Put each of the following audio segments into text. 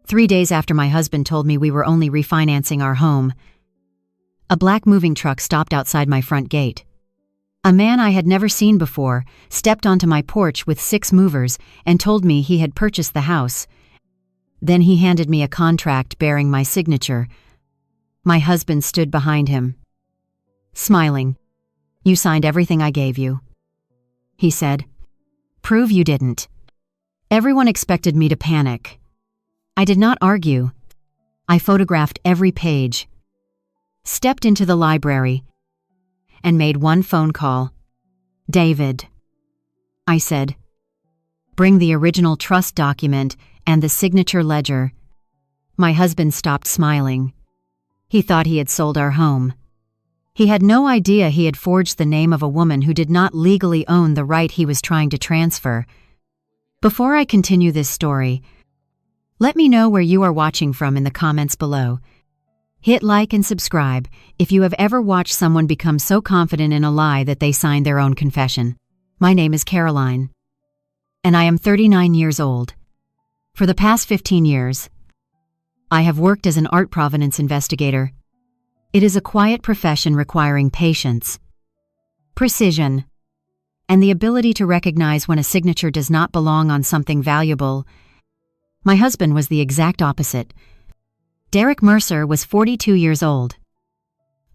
3 days after my husband told me we were only refinancing our home, a black moving truck stopped outside my front gate. A man I had never seen before stepped onto my porch with 6 movers and told me he had purchased the house. Then he handed me a contract bearing my signature. My husband stood behind him, smiling. "You signed everything I gave you," he said. "Prove you didn't." Everyone expected me to panic. I did not argue. I photographed every page, stepped into the library, and made one phone call. "David," I said, "bring the original trust document and the signature ledger." My husband stopped smiling. He thought he had sold our home. He had no idea he had forged the name of a woman who did not legally own the right he was trying to transfer. Before I continue this story, let me know where you are watching from in the comments below. Hit like and subscribe if you have ever watched someone become so confident in a lie that they signed their own confession. My name is Caroline, and I am 39 years old. For the past 15 years, I have worked as an art provenance investigator. It is a quiet profession requiring patience, precision, and the ability to recognize when a signature does not belong on something valuable. My husband was the exact opposite. Derek Mercer was 42 years old,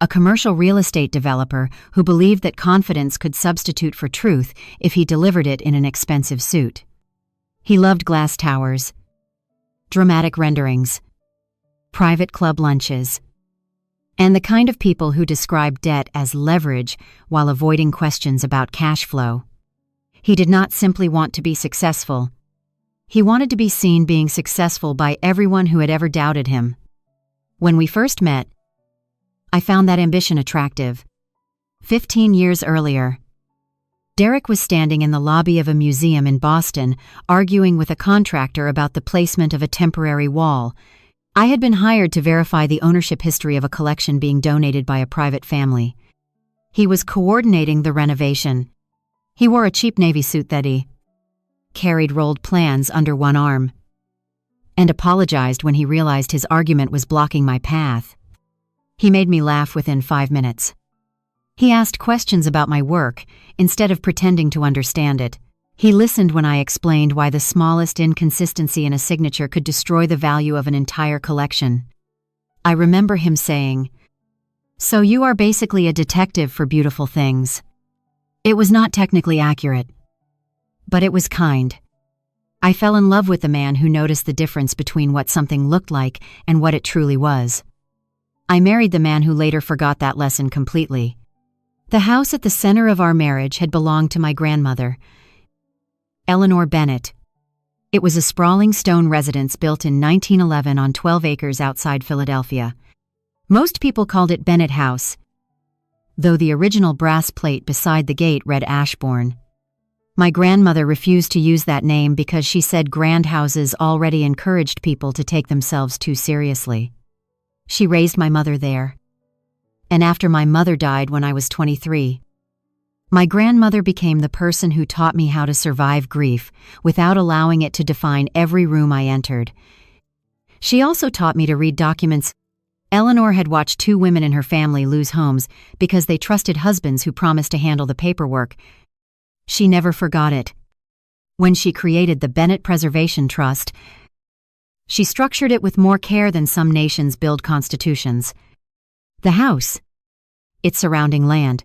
a commercial real estate developer who believed that confidence could substitute for truth if he delivered it in an expensive suit. He loved glass towers, dramatic renderings, private club lunches, and the kind of people who describe debt as leverage while avoiding questions about cash flow. He did not simply want to be successful. He wanted to be seen being successful by everyone who had ever doubted him. When we first met, I found that ambition attractive. 15 years earlier, Derek was standing in the lobby of a museum in Boston, arguing with a contractor about the placement of a temporary wall. I had been hired to verify the ownership history of a collection being donated by a private family. He was coordinating the renovation. He wore a cheap Navy suit that he carried rolled plans under one arm, and apologized when he realized his argument was blocking my path. He made me laugh within 5 minutes. He asked questions about my work instead of pretending to understand it. He listened when I explained why the smallest inconsistency in a signature could destroy the value of an entire collection. I remember him saying, "So you are basically a detective for beautiful things." It was not technically accurate, but it was kind. I fell in love with the man who noticed the difference between what something looked like and what it truly was. I married the man who later forgot that lesson completely. The house at the center of our marriage had belonged to my grandmother, Eleanor Bennett. It was a sprawling stone residence built in 1911 on 12 acres outside Philadelphia. Most people called it Bennett House, though the original brass plate beside the gate read Ashbourne. My grandmother refused to use that name because she said grand houses already encouraged people to take themselves too seriously. She raised my mother there, and after my mother died when I was 23, my grandmother became the person who taught me how to survive grief without allowing it to define every room I entered. She also taught me to read documents. Eleanor had watched 2 women in her family lose homes because they trusted husbands who promised to handle the paperwork. She never forgot it. When she created the Bennett Preservation Trust, she structured it with more care than some nations build constitutions. The house, its surrounding land,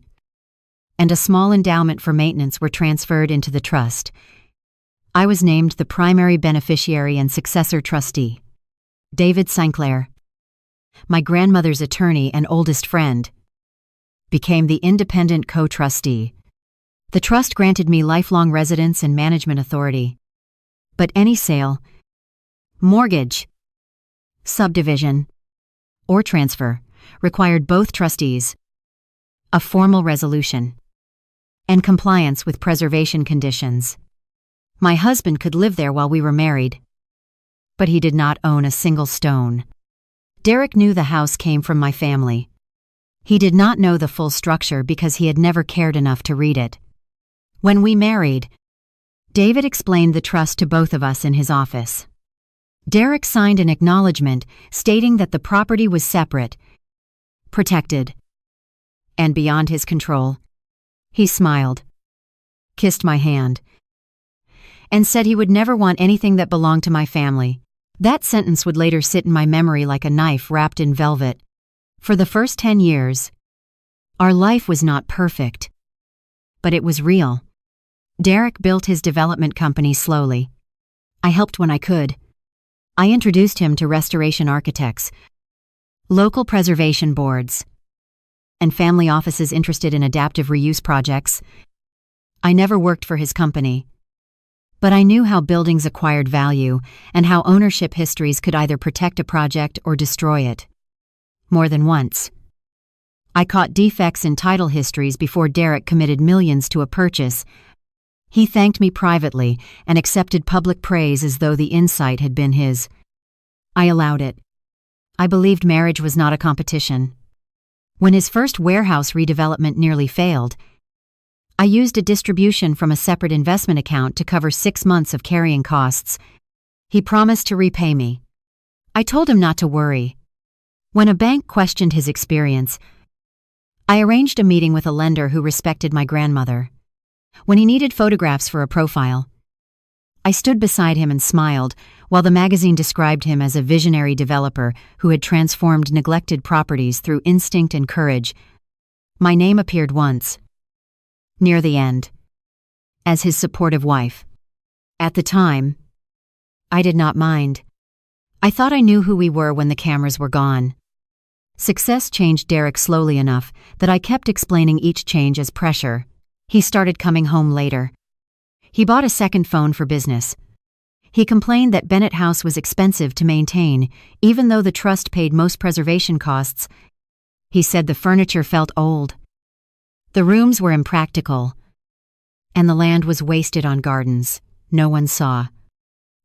and a small endowment for maintenance were transferred into the trust. I was named the primary beneficiary and successor trustee. David Sinclair, my grandmother's attorney and oldest friend, became the independent co-trustee. The trust granted me lifelong residence and management authority. But any sale, mortgage, subdivision, or transfer required both trustees, a formal resolution, and compliance with preservation conditions. My husband could live there while we were married, but he did not own a single stone. Derek knew the house came from my family. He did not know the full structure because he had never cared enough to read it. When we married, David explained the trust to both of us in his office. Derek signed an acknowledgement stating that the property was separate, protected, and beyond his control. He smiled, kissed my hand, and said he would never want anything that belonged to my family. That sentence would later sit in my memory like a knife wrapped in velvet. For the first 10 years, our life was not perfect, but it was real. Derek built his development company slowly. I helped when I could. I introduced him to restoration architects, local preservation boards, and family offices interested in adaptive reuse projects. I never worked for his company, but I knew how buildings acquired value and how ownership histories could either protect a project or destroy it. More than once, I caught defects in title histories before Derek committed millions to a purchase. He thanked me privately and accepted public praise as though the insight had been his. I allowed it. I believed marriage was not a competition. When his first warehouse redevelopment nearly failed, I used a distribution from a separate investment account to cover 6 months of carrying costs. He promised to repay me. I told him not to worry. When a bank questioned his experience, I arranged a meeting with a lender who respected my grandmother. When he needed photographs for a profile, I stood beside him and smiled while the magazine described him as a visionary developer who had transformed neglected properties through instinct and courage. My name appeared once, near the end, as his supportive wife. At the time, I did not mind. I thought I knew who we were when the cameras were gone. Success changed Derek slowly enough that I kept explaining each change as pressure. He started coming home later. He bought a second phone for business. He complained that Bennett House was expensive to maintain, even though the trust paid most preservation costs. He said the furniture felt old. The rooms were impractical, and the land was wasted on gardens no one saw.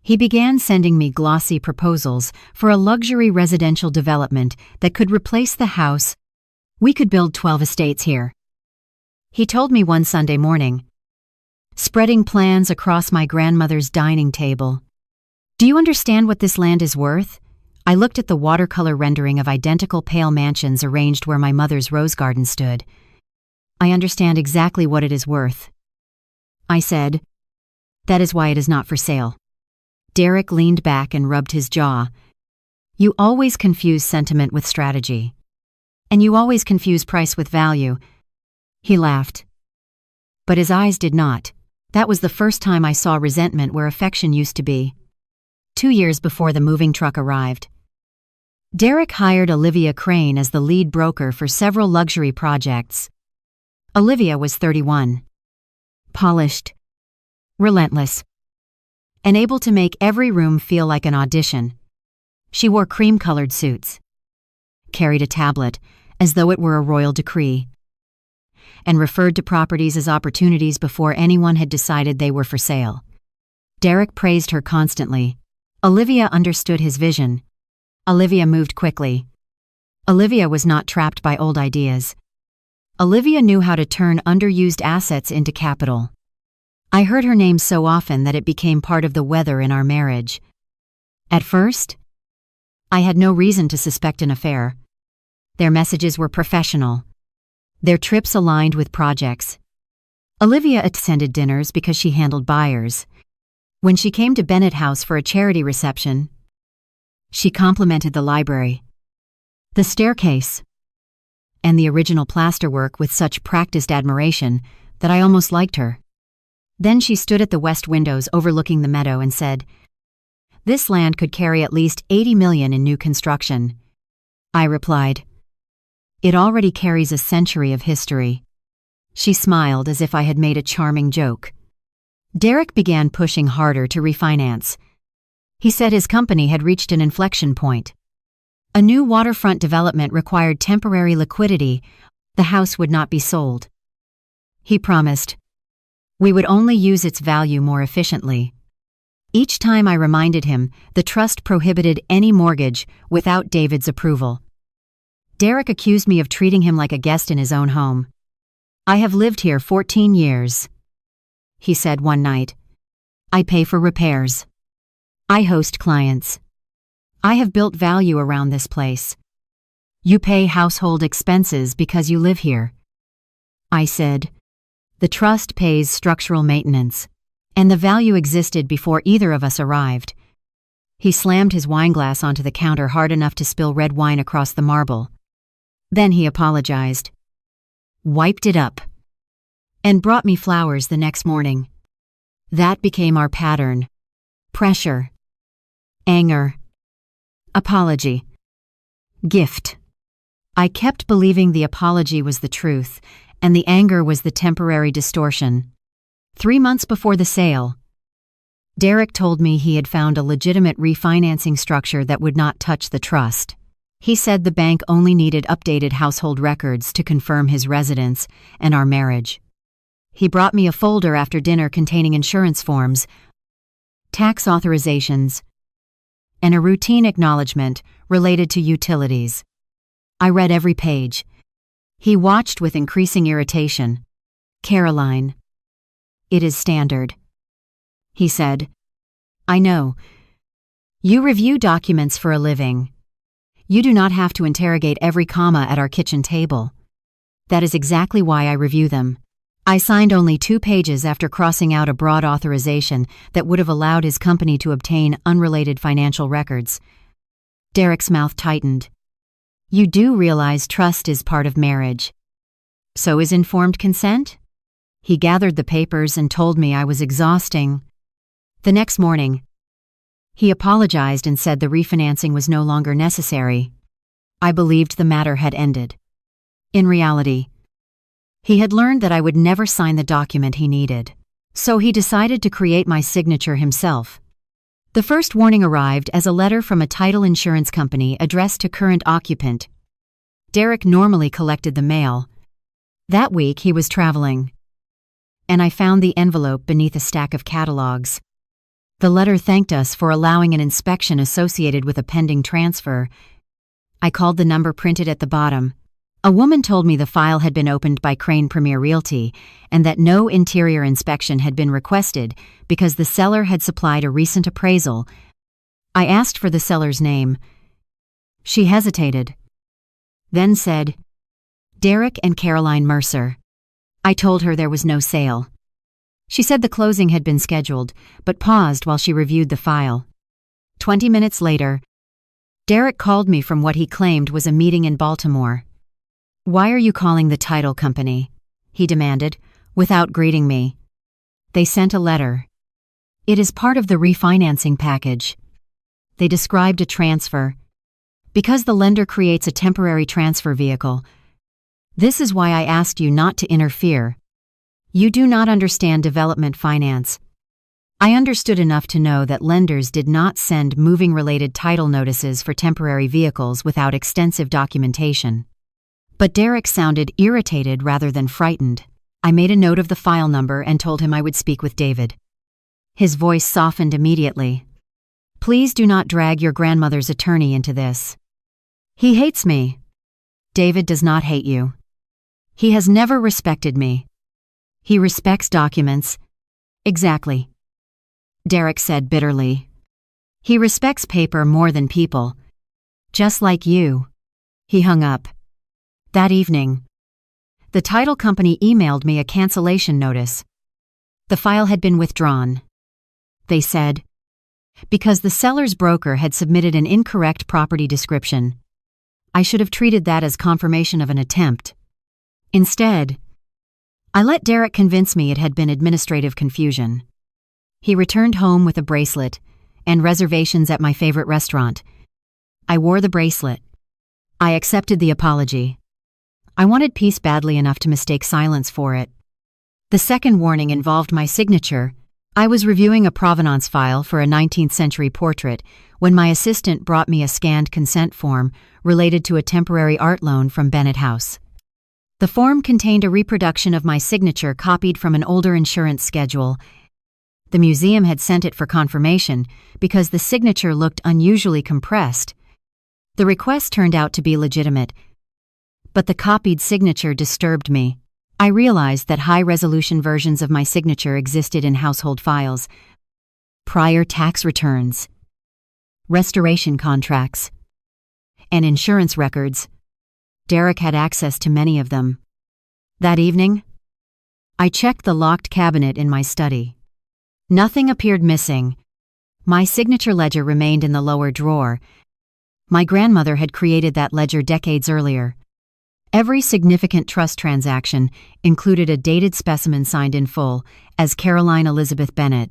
He began sending me glossy proposals for a luxury residential development that could replace the house. We could build 12 estates here, he told me one Sunday morning, spreading plans across my grandmother's dining table. Do you understand what this land is worth? I looked at the watercolor rendering of identical pale mansions arranged where my mother's rose garden stood. I understand exactly what it is worth, I said. That is why it is not for sale. Derek leaned back and rubbed his jaw. You always confuse sentiment with strategy. And you always confuse price with value. He laughed. But his eyes did not. That was the first time I saw resentment where affection used to be. 2 years before the moving truck arrived, Derek hired Olivia Crane as the lead broker for several luxury projects. Olivia was 31. Polished, relentless, and able to make every room feel like an audition. She wore cream-colored suits, carried a tablet as though it were a royal decree, and referred to properties as opportunities before anyone had decided they were for sale. Derek praised her constantly. Olivia understood his vision. Olivia moved quickly. Olivia was not trapped by old ideas. Olivia knew how to turn underused assets into capital. I heard her name so often that it became part of the weather in our marriage. At first, I had no reason to suspect an affair. Their messages were professional. Their trips aligned with projects. Olivia attended dinners because she handled buyers. When she came to Bennett House for a charity reception, she complimented the library, the staircase, and the original plasterwork with such practiced admiration that I almost liked her. Then she stood at the west windows overlooking the meadow and said, "This land could carry at least 80 million in new construction." I replied, "It already carries a century of history." She smiled as if I had made a charming joke. Derek began pushing harder to refinance. He said his company had reached an inflection point. A new waterfront development required temporary liquidity. The house would not be sold. He promised we would only use its value more efficiently. Each time I reminded him, the trust prohibited any mortgage without David's approval. Derek accused me of treating him like a guest in his own home. "I have lived here 14 years, he said one night. "I pay for repairs. I host clients. I have built value around this place. You pay household expenses because you live here. I said, the trust pays structural maintenance, and the value existed before either of us arrived. He slammed his wineglass onto the counter hard enough to spill red wine across the marble. Then he apologized, wiped it up, and brought me flowers the next morning. That became our pattern. Pressure. Anger. Apology. Gift. I kept believing the apology was the truth, and the anger was the temporary distortion. 3 months before the sale, Derek told me he had found a legitimate refinancing structure that would not touch the trust. He said the bank only needed updated household records to confirm his residence and our marriage. He brought me a folder after dinner containing insurance forms, tax authorizations, and a routine acknowledgement related to utilities. I read every page. He watched with increasing irritation. Caroline, it is standard. He said, I know. You review documents for a living. You do not have to interrogate every comma at our kitchen table. That is exactly why I review them. I signed only 2 pages after crossing out a broad authorization that would have allowed his company to obtain unrelated financial records. Derek's mouth tightened. You do realize trust is part of marriage. So is informed consent? He gathered the papers and told me I was exhausting. The next morning, he apologized and said the refinancing was no longer necessary. I believed the matter had ended. In reality, he had learned that I would never sign the document he needed, so he decided to create my signature himself. The first warning arrived as a letter from a title insurance company addressed to current occupant. Derek normally collected the mail. That week he was traveling, and I found the envelope beneath a stack of catalogs. The letter thanked us for allowing an inspection associated with a pending transfer. I called the number printed at the bottom. A woman told me the file had been opened by Crane Premier Realty and that no interior inspection had been requested because the seller had supplied a recent appraisal. I asked for the seller's name. She hesitated, then said, Derek and Caroline Mercer. I told her there was no sale. She said the closing had been scheduled, but paused while she reviewed the file. 20 minutes later, Derek called me from what he claimed was a meeting in Baltimore. Why are you calling the title company? He demanded, without greeting me. They sent a letter. It is part of the refinancing package. They described a transfer. Because the lender creates a temporary transfer vehicle, this is why I asked you not to interfere. You do not understand development finance. I understood enough to know that lenders did not send moving-related title notices for temporary vehicles without extensive documentation. But Derek sounded irritated rather than frightened. I made a note of the file number and told him I would speak with David. His voice softened immediately. Please do not drag your grandmother's attorney into this. He hates me. David does not hate you. He has never respected me. He respects documents. Exactly. Derek said bitterly. He respects paper more than people. Just like you. He hung up. That evening, the title company emailed me a cancellation notice. The file had been withdrawn. They said, because the seller's broker had submitted an incorrect property description. I should have treated that as confirmation of an attempt. Instead, I let Derek convince me it had been administrative confusion. He returned home with a bracelet and reservations at my favorite restaurant. I wore the bracelet. I accepted the apology. I wanted peace badly enough to mistake silence for it. The second warning involved my signature. I was reviewing a provenance file for a 19th century portrait when my assistant brought me a scanned consent form related to a temporary art loan from Bennett House. The form contained a reproduction of my signature copied from an older insurance schedule. The museum had sent it for confirmation because the signature looked unusually compressed. The request turned out to be legitimate, but the copied signature disturbed me. I realized that high-resolution versions of my signature existed in household files. Prior tax returns. restoration contracts, and insurance records. Derek had access to many of them. That evening, I checked the locked cabinet in my study. Nothing appeared missing. My signature ledger remained in the lower drawer. My grandmother had created that ledger decades earlier. Every significant trust transaction included a dated specimen signed in full as Caroline Elizabeth Bennett,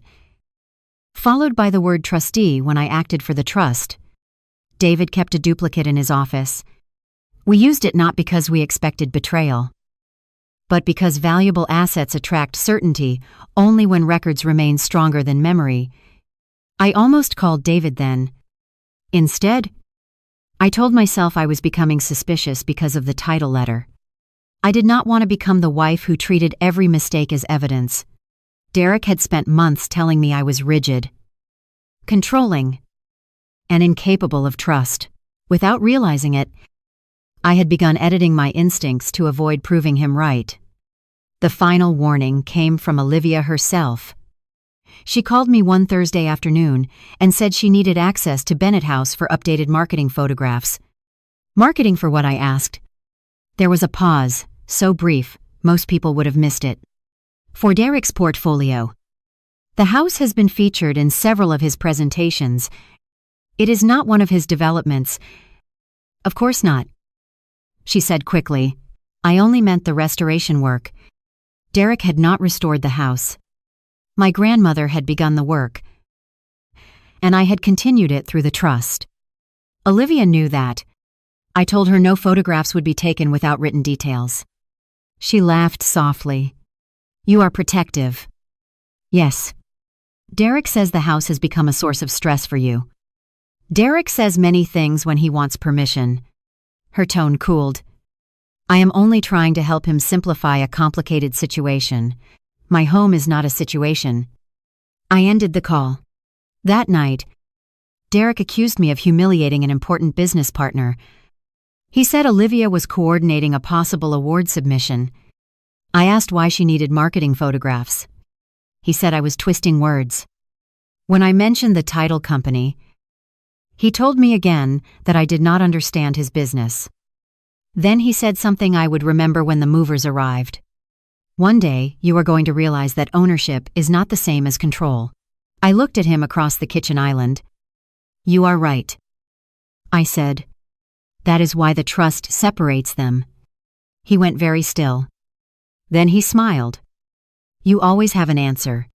followed by the word trustee when I acted for the trust. David kept a duplicate in his office. We used it not because we expected betrayal, but because valuable assets attract certainty only when records remain stronger than memory. I almost called David then. Instead, I told myself I was becoming suspicious because of the title letter. I did not want to become the wife who treated every mistake as evidence. Derek had spent months telling me I was rigid, controlling, and incapable of trust. Without realizing it, I had begun editing my instincts to avoid proving him right. The final warning came from Olivia herself. She called me one Thursday afternoon and said she needed access to Bennett House for updated marketing photographs. Marketing for what, I asked. There was a pause, so brief, most people would have missed it. For Derek's portfolio. The house has been featured in several of his presentations. It is not one of his developments. Of course not, she said quickly. I only meant the restoration work. Derek had not restored the house. My grandmother had begun the work, and I had continued it through the trust. Olivia knew that. I told her no photographs would be taken without written details. She laughed softly. You are protective. Yes. Derek says the house has become a source of stress for you. Derek says many things when he wants permission. Her tone cooled. I am only trying to help him simplify a complicated situation. My home is not a situation. I ended the call. That night, Derek accused me of humiliating an important business partner. He said Olivia was coordinating a possible award submission. I asked why she needed marketing photographs. He said I was twisting words. When I mentioned the title company, he told me again that I did not understand his business. Then he said something I would remember when the movers arrived. One day, you are going to realize that ownership is not the same as control. I looked at him across the kitchen island. You are right, I said. That is why the trust separates them. He went very still. Then he smiled. You always have an answer.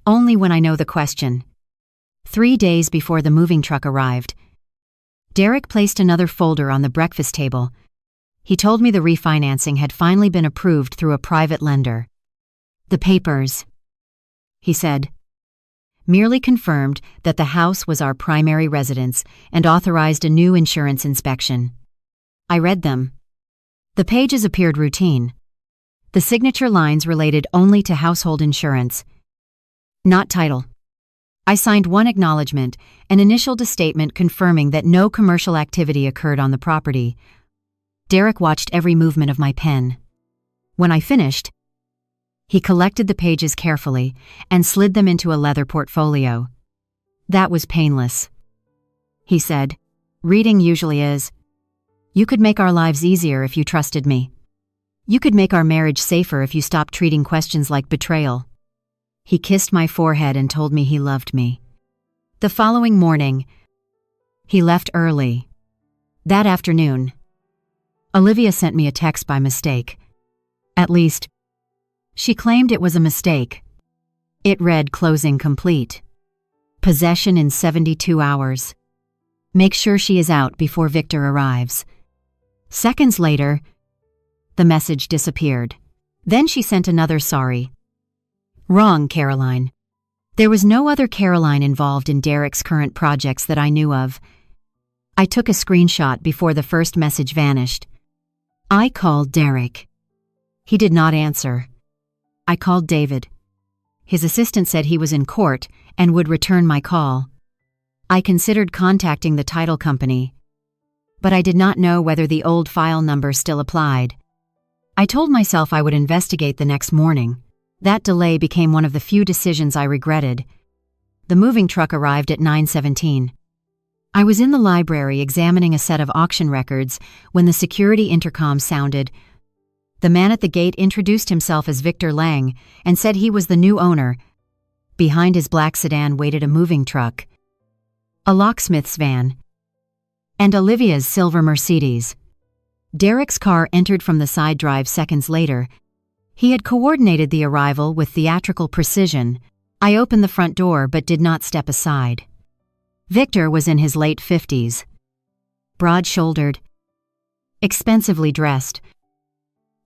Only when I know the question. 3 days before the moving truck arrived, Derek placed another folder on the breakfast table. He told me the refinancing had finally been approved through a private lender. The papers, he said, merely confirmed that the house was our primary residence and authorized a new insurance inspection. I read them. The pages appeared routine. The signature lines related only to household insurance, not title. I signed one acknowledgement, an initial statement confirming that no commercial activity occurred on the property. Derek watched every movement of my pen. When I finished, he collected the pages carefully and slid them into a leather portfolio. That was painless, he said. Reading usually is. You could make our lives easier if you trusted me. You could make our marriage safer if you stopped treating questions like betrayal. He kissed my forehead and told me he loved me. The following morning, he left early. That afternoon, Olivia sent me a text by mistake. At least, she claimed it was a mistake. It read closing complete. Possession in 72 hours. Make sure she is out before Victor arrives. Seconds later, the message disappeared. Then she sent another sorry. Wrong, Caroline. There was no other Caroline involved in Derek's current projects that I knew of. I took a screenshot before the first message vanished. I called Derek. He did not answer. I called David. His assistant said he was in court and would return my call. I considered contacting the title company, but I did not know whether the old file number still applied. I told myself I would investigate the next morning. That delay became one of the few decisions I regretted. The moving truck arrived at 9:17. I was in the library examining a set of auction records when the security intercom sounded. The man at the gate introduced himself as Victor Lang and said he was the new owner. Behind his black sedan waited a moving truck, a locksmith's van, and Olivia's silver Mercedes. Derek's car entered from the side drive seconds later. He had coordinated the arrival with theatrical precision. I opened the front door but did not step aside. Victor was in his late 50s, broad-shouldered, expensively dressed,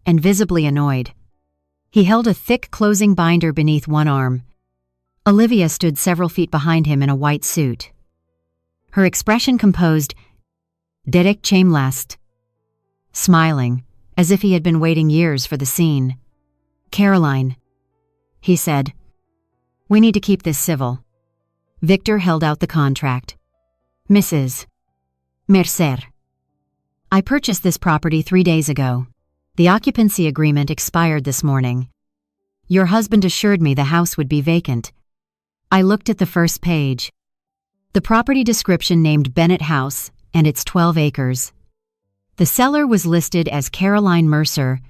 and visibly annoyed. He held a thick closing binder beneath one arm. Olivia stood several feet behind him in a white suit. Her expression composed, Derek Chamlast, smiling, as if he had been waiting years for the scene. "Caroline," he said, "we need to keep this civil." Victor held out the contract. "Mrs. Mercer, I purchased this property 3 days ago. The occupancy agreement expired this morning. Your husband assured me the house would be vacant." I looked at the first page. The property description named Bennett House, and it's 12 acres. The seller was listed as Caroline Mercer,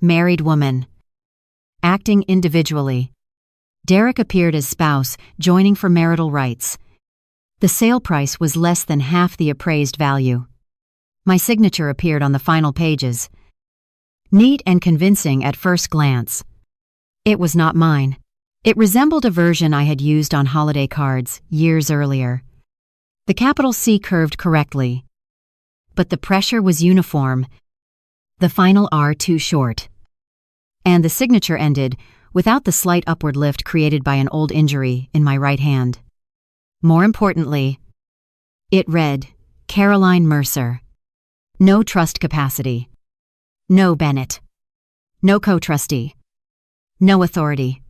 married woman, acting individually. Derek appeared as spouse, joining for marital rights. The sale price was less than half the appraised value. My signature appeared on the final pages. Neat and convincing at first glance. It was not mine. It resembled a version I had used on holiday cards years earlier. The capital C curved correctly, but the pressure was uniform, the final R too short. And the signature ended without the slight upward lift created by an old injury in my right hand. More importantly, it read, Caroline Mercer. No trust capacity. No Bennett. No co-trustee. No authority.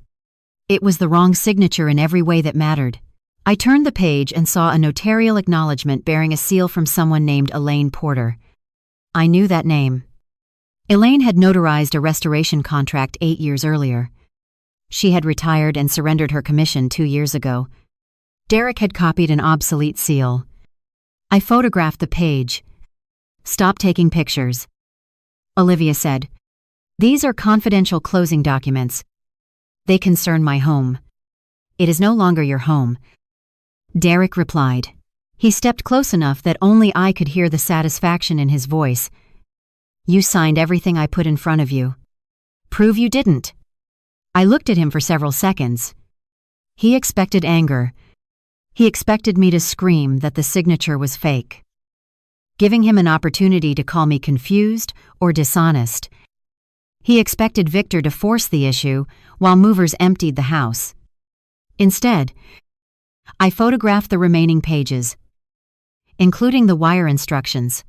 It was the wrong signature in every way that mattered. I turned the page and saw a notarial acknowledgement bearing a seal from someone named Elaine Porter. I knew that name. Elaine had notarized a restoration contract 8 years earlier. She had retired and surrendered her commission 2 years ago. Derek had copied an obsolete seal. I photographed the page. "Stop taking pictures," Olivia said. "These are confidential closing documents. They concern my home. It is no longer your home." Derek replied. He stepped close enough that only I could hear the satisfaction in his voice. "You signed everything I put in front of you. Prove you didn't." I looked at him for several seconds. He expected anger. He expected me to scream that the signature was fake, giving him an opportunity to call me confused or dishonest. He expected Victor to force the issue while movers emptied the house. Instead, I photographed the remaining pages, including the wire instructions.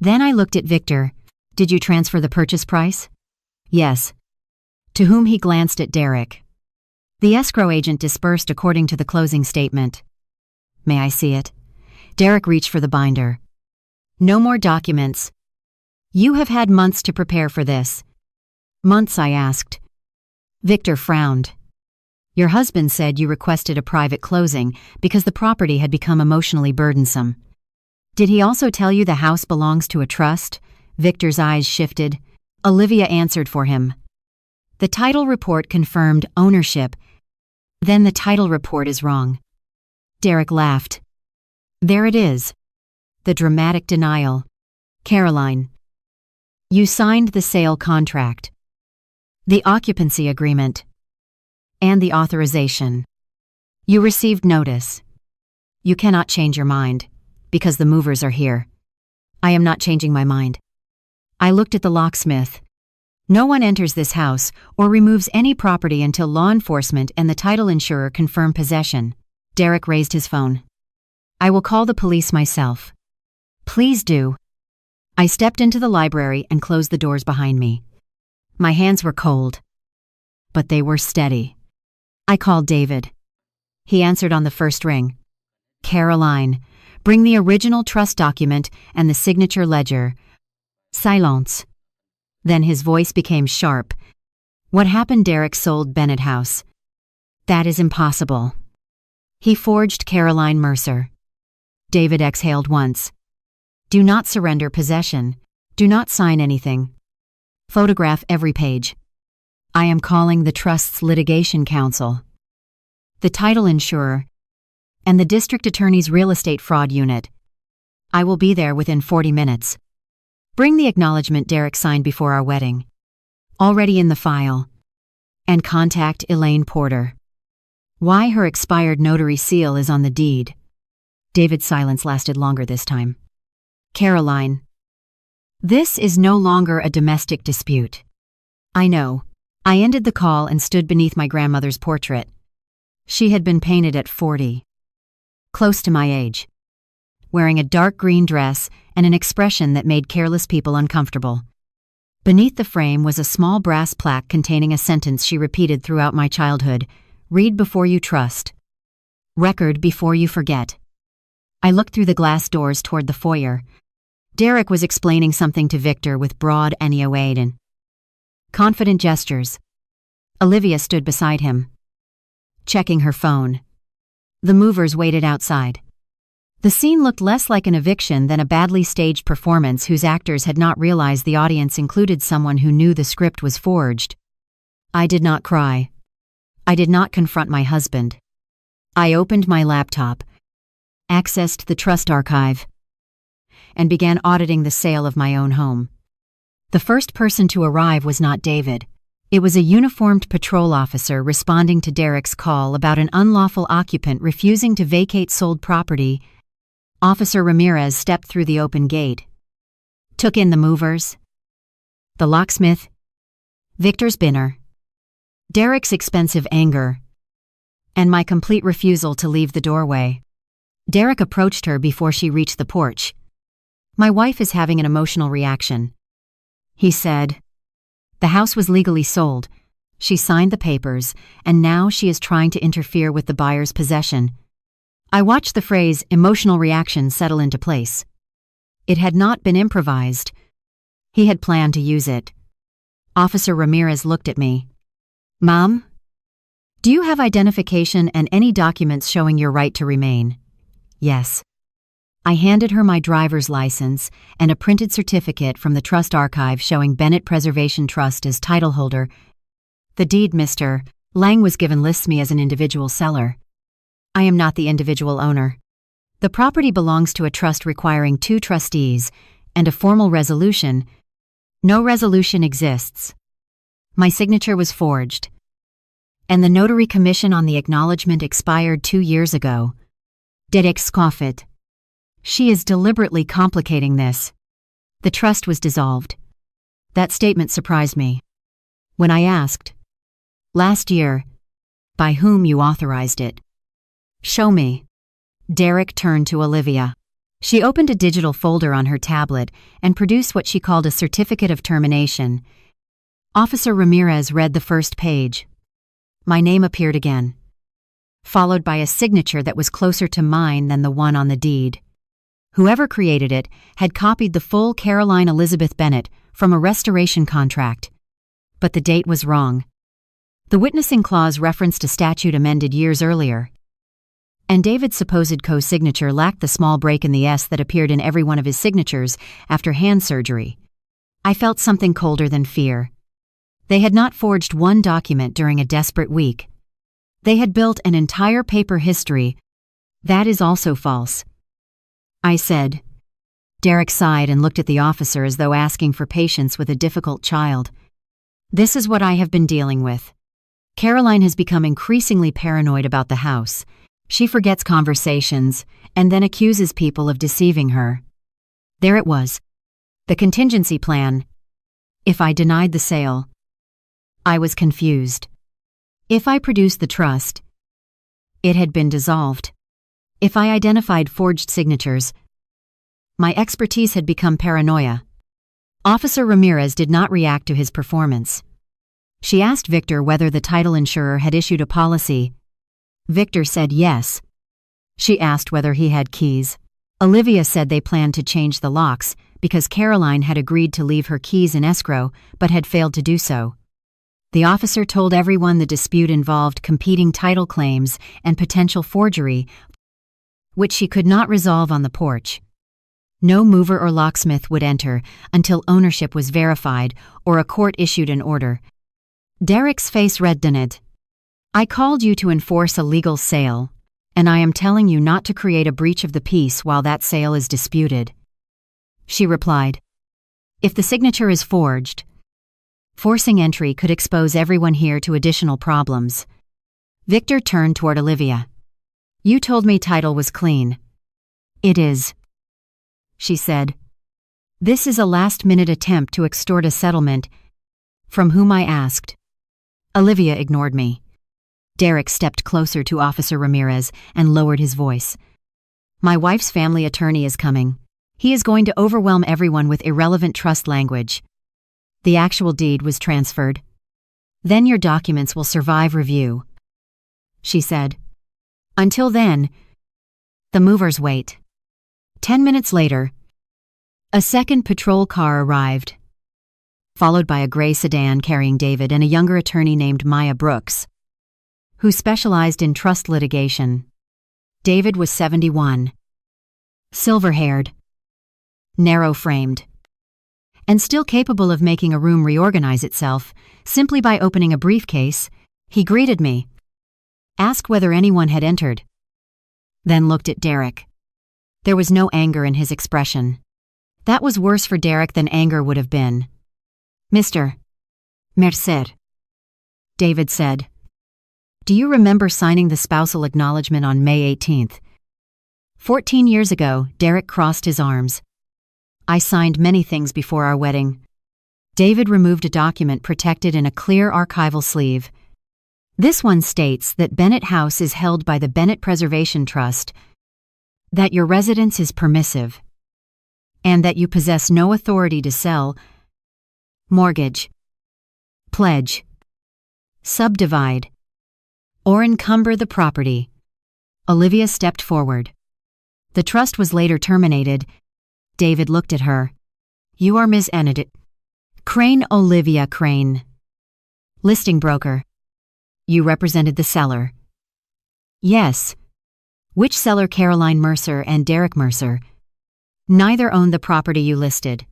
Then I looked at Victor. "Did you transfer the purchase price?" "Yes." To whom he glanced at Derek. The escrow agent dispersed according to the closing statement. "May I see it?" Derek reached for the binder. "No more documents. You have had months to prepare for this." "Months?" I asked. Victor frowned. "Your husband said you requested a private closing because the property had become emotionally burdensome. Did he also tell you the house belongs to a trust?" Victor's eyes shifted. Olivia answered for him. "The title report confirmed ownership. Then the title report is wrong." Derek laughed. "There it is. The dramatic denial. Caroline, you signed the sale contract, the occupancy agreement, and the authorization. You received notice. You cannot change your mind, because the movers are here." "I am not changing my mind." I looked at the locksmith. "No one enters this house or removes any property until law enforcement and the title insurer confirm possession." Derek raised his phone. "I will call the police myself." "Please do." I stepped into the library and closed the doors behind me. My hands were cold, but they were steady. I called David. He answered on the first ring. "Caroline, bring the original trust document and the signature ledger." Silence. Then his voice became sharp. "What happened? Derek sold Bennett House." "That is impossible. He forged Caroline Mercer." David exhaled once. Do not surrender possession. Do not sign anything. Photograph every page. I am calling the Trust's Litigation Counsel, the title insurer, and the District Attorney's Real Estate Fraud Unit. I will be there within 40 minutes. Bring the acknowledgement Derek signed before our wedding. Already in the file. And contact Elaine Porter. Why her expired notary seal is on the deed. David's silence lasted longer this time. Caroline. This is no longer a domestic dispute. I know. I ended the call and stood beneath my grandmother's portrait. She had been painted at 40. Close to my age. Wearing a dark green dress and an expression that made careless people uncomfortable. Beneath the frame was a small brass plaque containing a sentence she repeated throughout my childhood. Read before you trust. Record before you forget. I looked through the glass doors toward the foyer. Derek was explaining something to Victor with broad Ennio and confident gestures. Olivia stood beside him, checking her phone. The movers waited outside. The scene looked less like an eviction than a badly staged performance whose actors had not realized the audience included someone who knew the script was forged. I did not cry. I did not confront my husband. I opened my laptop, accessed the trust archive, and began auditing the sale of my own home. The first person to arrive was not David. It was a uniformed patrol officer responding to Derek's call about an unlawful occupant refusing to vacate sold property. Officer Ramirez stepped through the open gate, took in the movers, the locksmith, Victor's binner, Derek's expensive anger, and my complete refusal to leave the doorway. Derek approached her before she reached the porch. My wife is having an emotional reaction. He said, the house was legally sold. She signed the papers, and now she is trying to interfere with the buyer's possession. I watched the phrase emotional reaction settle into place. It had not been improvised. He had planned to use it. Officer Ramirez looked at me. Mom? Do you have identification and any documents showing your right to remain? Yes. I handed her my driver's license and a printed certificate from the trust archive showing Bennett Preservation Trust as title holder. The deed Mr. Lang was given lists me as an individual seller. I am not the individual owner. The property belongs to a trust requiring 2 trustees and a formal resolution. No resolution exists. My signature was forged, and the notary commission on the acknowledgement expired 2 years ago. Derek scoffed. She is deliberately complicating this. The trust was dissolved. That statement surprised me. When I asked, last year, by whom you authorized it. Show me. Derek turned to Olivia. She opened a digital folder on her tablet and produced what she called a certificate of termination. Officer Ramirez read the first page. My name appeared again, followed by a signature that was closer to mine than the one on the deed. Whoever created it had copied the full Caroline Elizabeth Bennett from a restoration contract. But the date was wrong. The witnessing clause referenced a statute amended years earlier. And David's supposed co-signature lacked the small break in the S that appeared in every one of his signatures after hand surgery. I felt something colder than fear. They had not forged one document during a desperate week. They had built an entire paper history. That is also false. I said. Derek sighed and looked at the officer as though asking for patience with a difficult child. This is what I have been dealing with. Caroline has become increasingly paranoid about the house. She forgets conversations and then accuses people of deceiving her. There it was. The contingency plan. If I denied the sale. I was confused. If I produced the trust, it had been dissolved. If I identified forged signatures, my expertise had become paranoia. Officer Ramirez did not react to his performance. She asked Victor whether the title insurer had issued a policy. Victor said yes. She asked whether he had keys. Olivia said they planned to change the locks because Caroline had agreed to leave her keys in escrow but had failed to do so. The officer told everyone the dispute involved competing title claims and potential forgery. which she could not resolve on the porch. No mover or locksmith would enter until ownership was verified or a court issued an order. Derek's face reddened. I called you to enforce a legal sale, and I am telling you not to create a breach of the peace while that sale is disputed. She replied, if the signature is forged, forcing entry could expose everyone here to additional problems. Victor turned toward Olivia. You told me title was clean. It is, she said. This is a last-minute attempt to extort a settlement. From whom I asked. Olivia ignored me. Derek stepped closer to Officer Ramirez and lowered his voice. My wife's family attorney is coming. He is going to overwhelm everyone with irrelevant trust language. The actual deed was transferred. Then your documents will survive review, she said. Until then, the movers wait. 10 minutes later, a second patrol car arrived, followed by a gray sedan carrying David and a younger attorney named Maya Brooks, who specialized in trust litigation. David was 71, silver-haired, narrow-framed, and still capable of making a room reorganize itself simply by opening a briefcase. He greeted me, asked whether anyone had entered, then looked at Derek. There was no anger in his expression. That was worse for Derek than anger would have been. Mr. Mercer, David said. Do you remember signing the spousal acknowledgement on May 18th? 14 years ago, Derek crossed his arms. I signed many things before our wedding. David removed a document protected in a clear archival sleeve. This one states that Bennett House is held by the Bennett Preservation Trust, that your residence is permissive, and that you possess no authority to sell, mortgage, pledge, subdivide, or encumber the property. Olivia stepped forward. The trust was later terminated. David looked at her. You are Ms. Enid Crane, Olivia Crane, listing broker. You represented the seller. Yes. Which seller? Caroline Mercer and Derek Mercer. Neither owned the property you listed.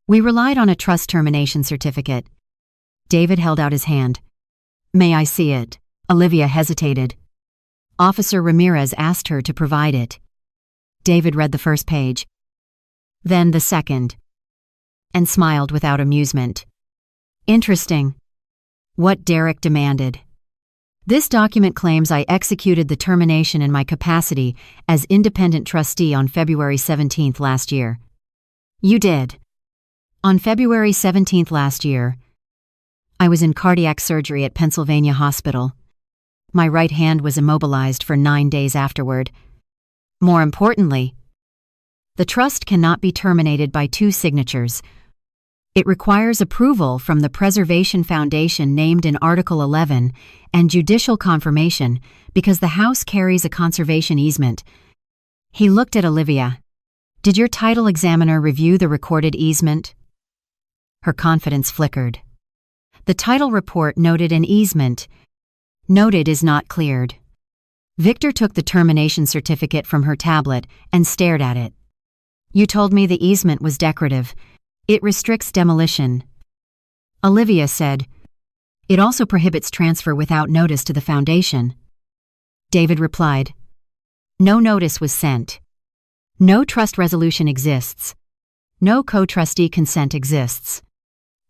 We relied on a trust termination certificate. David held out his hand. May I see it? Olivia hesitated. Officer Ramirez asked her to provide it. David read the first page, then the second, and smiled without amusement. Interesting. What Derek demanded. This document claims I executed the termination in my capacity as independent trustee on February 17th last year. You did. On February 17th last year, I was in cardiac surgery at Pennsylvania Hospital. My right hand was immobilized for 9 days afterward. More importantly, the trust cannot be terminated by 2 signatures. It requires approval from the Preservation Foundation named in Article 11 and judicial confirmation because the house carries a conservation easement. He looked at Olivia. Did your title examiner review the recorded easement? Her confidence flickered. The title report noted an easement. Noted is not cleared. Victor took the termination certificate from her tablet and stared at it. You told me the easement was decorative. It restricts demolition. Olivia said, it also prohibits transfer without notice to the foundation. David replied, no notice was sent. No trust resolution exists. No co-trustee consent exists.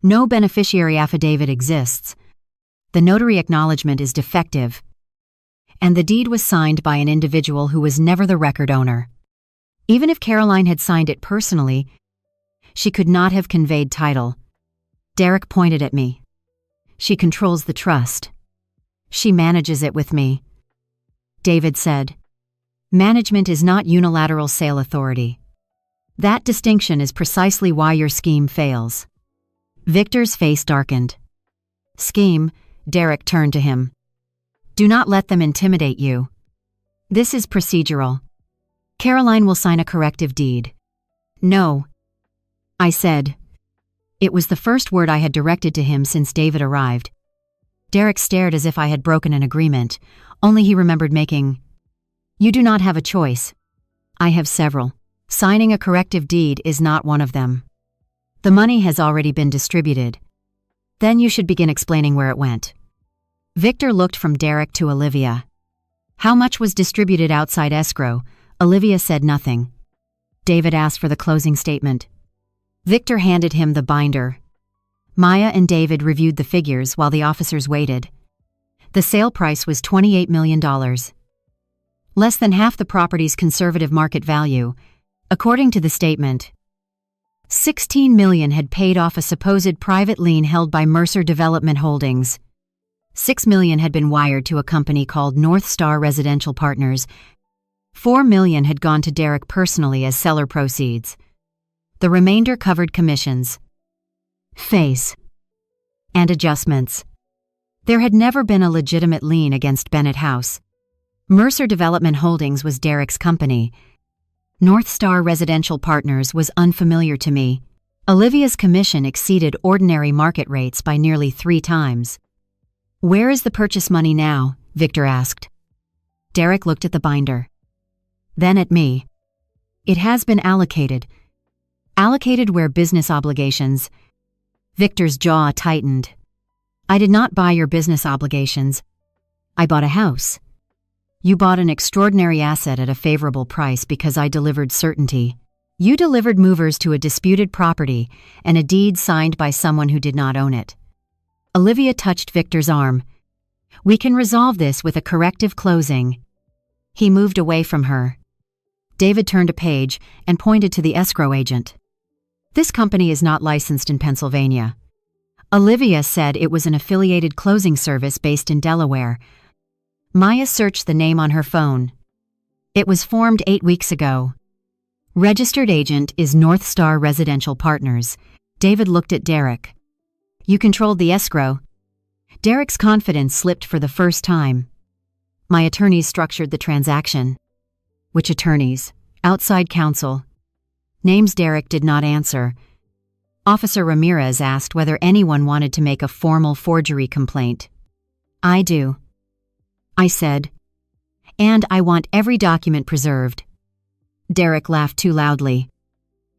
No beneficiary affidavit exists. The notary acknowledgement is defective, and the deed was signed by an individual who was never the record owner. Even if Caroline had signed it personally, she could not have conveyed title. Derek pointed at me. She controls the trust. She manages it with me. David said, management is not unilateral sale authority. That distinction is precisely why your scheme fails. Victor's face darkened. Scheme, Derek turned to him. Do not let them intimidate you. This is procedural. Caroline will sign a corrective deed. No, I said. It was the first word I had directed to him since David arrived. Derek stared as if I had broken an agreement, only he remembered making You do not have a choice. I have several. Signing a corrective deed is not one of them. The money has already been distributed. Then you should begin explaining where it went. Victor looked from Derek to Olivia. How much was distributed outside escrow? Olivia said nothing. David asked for the closing statement. Victor handed him the binder. Maya and David reviewed the figures while the officers waited. The sale price was $28 million. Less than half the property's conservative market value. According to the statement, $16 million had paid off a supposed private lien held by Mercer Development Holdings. $6 million had been wired to a company called North Star Residential Partners. $4 million had gone to Derek personally as seller proceeds. The remainder covered commissions, fees, and adjustments. There had never been a legitimate lien against Bennett House. Mercer Development Holdings was Derek's company. North Star Residential Partners was unfamiliar to me. Olivia's commission exceeded ordinary market rates by nearly 3 times. Where is the purchase money now? Victor asked. Derek looked at the binder. Then at me. It has been allocated. Allocated where business obligations. Victor's jaw tightened. I did not buy your business obligations. I bought a house. You bought an extraordinary asset at a favorable price because I delivered certainty. You delivered movers to a disputed property and a deed signed by someone who did not own it. Olivia touched Victor's arm. We can resolve this with a corrective closing. He moved away from her. David turned a page and pointed to the escrow agent. This company is not licensed in Pennsylvania. Olivia said it was an affiliated closing service based in Delaware. Maya searched the name on her phone. It was formed 8 weeks ago. Registered agent is North Star Residential Partners. David looked at Derek. You controlled the escrow. Derek's confidence slipped for the first time. My attorneys structured the transaction. Which attorneys? Outside counsel. Names Derek did not answer. Officer Ramirez asked whether anyone wanted to make a formal forgery complaint. I do. I said. And I want every document preserved. Derek laughed too loudly.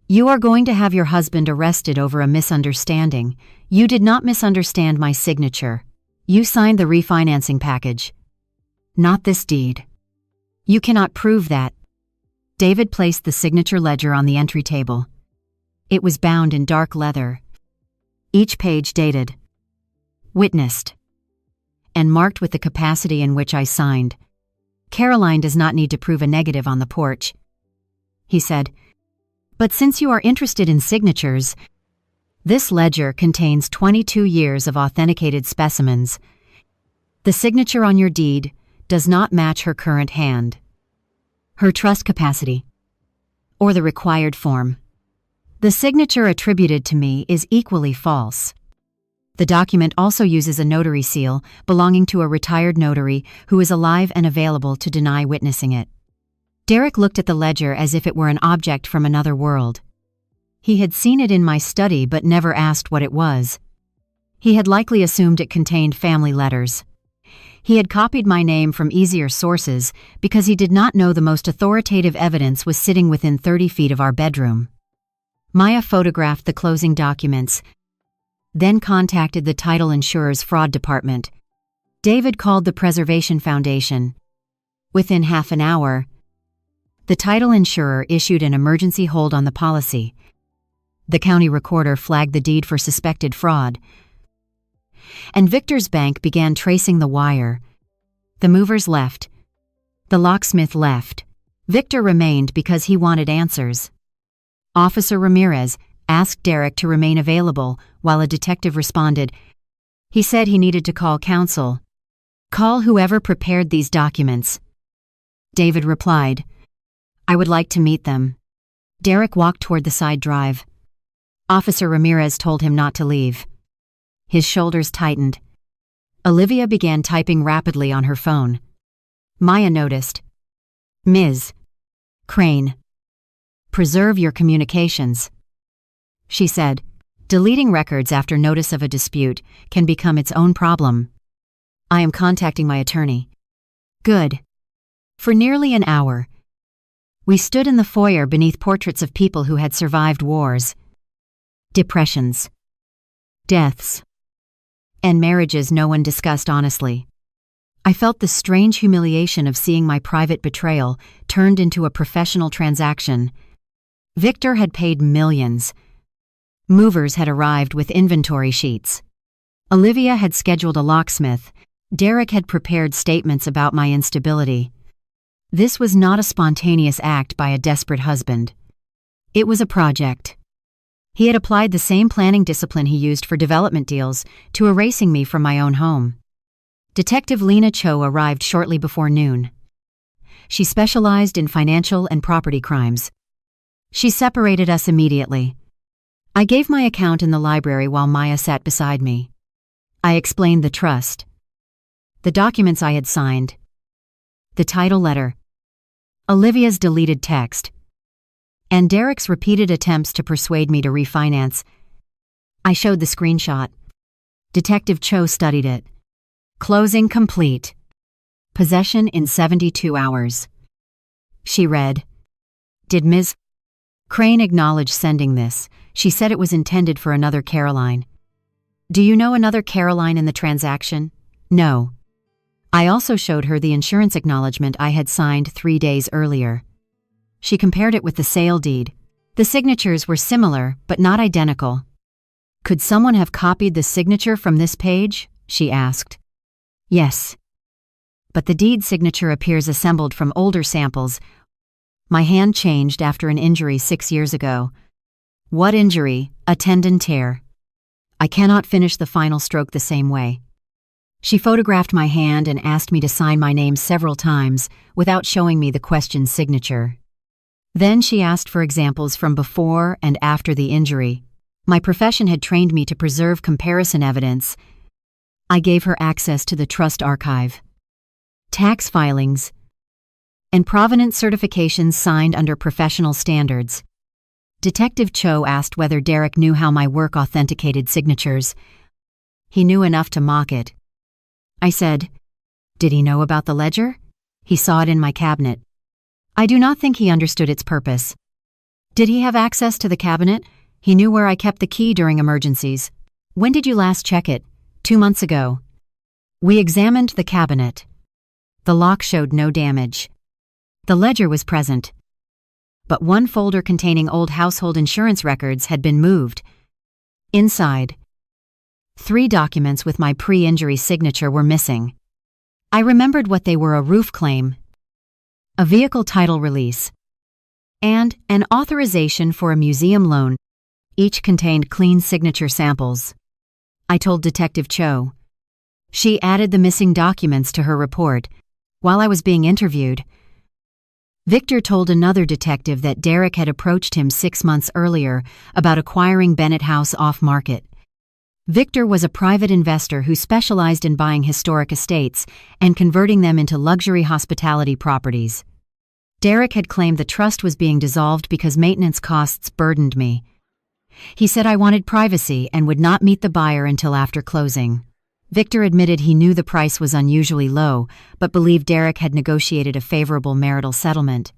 You are going to have your husband arrested over a misunderstanding. You did not misunderstand my signature. You signed the refinancing package. Not this deed. You cannot prove that. David placed the signature ledger on the entry table. It was bound in dark leather. Each page dated. Witnessed. And marked with the capacity in which I signed. Caroline does not need to prove a negative on the porch. He said, but since you are interested in signatures, this ledger contains 22 years of authenticated specimens. The signature on your deed does not match her current hand, her trust capacity, or the required form. The signature attributed to me is equally false. The document also uses a notary seal belonging to a retired notary who is alive and available to deny witnessing it. Derek looked at the ledger as if it were an object from another world. He had seen it in my study but never asked what it was. He had likely assumed it contained family letters. He had copied my name from easier sources because he did not know the most authoritative evidence was sitting within 30 feet of our bedroom. Maya photographed the closing documents, then contacted the title insurer's fraud department. David called the Preservation Foundation. Within half an hour, the title insurer issued an emergency hold on the policy. The county recorder flagged the deed for suspected fraud. And Victor's bank began tracing the wire. The movers left. The locksmith left. Victor remained because he wanted answers. Officer Ramirez asked Derek to remain available while a detective responded. He said he needed to call counsel. Call whoever prepared these documents. David replied, I would like to meet them. Derek walked toward the side drive. Officer Ramirez told him not to leave. His shoulders tightened. Olivia began typing rapidly on her phone. Maya noticed. Ms. Crane. Preserve your communications. She said, deleting records after notice of a dispute can become its own problem. I am contacting my attorney. Good. For nearly an hour, we stood in the foyer beneath portraits of people who had survived wars, depressions, deaths, and marriages no one discussed honestly. I felt the strange humiliation of seeing my private betrayal turned into a professional transaction. Victor had paid millions. Movers had arrived with inventory sheets. Olivia had scheduled a locksmith. Derek had prepared statements about my instability. This was not a spontaneous act by a desperate husband. It was a project. He had applied the same planning discipline he used for development deals to erasing me from my own home. Detective Lena Cho arrived shortly before noon. She specialized in financial and property crimes. She separated us immediately. I gave my account in the library while Maya sat beside me. I explained the trust, the documents I had signed, the title letter, Olivia's deleted text, and Derek's repeated attempts to persuade me to refinance. I showed the screenshot. Detective Cho studied it. Closing complete. Possession in 72 hours. She read, "Did Ms. Crane acknowledge sending this? She said it was intended for another Caroline. Do you know another Caroline in the transaction? No." I also showed her the insurance acknowledgement I had signed 3 days earlier. She compared it with the sale deed. The signatures were similar, but not identical. "Could someone have copied the signature from this page?" she asked. "Yes. But the deed signature appears assembled from older samples. My hand changed after an injury 6 years ago." "What injury?" "A tendon tear. I cannot finish the final stroke the same way." She photographed my hand and asked me to sign my name several times without showing me the questioned signature. Then she asked for examples from before and after the injury. My profession had trained me to preserve comparison evidence. I gave her access to the trust archive, tax filings, and provenance certifications signed under professional standards. Detective Cho asked whether Derek knew how my work authenticated signatures. He knew enough to mock it. I said, "Did he know about the ledger?" "He saw it in my cabinet. I do not think he understood its purpose." "Did he have access to the cabinet?" "He knew where I kept the key during emergencies." "When did you last check it?" 2 months ago." We examined the cabinet. The lock showed no damage. The ledger was present, but one folder containing old household insurance records had been moved. Inside, 3 documents with my pre-injury signature were missing. I remembered what they were: a roof claim, a vehicle title release, and an authorization for a museum loan. Each contained clean signature samples. I told Detective Cho. She added the missing documents to her report. While I was being interviewed, Victor told another detective that Derek had approached him 6 months earlier about acquiring Bennett House off-market. Victor was a private investor who specialized in buying historic estates and converting them into luxury hospitality properties. Derek had claimed the trust was being dissolved because maintenance costs burdened me. He said I wanted privacy and would not meet the buyer until after closing. Victor admitted he knew the price was unusually low, but believed Derek had negotiated a favorable marital settlement.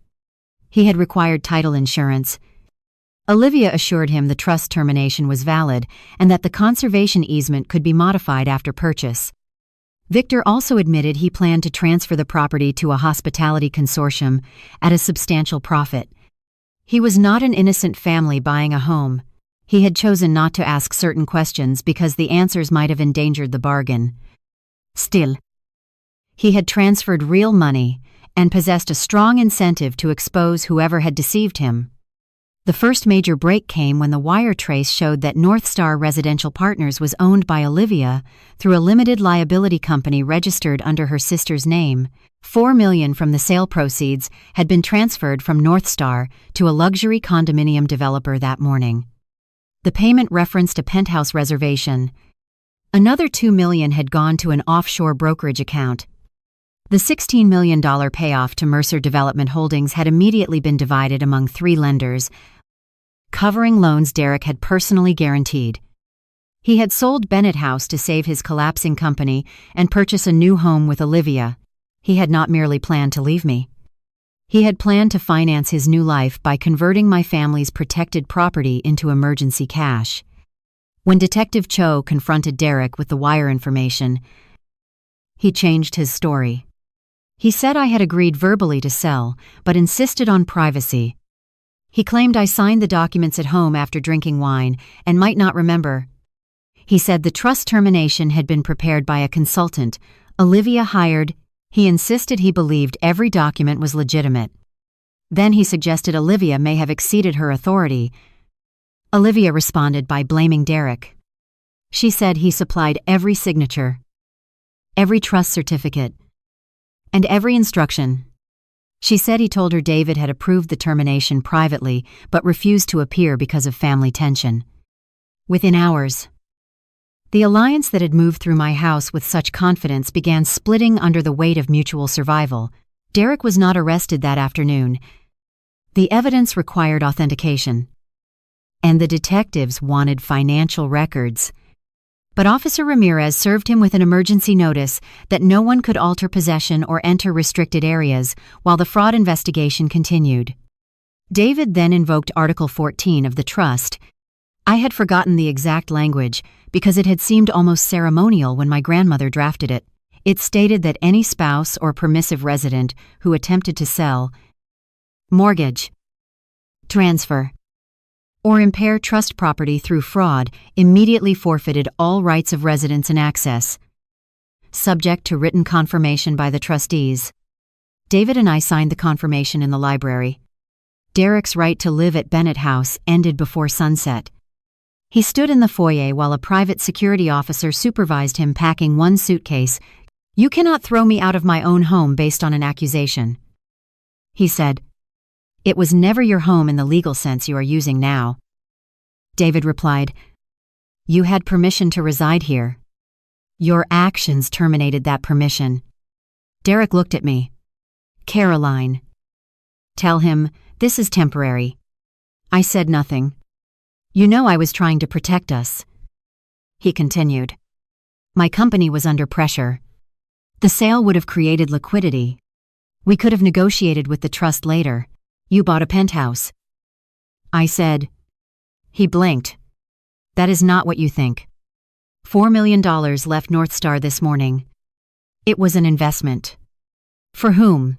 He had required title insurance. Olivia assured him the trust termination was valid and that the conservation easement could be modified after purchase. Victor also admitted he planned to transfer the property to a hospitality consortium at a substantial profit. He was not an innocent family buying a home. He had chosen not to ask certain questions because the answers might have endangered the bargain. Still, he had transferred real money and possessed a strong incentive to expose whoever had deceived him. The first major break came when the wire trace showed that North Star Residential Partners was owned by Olivia through a limited liability company registered under her sister's name. $4 million from the sale proceeds had been transferred from North Star to a luxury condominium developer that morning. The payment referenced a penthouse reservation. Another $2 million had gone to an offshore brokerage account. The $16 million payoff to Mercer Development Holdings had immediately been divided among 3 lenders, covering loans Derek had personally guaranteed. He had sold Bennett House to save his collapsing company and purchase a new home with Olivia. He had not merely planned to leave me. He had planned to finance his new life by converting my family's protected property into emergency cash. When Detective Cho confronted Derek with the wire information, he changed his story. He said I had agreed verbally to sell, but insisted on privacy. He claimed I signed the documents at home after drinking wine and might not remember. He said the trust termination had been prepared by a consultant, Olivia hired. He insisted he believed every document was legitimate. Then he suggested Olivia may have exceeded her authority. Olivia responded by blaming Derek. She said he supplied every signature, every trust certificate, and every instruction. She said he told her David had approved the termination privately but refused to appear because of family tension. Within hours, the alliance that had moved through my house with such confidence began splitting under the weight of mutual survival. Derek was not arrested that afternoon. The evidence required authentication, and the detectives wanted financial records. But Officer Ramirez served him with an emergency notice that no one could alter possession or enter restricted areas while the fraud investigation continued. David then invoked Article 14 of the trust. I had forgotten the exact language because it had seemed almost ceremonial when my grandmother drafted it. It stated that any spouse or permissive resident who attempted to sell, mortgage, transfer, or impair trust property through fraud immediately forfeited all rights of residence and access, subject to written confirmation by the trustees. David and I signed the confirmation in the library. Derek's right to live at Bennett House ended before sunset. He stood in the foyer while a private security officer supervised him packing one suitcase. "You cannot throw me out of my own home based on an accusation," he said. "It was never your home in the legal sense you are using now." David replied, "You had permission to reside here. Your actions terminated that permission." Derek looked at me. "Caroline, tell him this is temporary." I said nothing. "You know I was trying to protect us." He continued, "My company was under pressure. The sale would have created liquidity. We could have negotiated with the trust later. You bought a penthouse." I said. He blinked. "That is not what you think. $4 million left North Star this morning. It was an investment." "For whom?"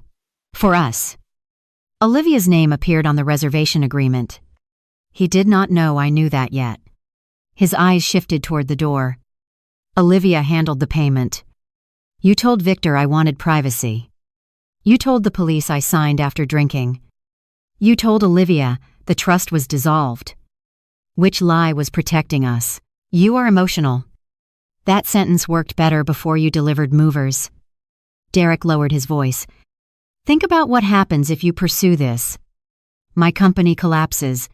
"For us." Olivia's name appeared on the reservation agreement. He did not know I knew that yet. His eyes shifted toward the door. "Olivia handled the payment. You told Victor I wanted privacy. You told the police I signed after drinking. You told Olivia the trust was dissolved. Which lie was protecting us? You are emotional. That sentence worked better before you delivered movers." Derek lowered his voice. "Think about what happens if you pursue this. My company collapses.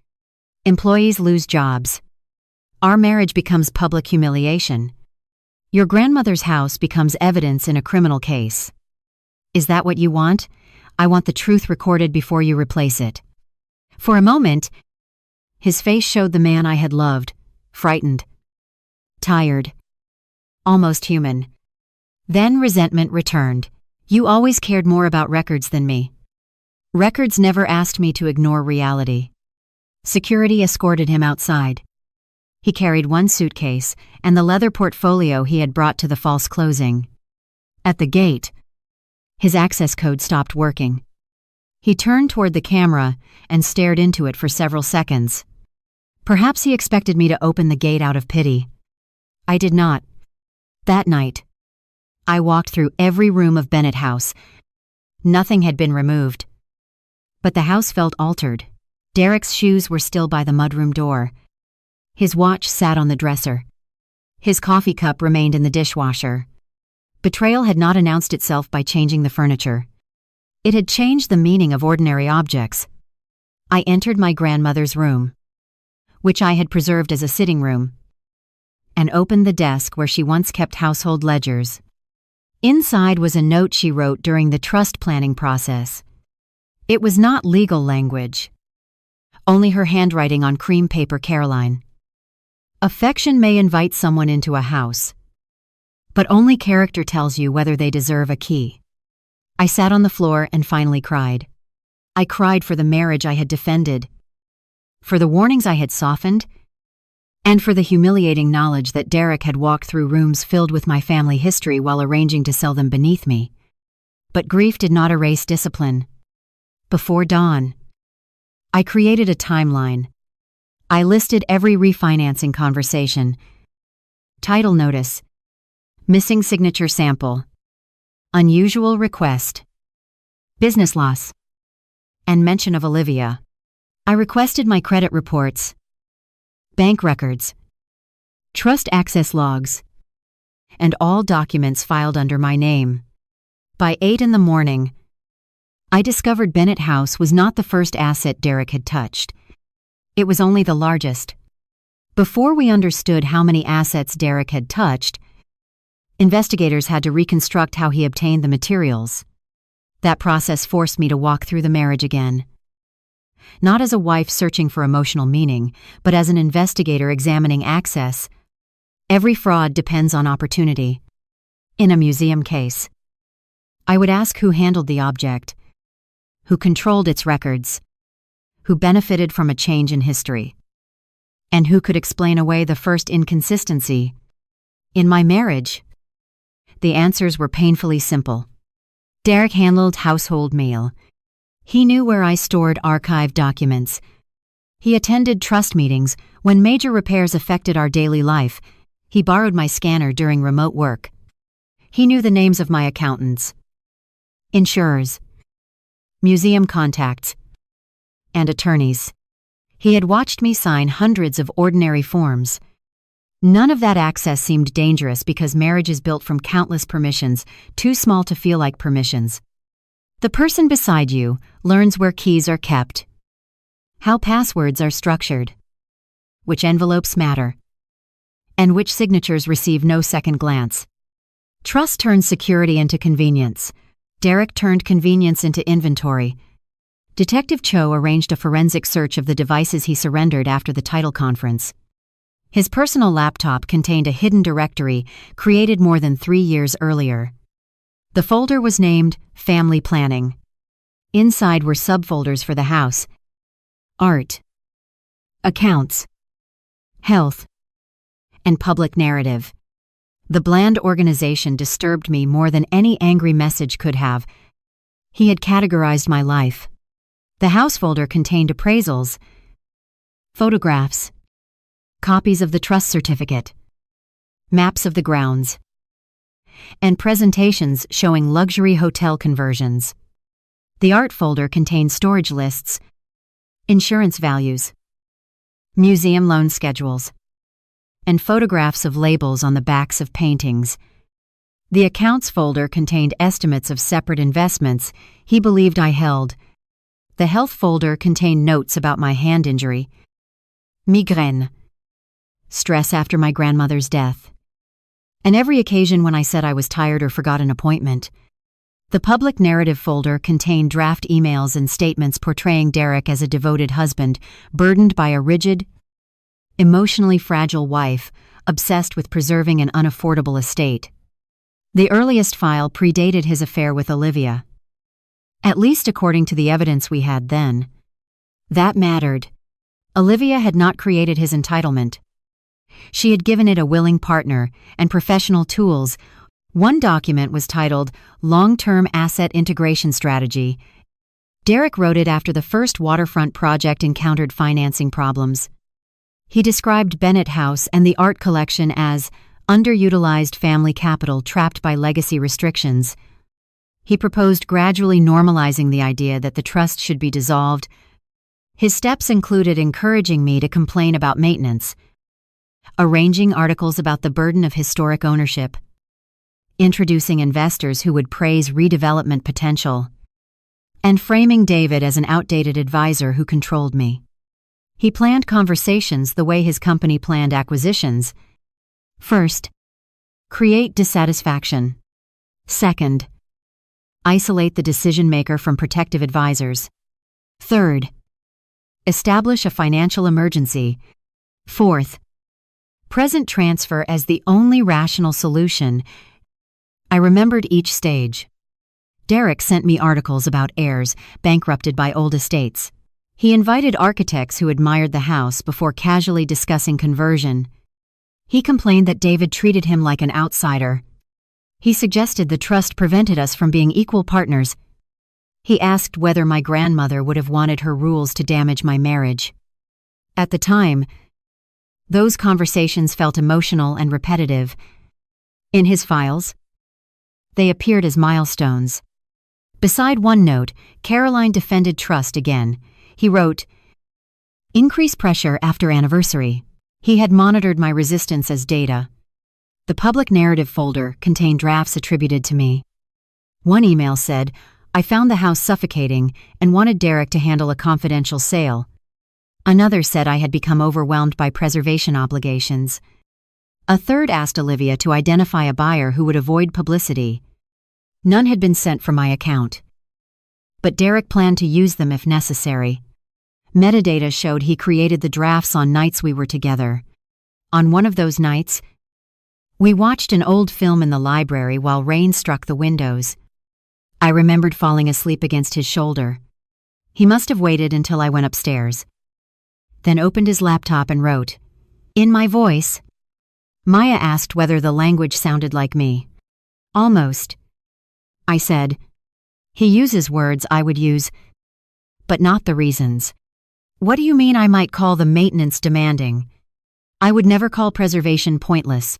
Employees lose jobs. Our marriage becomes public humiliation. Your grandmother's house becomes evidence in a criminal case. Is that what you want? I want the truth recorded before you replace it." For a moment, his face showed the man I had loved, frightened, tired, almost human. Then resentment returned. "You always cared more about records than me." Records never asked me to ignore reality. Security escorted him outside. He carried one suitcase and the leather portfolio he had brought to the false closing. At the gate, his access code stopped working. He turned toward the camera and stared into it for several seconds. Perhaps he expected me to open the gate out of pity. I did not. That night, I walked through every room of Bennett House. Nothing had been removed. But the house felt altered. Derek's shoes were still by the mudroom door. His watch sat on the dresser. His coffee cup remained in the dishwasher. Betrayal had not announced itself by changing the furniture. It had changed the meaning of ordinary objects. I entered my grandmother's room, which I had preserved as a sitting room, and opened the desk where she once kept household ledgers. Inside was a note she wrote during the trust planning process. It was not legal language, only her handwriting on cream paper. "Caroline, affection may invite someone into a house, but only character tells you whether they deserve a key. I sat on the floor and finally cried. I cried for the marriage I had defended, for the warnings I had softened, and for the humiliating knowledge that Derek had walked through rooms filled with my family history while arranging to sell them beneath me. But grief did not erase discipline. Before dawn, I created a timeline. I listed every refinancing conversation. Title notice: missing signature sample, unusual request, business loss, and mention of Olivia. I requested my credit reports, bank records, trust access logs, and all documents filed under my name. By 8 in the morning, I discovered Bennett House was not the first asset Derek had touched. It was only the largest. Before we understood how many assets Derek had touched, investigators had to reconstruct how he obtained the materials. That process forced me to walk through the marriage again. Not as a wife searching for emotional meaning, but as an investigator examining access. Every fraud depends on opportunity. In a museum case, I would ask who handled the object, who controlled its records, who benefited from a change in history, and who could explain away the first inconsistency. In my marriage, the answers were painfully simple. Derek handled household mail. He knew where I stored archived documents. He attended trust meetings when major repairs affected our daily life. He borrowed my scanner during remote work. He knew the names of my accountants, insurers, museum contacts, and attorneys. He had watched me sign hundreds of ordinary forms. None of that access seemed dangerous because marriage is built from countless permissions, too small to feel like permissions. The person beside you learns where keys are kept, how passwords are structured, which envelopes matter, and which signatures receive no second glance. Trust turns security into convenience. Derek turned convenience into inventory. Detective Cho arranged a forensic search of the devices he surrendered after the title conference. His personal laptop contained a hidden directory created more than 3 years earlier. The folder was named Family Planning. Inside were subfolders for the house, art, accounts, health, and public narrative. The bland organization disturbed me more than any angry message could have. He had categorized my life. The house folder contained appraisals, photographs, copies of the trust certificate, maps of the grounds, and presentations showing luxury hotel conversions. The art folder contained storage lists, insurance values, museum loan schedules, and photographs of labels on the backs of paintings. The accounts folder contained estimates of separate investments he believed I held. The health folder contained notes about my hand injury, migraine, stress after my grandmother's death, and every occasion when I said I was tired or forgot an appointment. The public narrative folder contained draft emails and statements portraying Derek as a devoted husband, burdened by a rigid, emotionally fragile wife, obsessed with preserving an unaffordable estate. The earliest file predated his affair with Olivia. At least according to the evidence we had then. That mattered. Olivia had not created his entitlement. She had given it a willing partner and professional tools. One document was titled Long-Term Asset Integration Strategy. Derek wrote it after the first waterfront project encountered financing problems. He described Bennett House and the art collection as underutilized family capital trapped by legacy restrictions. He proposed gradually normalizing the idea that the trust should be dissolved. His steps included encouraging me to complain about maintenance, arranging articles about the burden of historic ownership, introducing investors who would praise redevelopment potential, and framing David as an outdated advisor who controlled me. He planned conversations the way his company planned acquisitions. First, create dissatisfaction. Second, isolate the decision-maker from protective advisors. Third, establish a financial emergency. Fourth, present transfer as the only rational solution. I remembered each stage. Derek sent me articles about heirs bankrupted by old estates. He invited architects who admired the house before casually discussing conversion. He complained that David treated him like an outsider. He suggested the trust prevented us from being equal partners. He asked whether my grandmother would have wanted her rules to damage my marriage. At the time, those conversations felt emotional and repetitive. In his files, they appeared as milestones. Beside one note, Caroline defended trust again. He wrote, "Increase pressure after anniversary." He had monitored my resistance as data. The public narrative folder contained drafts attributed to me. One email said, "I found the house suffocating and wanted Derek to handle a confidential sale." Another said I had become overwhelmed by preservation obligations. A third asked Olivia to identify a buyer who would avoid publicity. None had been sent from my account. But Derek planned to use them if necessary. Metadata showed he created the drafts on nights we were together. On one of those nights, we watched an old film in the library while rain struck the windows. I remembered falling asleep against his shoulder. He must have waited until I went upstairs, then opened his laptop and wrote, "In my voice." Maya asked whether the language sounded like me. "Almost," I said. "He uses words I would use, but not the reasons." "What do you mean I might call the maintenance demanding? I would never call preservation pointless."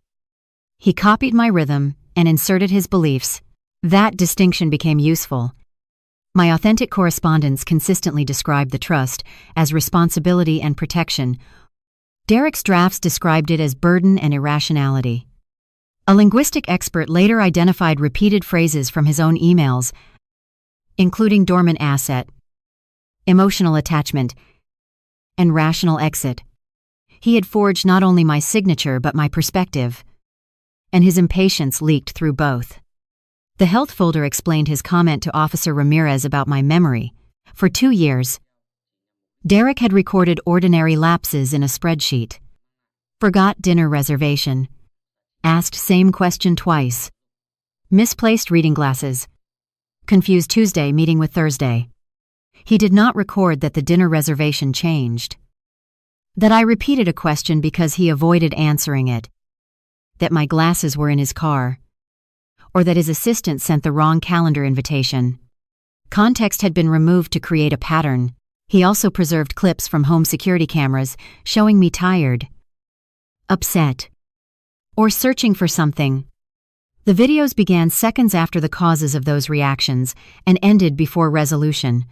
He copied my rhythm and inserted his beliefs. That distinction became useful. My authentic correspondence consistently described the trust as responsibility and protection. Derek's drafts described it as burden and irrationality. A linguistic expert later identified repeated phrases from his own emails, including dormant asset, emotional attachment, and rational exit. He had forged not only my signature but my perspective, and his impatience leaked through both. The health folder explained his comment to Officer Ramirez about my memory. For 2 years, Derek had recorded ordinary lapses in a spreadsheet. Forgot dinner reservation. Asked same question twice. Misplaced reading glasses. Confused Tuesday meeting with Thursday. He did not record that the dinner reservation changed. That I repeated a question because he avoided answering it. That my glasses were in his car. Or that his assistant sent the wrong calendar invitation. Context had been removed to create a pattern. He also preserved clips from home security cameras showing me tired, upset, or searching for something. The videos began seconds after the causes of those reactions and ended before resolution.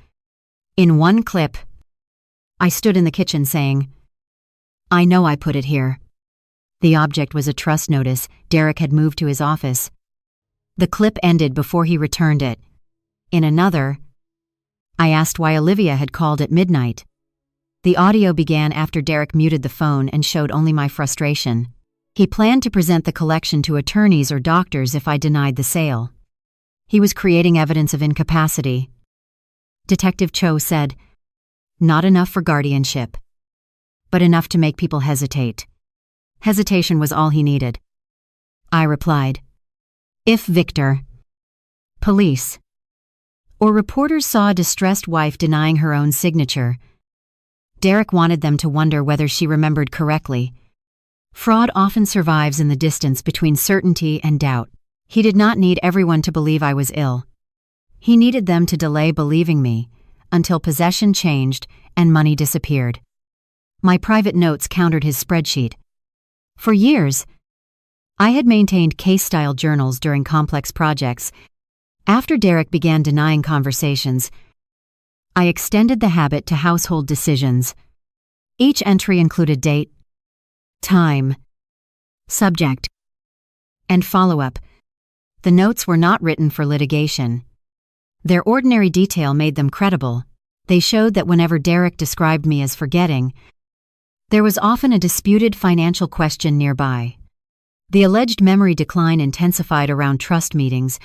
In one clip, I stood in the kitchen saying, "I know I put it here." The object was a trust notice Derek had moved to his office. The clip ended before he returned it. In another, I asked why Olivia had called at midnight. The audio began after Derek muted the phone and showed only my frustration. He planned to present the collection to attorneys or doctors if I denied the sale. He was creating evidence of incapacity. Detective Cho said, "Not enough for guardianship, but enough to make people hesitate." Hesitation was all he needed. I replied, "If Victor, police, or reporters saw a distressed wife denying her own signature, Derek wanted them to wonder whether she remembered correctly. Fraud often survives in the distance between certainty and doubt. He did not need everyone to believe I was ill. He needed them to delay believing me until possession changed and money disappeared." My private notes countered his spreadsheet. For years, I had maintained case-style journals during complex projects. After Derek began denying conversations, I extended the habit to household decisions. Each entry included date, time, subject, and follow-up. The notes were not written for litigation. Their ordinary detail made them credible. They showed that whenever Derek described me as forgetting, there was often a disputed financial question nearby. The alleged memory decline intensified around trust meetings,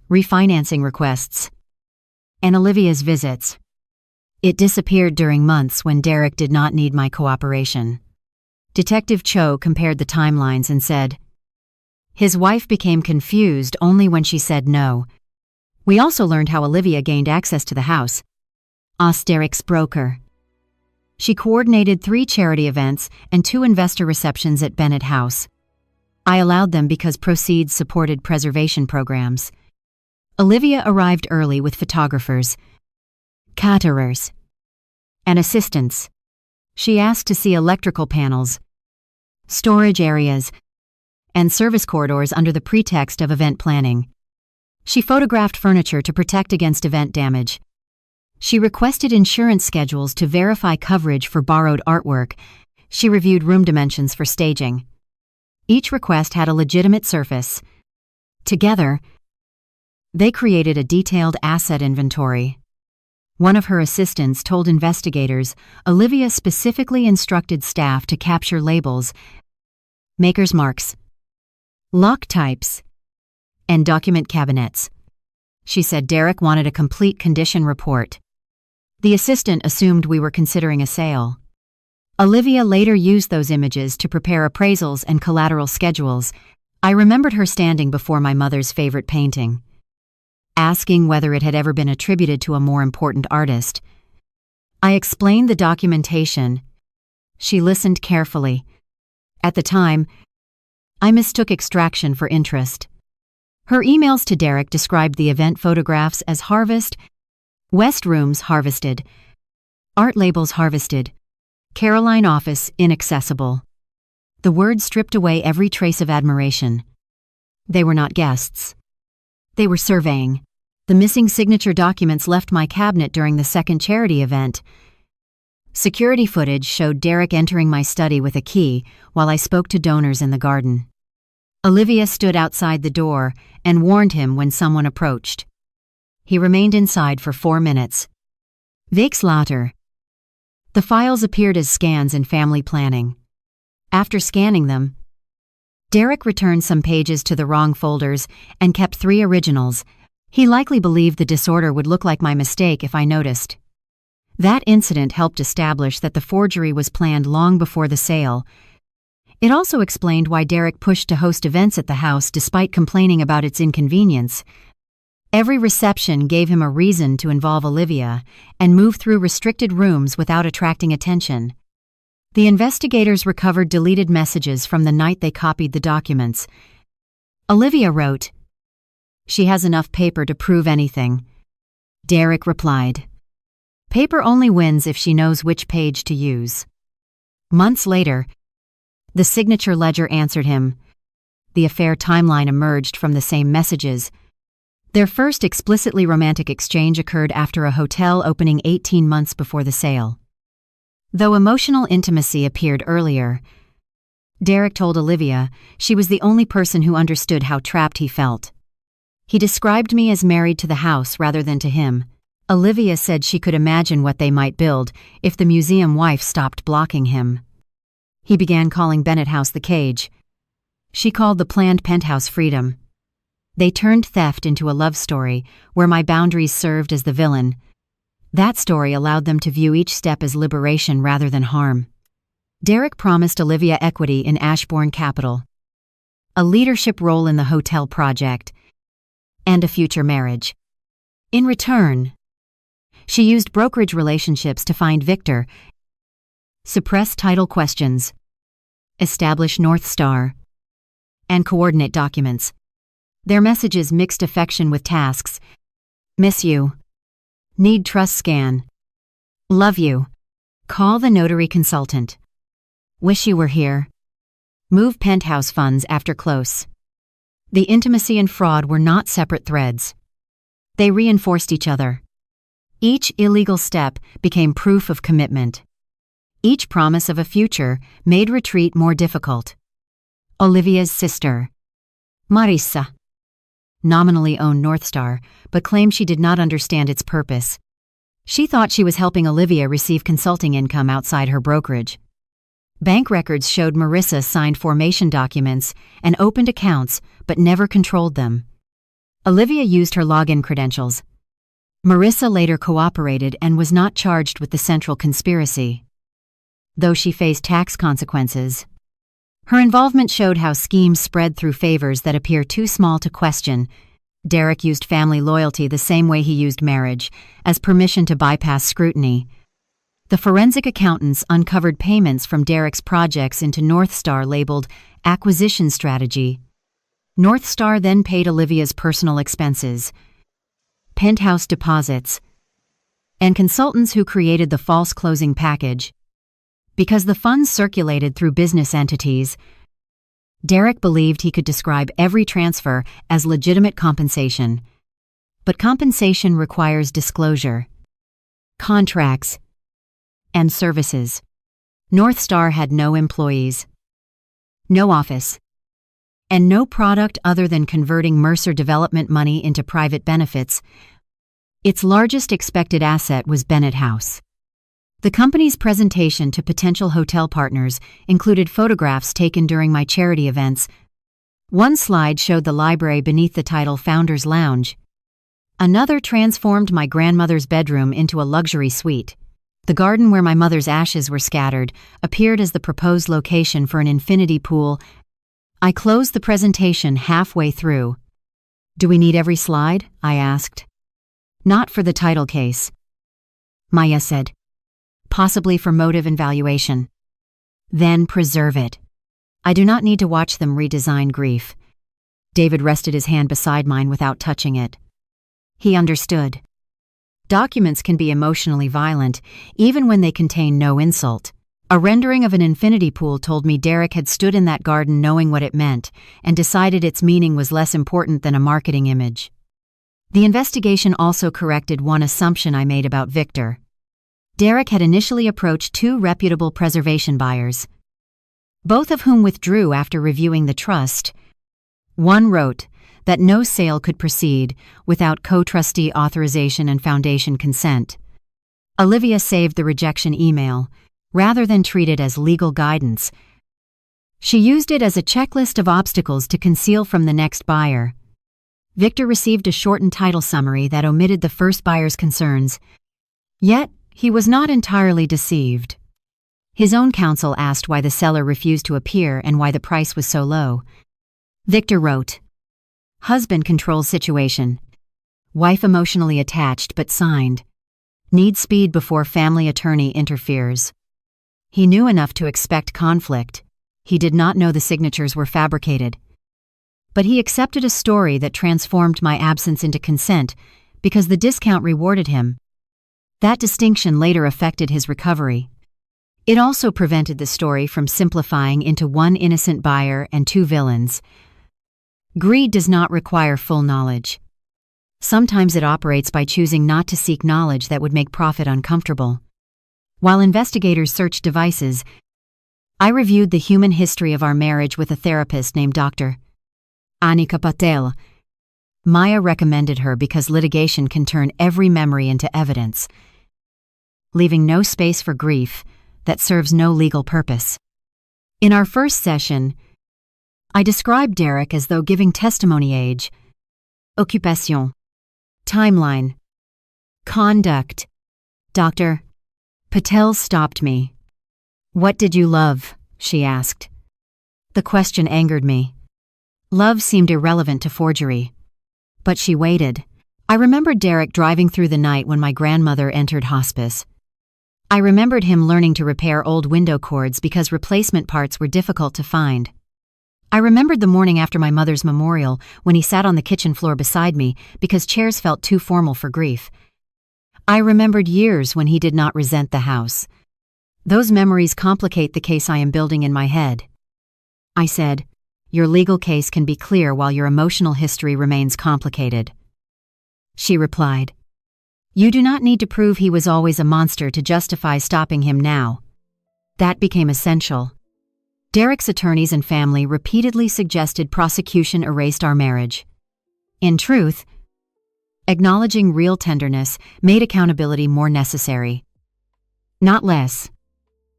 refinancing requests, and Olivia's visits. It disappeared during months when Derek did not need my cooperation. Detective Cho compared the timelines and said, "His wife became confused only when she said no. We also learned how Olivia gained access to the house. Derek's broker. She coordinated 3 charity events and 2 investor receptions at Bennett House. I allowed them because proceeds supported preservation programs. Olivia arrived early with photographers, caterers, and assistants. She asked to see electrical panels, storage areas, and service corridors under the pretext of event planning. She photographed furniture to protect against event damage. She requested insurance schedules to verify coverage for borrowed artwork. She reviewed room dimensions for staging. Each request had a legitimate surface. Together, they created a detailed asset inventory. One of her assistants told investigators Olivia specifically instructed staff to capture labels, maker's marks, lock types, and document cabinets. She said Derek wanted a complete condition report. The assistant assumed we were considering a sale. Olivia later used those images to prepare appraisals and collateral schedules. I remembered her standing before my mother's favorite painting, asking whether it had ever been attributed to a more important artist. I explained the documentation. She listened carefully. At the time, I mistook extraction for interest. Her emails to Derek described the event photographs as harvest, West rooms harvested, art labels harvested, Caroline office inaccessible. The words stripped away every trace of admiration. They were not guests. They were surveying. The missing signature documents left my cabinet during the second charity event. Security footage showed Derek entering my study with a key while I spoke to donors in the garden. Olivia stood outside the door and warned him when someone approached. He remained inside for 4 minutes. Weeks later, the files appeared as scans in family planning. After scanning them, Derek returned some pages to the wrong folders and kept 3 originals. He likely believed the disorder would look like my mistake if I noticed. That incident helped establish that the forgery was planned long before the sale. It also explained why Derek pushed to host events at the house despite complaining about its inconvenience. Every reception gave him a reason to involve Olivia and move through restricted rooms without attracting attention. The investigators recovered deleted messages from the night they copied the documents. Olivia wrote, "She has enough paper to prove anything." Derek replied, "Paper only wins if she knows which page to use." Months later, the signature ledger answered him. The affair timeline emerged from the same messages. Their first explicitly romantic exchange occurred after a hotel opening 18 months before the sale. Though emotional intimacy appeared earlier, Derek told Olivia she was the only person who understood how trapped he felt. He described me as married to the house rather than to him. Olivia said she could imagine what they might build if the museum wife stopped blocking him. He began calling Bennett House the cage. She called the planned penthouse freedom. They turned theft into a love story where my boundaries served as the villain. That story allowed them to view each step as liberation rather than harm. Derek promised Olivia equity in Ashbourne Capital, a leadership role in the hotel project, and a future marriage. In return, she used brokerage relationships to find Victor, suppress title questions, establish North Star, and coordinate documents. Their messages mixed affection with tasks. Miss you. Need trust scan. Love you. Call the notary consultant. Wish you were here. Move penthouse funds after close. The intimacy and fraud were not separate threads. They reinforced each other. Each illegal step became proof of commitment. Each promise of a future made retreat more difficult. Olivia's sister, Marissa, nominally owned North Star, but claimed she did not understand its purpose. She thought she was helping Olivia receive consulting income outside her brokerage. Bank records showed Marissa signed formation documents and opened accounts, but never controlled them. Olivia used her login credentials. Marissa later cooperated and was not charged with the central conspiracy, though she faced tax consequences. Her involvement showed how schemes spread through favors that appear too small to question. Derek used family loyalty the same way he used marriage, as permission to bypass scrutiny. The forensic accountants uncovered payments from Derek's projects into North Star labeled acquisition strategy. North Star then paid Olivia's personal expenses, penthouse deposits, and consultants who created the false closing package. Because the funds circulated through business entities, Derek believed he could describe every transfer as legitimate compensation. But compensation requires disclosure, contracts, and services. North Star had no employees, no office, and no product other than converting Mercer development money into private benefits. Its largest expected asset was Bennett House. The company's presentation to potential hotel partners included photographs taken during my charity events. One slide showed the library beneath the title Founders Lounge. Another transformed my grandmother's bedroom into a luxury suite. The garden where my mother's ashes were scattered appeared as the proposed location for an infinity pool. I closed the presentation halfway through. "Do we need every slide?" I asked. "Not for the title case," Maya said. "Possibly for motive and valuation." "Then preserve it. I do not need to watch them redesign grief." David rested his hand beside mine without touching it. He understood. Documents can be emotionally violent, even when they contain no insult. A rendering of an infinity pool told me Derek had stood in that garden knowing what it meant, and decided its meaning was less important than a marketing image. The investigation also corrected one assumption I made about Victor. Derek had initially approached 2 reputable preservation buyers, both of whom withdrew after reviewing the trust. One wrote that no sale could proceed without co-trustee authorization and foundation consent. Olivia saved the rejection email, rather than treat it as legal guidance. She used it as a checklist of obstacles to conceal from the next buyer. Victor received a shortened title summary that omitted the first buyer's concerns. Yet, he was not entirely deceived. His own counsel asked why the seller refused to appear and why the price was so low. Victor wrote, "Husband controls situation. Wife emotionally attached but signed. Need speed before family attorney interferes." He knew enough to expect conflict. He did not know the signatures were fabricated. But he accepted a story that transformed my absence into consent because the discount rewarded him. That distinction later affected his recovery. It also prevented the story from simplifying into one innocent buyer and 2 villains. Greed does not require full knowledge. Sometimes it operates by choosing not to seek knowledge that would make profit uncomfortable. While investigators searched devices, I reviewed the human history of our marriage with a therapist named Dr. Anika Patel. Maya recommended her because litigation can turn every memory into evidence, leaving no space for grief that serves no legal purpose. In our first session, I described Derek as though giving testimony: age, occupation, timeline, conduct. Dr. Patel stopped me. "What did you love?" she asked. The question angered me. Love seemed irrelevant to forgery. But she waited. I remembered Derek driving through the night when my grandmother entered hospice. I remembered him learning to repair old window cords because replacement parts were difficult to find. I remembered the morning after my mother's memorial when he sat on the kitchen floor beside me because chairs felt too formal for grief. I remembered years when he did not resent the house. Those memories complicate the case I am building in my head. I said, "Your legal case can be clear while your emotional history remains complicated." She replied, "You do not need to prove he was always a monster to justify stopping him now." That became essential. Derek's attorneys and family repeatedly suggested prosecution erased our marriage. In truth, acknowledging real tenderness made accountability more necessary, not less.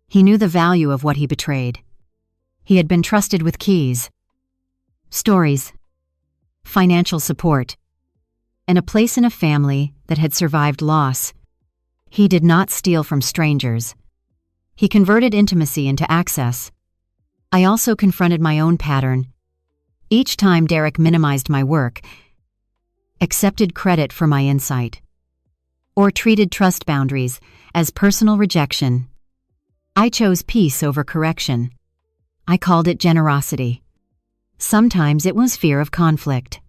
He knew the value of what he betrayed. He had been trusted with keys, stories, financial support, and a place in a family that had survived loss. He did not steal from strangers. He converted intimacy into access. I also confronted my own pattern. Each time Derek minimized my work, accepted credit for my insight, or treated trust boundaries as personal rejection. I chose peace over correction. I called it generosity. Sometimes it was fear of conflict.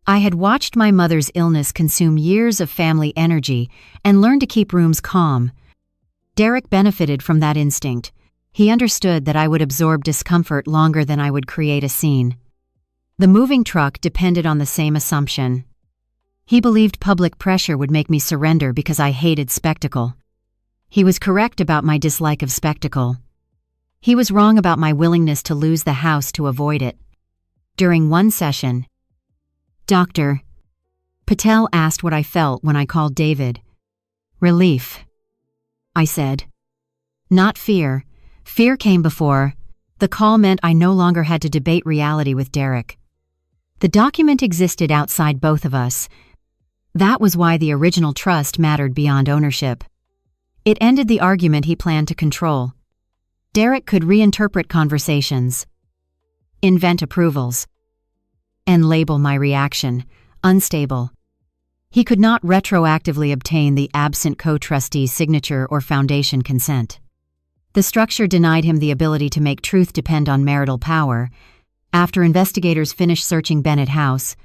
I had watched my mother's illness consume years of family energy and learned to keep rooms calm. Derek benefited from that instinct. He understood that I would absorb discomfort longer than I would create a scene. The moving truck depended on the same assumption. He believed public pressure would make me surrender because I hated spectacle. He was correct about my dislike of spectacle. He was wrong about my willingness to lose the house to avoid it. During one session, Dr. Patel asked what I felt when I called David. Relief, I said. Not fear. Fear came before. The call meant I no longer had to debate reality with Derek. The document existed outside both of us. That was why the original trust mattered beyond ownership. It ended the argument he planned to control. Derek could reinterpret conversations, invent approvals, and label my reaction unstable. He could not retroactively obtain the absent co-trustee's signature or foundation consent. The structure denied him the ability to make truth depend on marital power. After investigators finished searching Bennett House,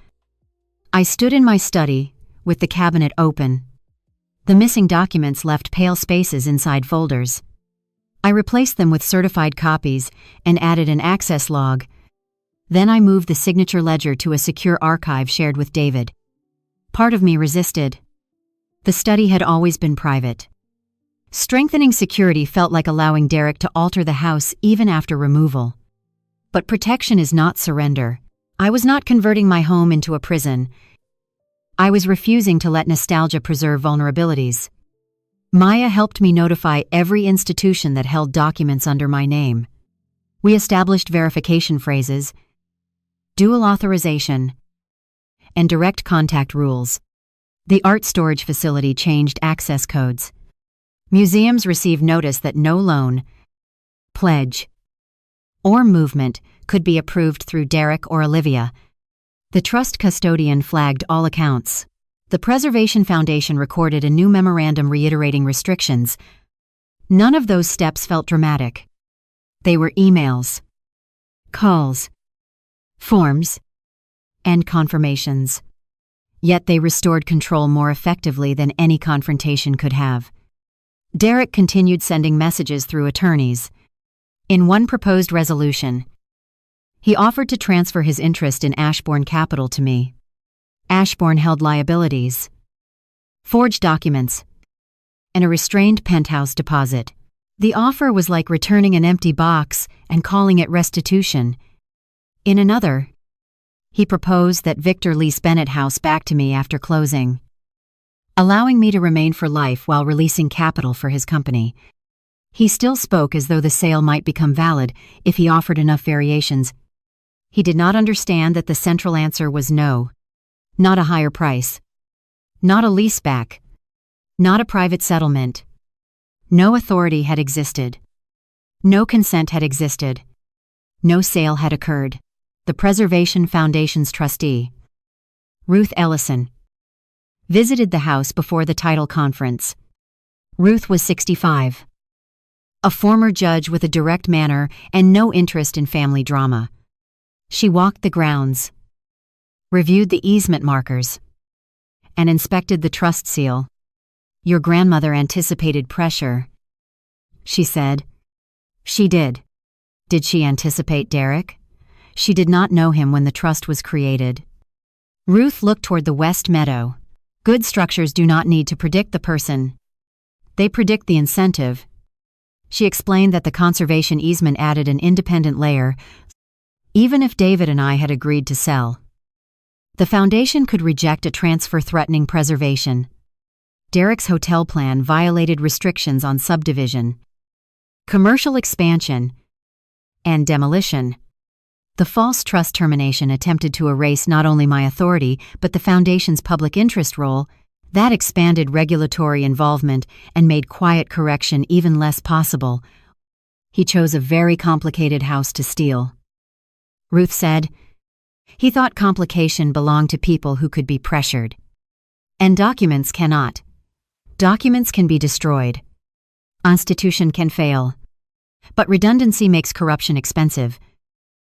I stood in my study with the cabinet open. The missing documents left pale spaces inside folders. I replaced them with certified copies and added an access log. Then I moved the signature ledger to a secure archive shared with David. Part of me resisted. The study had always been private. Strengthening security felt like allowing Derek to alter the house even after removal. But protection is not surrender. I was not converting my home into a prison. I was refusing to let nostalgia preserve vulnerabilities. Maya helped me notify every institution that held documents under my name. We established verification phrases, dual authorization, and direct contact rules. The art storage facility changed access codes. Museums received notice that no loan, pledge, or movement could be approved through Derek or Olivia. The trust custodian flagged all accounts. The Preservation Foundation recorded a new memorandum reiterating restrictions. None of those steps felt dramatic. They were emails, calls, forms, and confirmations. Yet they restored control more effectively than any confrontation could have. Derek continued sending messages through attorneys. In one proposed resolution, he offered to transfer his interest in Ashbourne Capital to me. Ashbourne held liabilities, forged documents, and a restrained penthouse deposit. The offer was like returning an empty box and calling it restitution. In another, he proposed that Victor lease Bennett House back to me after closing, allowing me to remain for life while releasing capital for his company. He still spoke as though the sale might become valid if he offered enough variations. He did not understand that the central answer was no. Not a higher price. Not a leaseback. Not a private settlement. No authority had existed. No consent had existed. No sale had occurred. The Preservation Foundation's trustee, Ruth Ellison, visited the house before the title conference. Ruth was 65. A former judge with a direct manner and no interest in family drama. She walked the grounds, reviewed the easement markers, and inspected the trust seal. Your grandmother anticipated pressure, she said. She did. Did she anticipate Derek? She did not know him when the trust was created. Ruth looked toward the West Meadow. Good structures do not need to predict the person. They predict the incentive. She explained that the conservation easement added an independent layer, even if David and I had agreed to sell. The foundation could reject a transfer threatening preservation. Derek's hotel plan violated restrictions on subdivision, commercial expansion, and demolition. The false trust termination attempted to erase not only my authority but the foundation's public interest role. That expanded regulatory involvement and made quiet correction even less possible. He chose a very complicated house to steal. Ruth said, He thought complication belonged to people who could be pressured. And documents cannot. Documents can be destroyed. Institution can fail. But redundancy makes corruption expensive.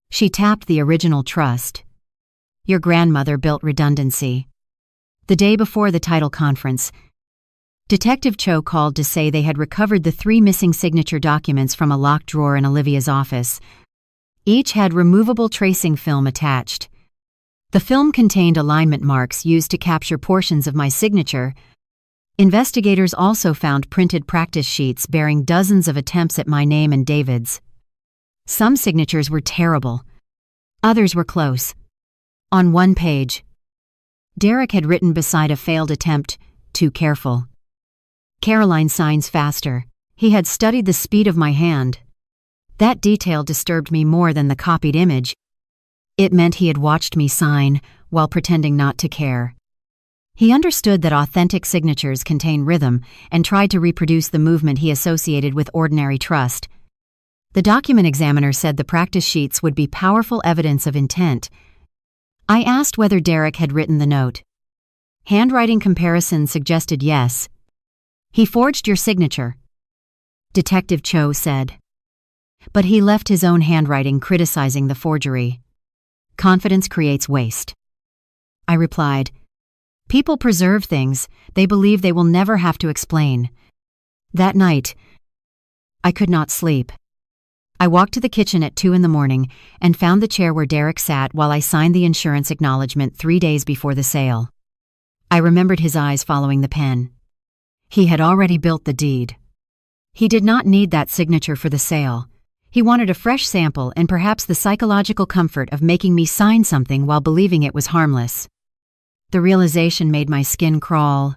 She tapped the original trust. Your grandmother built redundancy. The day before the title conference, Detective Cho called to say they had recovered the 3 missing signature documents from a locked drawer in Olivia's office. Each had removable tracing film attached. The film contained alignment marks used to capture portions of my signature. Investigators also found printed practice sheets bearing dozens of attempts at my name and David's. Some signatures were terrible. Others were close. On one page, Derek had written beside a failed attempt, "Too careful." Caroline signs faster. He had studied the speed of my hand. That detail disturbed me more than the copied image. It meant he had watched me sign while pretending not to care. He understood that authentic signatures contain rhythm and tried to reproduce the movement he associated with ordinary trust. The document examiner said the practice sheets would be powerful evidence of intent. I asked whether Derek had written the note. Handwriting comparison suggested yes. He forged your signature, Detective Cho said. But he left his own handwriting criticizing the forgery. Confidence creates waste. I replied, people preserve things they believe they will never have to explain. That night, I could not sleep. I walked to the kitchen at 2 a.m. and found the chair where Derek sat while I signed the insurance acknowledgement 3 days before the sale. I remembered his eyes following the pen. He had already built the deed. He did not need that signature for the sale. He wanted a fresh sample and perhaps the psychological comfort of making me sign something while believing it was harmless. The realization made my skin crawl.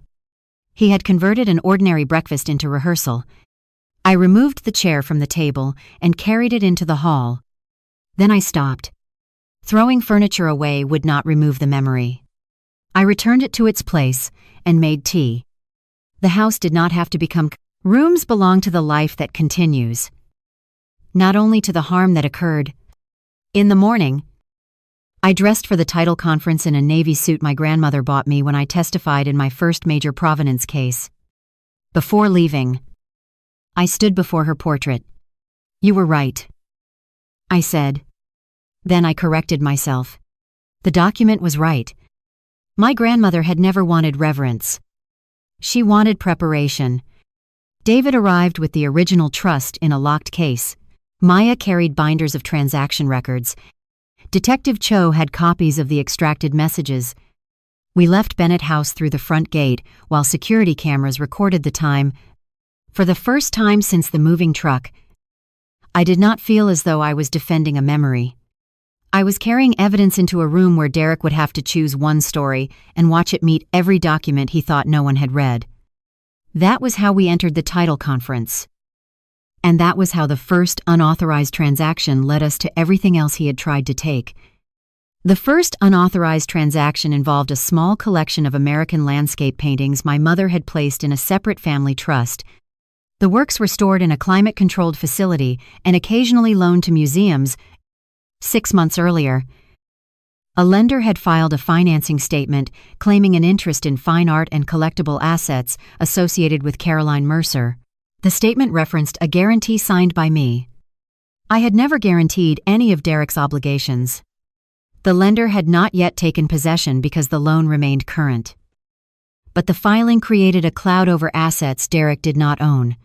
He had converted an ordinary breakfast into rehearsal. I removed the chair from the table and carried it into the hall. Then I stopped. Throwing furniture away would not remove the memory. I returned it to its place and made tea. The house did not have to become. Rooms belong to the life that continues, not only to the harm that occurred. In the morning, I dressed for the title conference in a navy suit my grandmother bought me when I testified in my first major provenance case. Before leaving, I stood before her portrait. You were right, I said. Then I corrected myself. The document was right. My grandmother had never wanted reverence. She wanted preparation. David arrived with the original trust in a locked case. Maya carried binders of transaction records. Detective Cho had copies of the extracted messages. We left Bennett House through the front gate while security cameras recorded the time. For the first time since the moving truck, I did not feel as though I was defending a memory. I was carrying evidence into a room where Derek would have to choose one story and watch it meet every document he thought no one had read. That was how we entered the title conference. And that was how the first unauthorized transaction led us to everything else he had tried to take. The first unauthorized transaction involved a small collection of American landscape paintings my mother had placed in a separate family trust. The works were stored in a climate-controlled facility and occasionally loaned to museums. 6 months earlier, a lender had filed a financing statement claiming an interest in fine art and collectible assets associated with Caroline Mercer. The statement referenced a guarantee signed by me. I had never guaranteed any of Derek's obligations. The lender had not yet taken possession because the loan remained current. But the filing created a cloud over assets Derek did not own.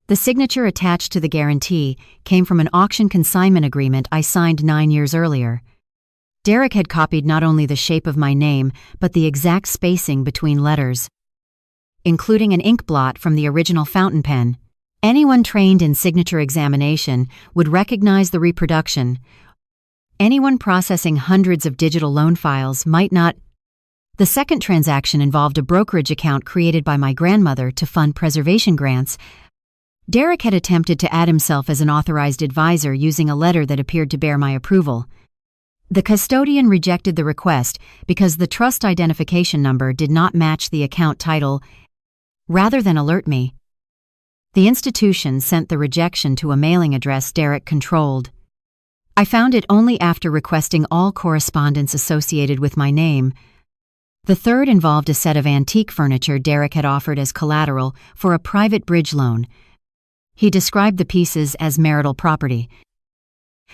The signature attached to the guarantee came from an auction consignment agreement I signed 9 years earlier. Derek had copied not only the shape of my name, but the exact spacing between letters, including an ink blot from the original fountain pen. Anyone trained in signature examination would recognize the reproduction. Anyone processing hundreds of digital loan files might not. The second transaction involved a brokerage account created by my grandmother to fund preservation grants. Derek had attempted to add himself as an authorized advisor using a letter that appeared to bear my approval. The custodian rejected the request because the trust identification number did not match the account title. Rather than alert me, the institution sent the rejection to a mailing address Derek controlled. I found it only after requesting all correspondence associated with my name. The third involved a set of antique furniture Derek had offered as collateral for a private bridge loan. He described the pieces as marital property.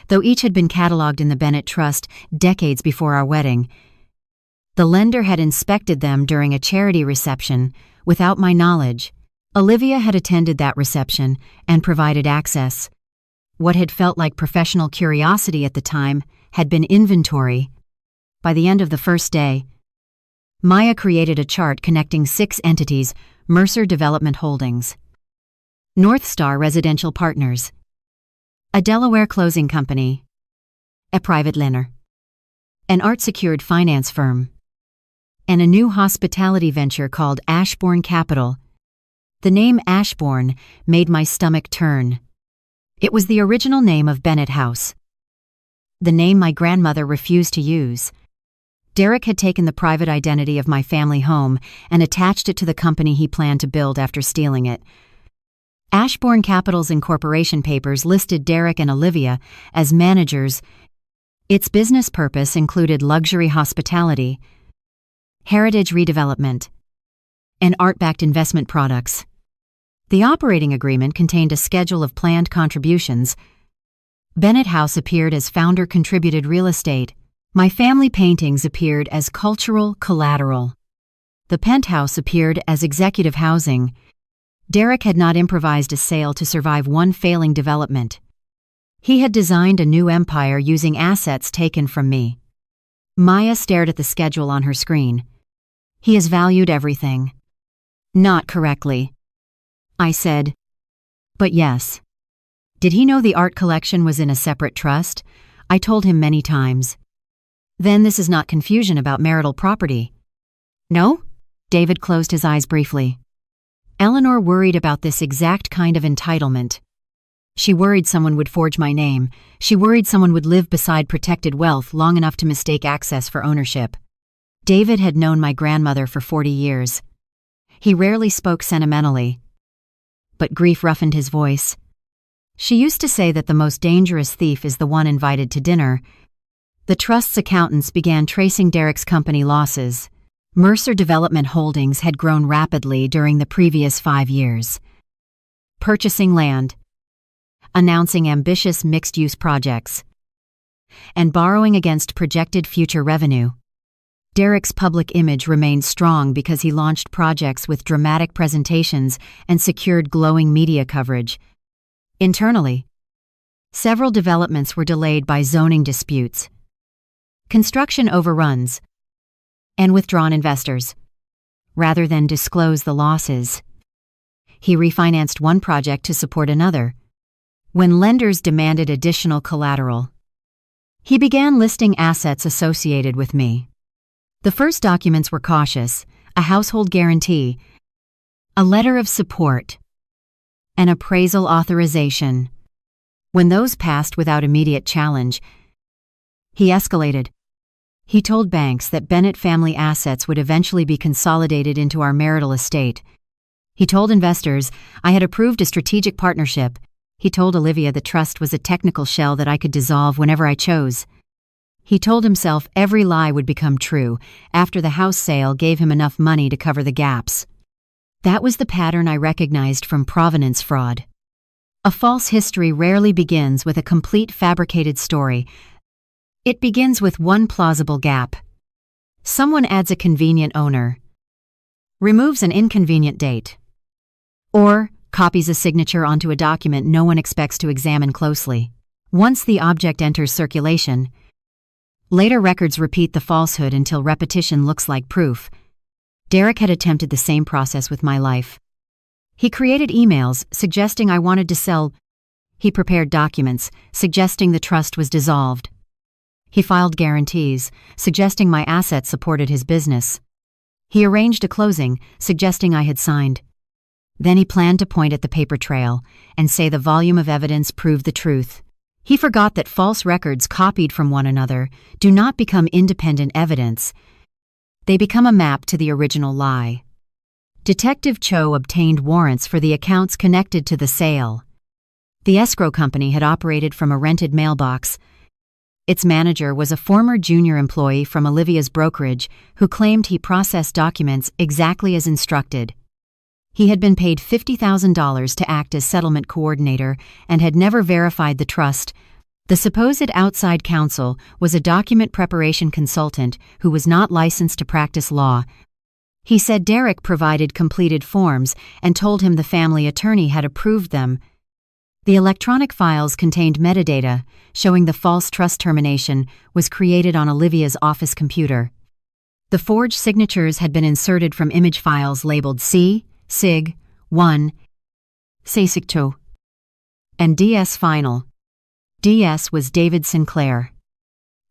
Though each had been cataloged in the Bennett Trust decades before our wedding, the lender had inspected them during a charity reception without my knowledge. Olivia had attended that reception and provided access. What had felt like professional curiosity at the time had been inventory. By the end of the first day, Maya created a chart connecting 6 entities: Mercer Development Holdings, North Star Residential Partners, a Delaware closing company, a private lender, an art-secured finance firm, and a new hospitality venture called Ashbourne Capital. The name Ashbourne made my stomach turn. It was the original name of Bennett House, the name my grandmother refused to use. Derek had taken the private identity of my family home and attached it to the company he planned to build after stealing it. Ashbourne Capital's incorporation papers listed Derek and Olivia as managers. Its business purpose included luxury hospitality, heritage redevelopment, and art-backed investment products. The operating agreement contained a schedule of planned contributions. Bennett House appeared as founder-contributed real estate. My family paintings appeared as cultural collateral. The penthouse appeared as executive housing. Derek had not improvised a sale to survive one failing development. He had designed a new empire using assets taken from me. Maya stared at the schedule on her screen. He has valued everything. Not correctly, I said. But yes. Did he know the art collection was in a separate trust? I told him many times. Then this is not confusion about marital property. No? David closed his eyes briefly. Eleanor worried about this exact kind of entitlement. She worried someone would forge my name. She worried someone would live beside protected wealth long enough to mistake access for ownership. David had known my grandmother for 40 years. He rarely spoke sentimentally, but grief roughened his voice. She used to say that the most dangerous thief is the one invited to dinner. The trust's accountants began tracing Derek's company losses. Mercer Development Holdings had grown rapidly during the previous 5 years, purchasing land, announcing ambitious mixed-use projects, and borrowing against projected future revenue. Derek's public image remained strong because he launched projects with dramatic presentations and secured glowing media coverage. Internally, several developments were delayed by zoning disputes, construction overruns, and withdrawn investors. Rather than disclose the losses, he refinanced one project to support another. When lenders demanded additional collateral, he began listing assets associated with me. The first documents were cautious: a household guarantee, a letter of support, an appraisal authorization. When those passed without immediate challenge, he escalated. He told banks that Bennett family assets would eventually be consolidated into our marital estate. He told investors I had approved a strategic partnership. He told Olivia the trust was a technical shell that I could dissolve whenever I chose. He told himself every lie would become true after the house sale gave him enough money to cover the gaps. That was the pattern I recognized from provenance fraud. A false history rarely begins with a complete fabricated story. It begins with one plausible gap. Someone adds a convenient owner, removes an inconvenient date, or copies a signature onto a document no one expects to examine closely. Once the object enters circulation, later records repeat the falsehood until repetition looks like proof. Derek had attempted the same process with my life. He created emails suggesting I wanted to sell. He prepared documents suggesting the trust was dissolved. He filed guarantees suggesting my assets supported his business. He arranged a closing suggesting I had signed. Then he planned to point at the paper trail and say the volume of evidence proved the truth. He forgot that false records copied from one another do not become independent evidence. They become a map to the original lie. Detective Cho obtained warrants for the accounts connected to the sale. The escrow company had operated from a rented mailbox. Its manager was a former junior employee from Olivia's brokerage who claimed he processed documents exactly as instructed. He had been paid $50,000 to act as settlement coordinator and had never verified the trust. The supposed outside counsel was a document preparation consultant who was not licensed to practice law. He said Derek provided completed forms and told him the family attorney had approved them. The electronic files contained metadata showing the false trust termination was created on Olivia's office computer. The forged signatures had been inserted from image files labeled C, SIG, 1, SASIG2, and DS Final. DS was David Sinclair.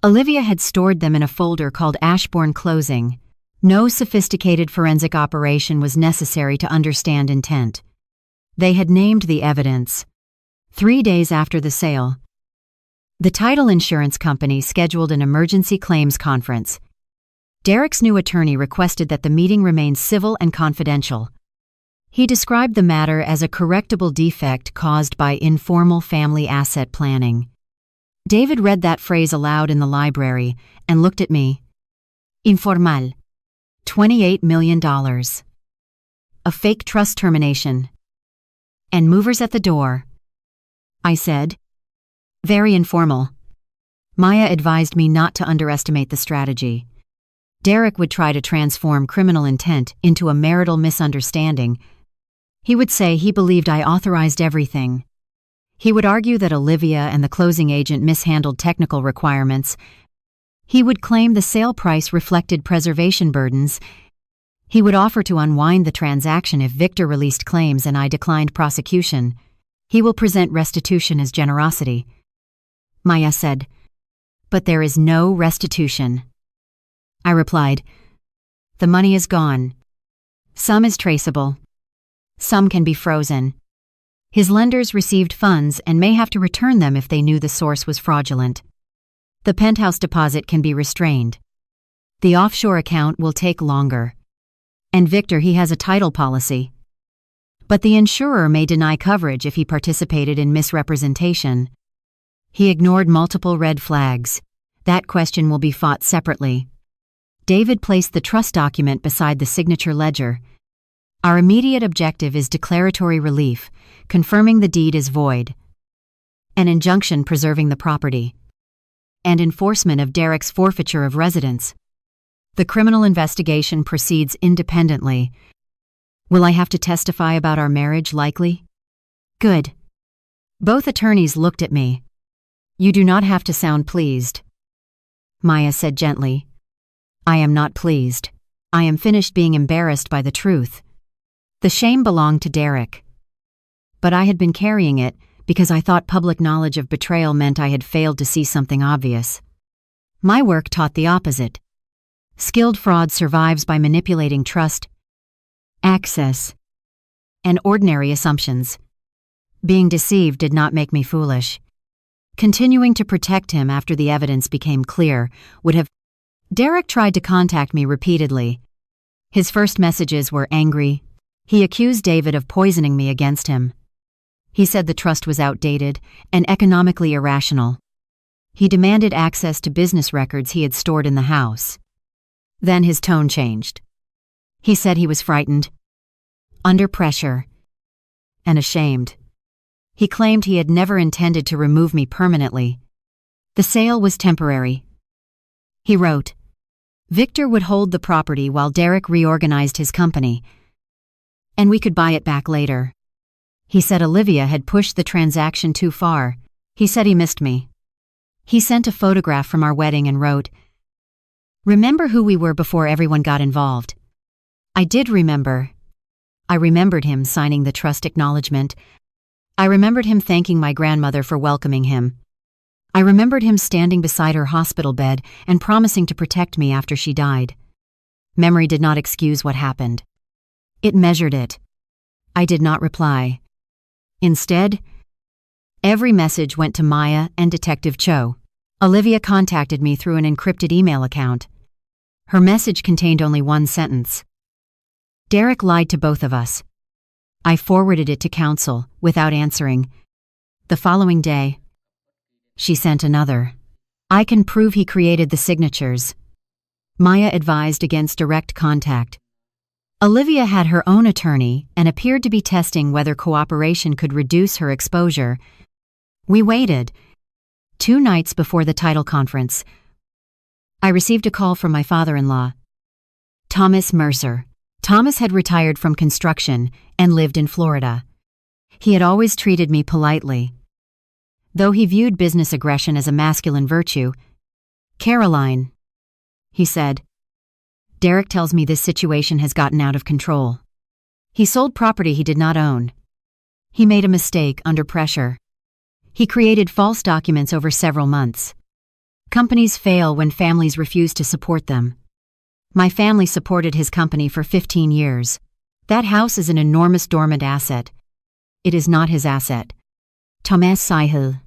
Olivia had stored them in a folder called Ashbourne Closing. No sophisticated forensic operation was necessary to understand intent. They had named the evidence. 3 days after the sale, the title insurance company scheduled an emergency claims conference. Derek's new attorney requested that the meeting remain civil and confidential. He described the matter as a correctable defect caused by informal family asset planning. David read that phrase aloud in the library and looked at me. Informal. $28 million. A fake trust termination. And movers at the door. I said. Very informal. Maya advised me not to underestimate the strategy. Derek would try to transform criminal intent into a marital misunderstanding. He would say he believed I authorized everything. He would argue that Olivia and the closing agent mishandled technical requirements. He would claim the sale price reflected preservation burdens. He would offer to unwind the transaction if Victor released claims and I declined prosecution. He will present restitution as generosity. Maya said, "But there is no restitution." I replied, "The money is gone. Some is traceable. Some can be frozen. His lenders received funds and may have to return them if they knew the source was fraudulent. The penthouse deposit can be restrained. The offshore account will take longer. And Victor, he has a title policy. But the insurer may deny coverage if he participated in misrepresentation. He ignored multiple red flags. That question will be fought separately." David placed the trust document beside the signature ledger. "Our immediate objective is declaratory relief, confirming the deed is void. An injunction preserving the property. And enforcement of Derek's forfeiture of residence. The criminal investigation proceeds independently. Will I have to testify about our marriage, likely?" "Good." Both attorneys looked at me. "You do not have to sound pleased." Maya said gently, "I am not pleased. I am finished being embarrassed by the truth. The shame belonged to Derek. But I had been carrying it because I thought public knowledge of betrayal meant I had failed to see something obvious. My work taught the opposite. Skilled fraud survives by manipulating trust, access, and ordinary assumptions. Being deceived did not make me foolish. Continuing to protect him after the evidence became clear would have... Derek tried to contact me repeatedly. His first messages were angry. He accused David of poisoning me against him. He said the trust was outdated and economically irrational. He demanded access to business records he had stored in the house. Then his tone changed. He said he was frightened, under pressure, and ashamed. He claimed he had never intended to remove me permanently. The sale was temporary. He wrote, Victor would hold the property while Derek reorganized his company, and we could buy it back later. He said Olivia had pushed the transaction too far. He said he missed me. He sent a photograph from our wedding and wrote, "Remember who we were before everyone got involved." I did remember. I remembered him signing the trust acknowledgement. I remembered him thanking my grandmother for welcoming him. I remembered him standing beside her hospital bed and promising to protect me after she died. Memory did not excuse what happened. It measured it. I did not reply. Instead, every message went to Maya and Detective Cho. Olivia contacted me through an encrypted email account. Her message contained only one sentence. Derek lied to both of us. I forwarded it to counsel without answering. The following day, she sent another. I can prove he created the signatures. Maya advised against direct contact. Olivia had her own attorney and appeared to be testing whether cooperation could reduce her exposure. We waited. 2 nights before the title conference, I received a call from my father-in-law, Thomas Mercer. Thomas had retired from construction and lived in Florida. He had always treated me politely, though he viewed business aggression as a masculine virtue. "Caroline," he said, "Derek tells me this situation has gotten out of control. He sold property he did not own. He made a mistake under pressure. He created false documents over several months. Companies fail when families refuse to support them. My family supported his company for 15 years. That house is an enormous dormant asset. It is not his asset." Thomas Sahil.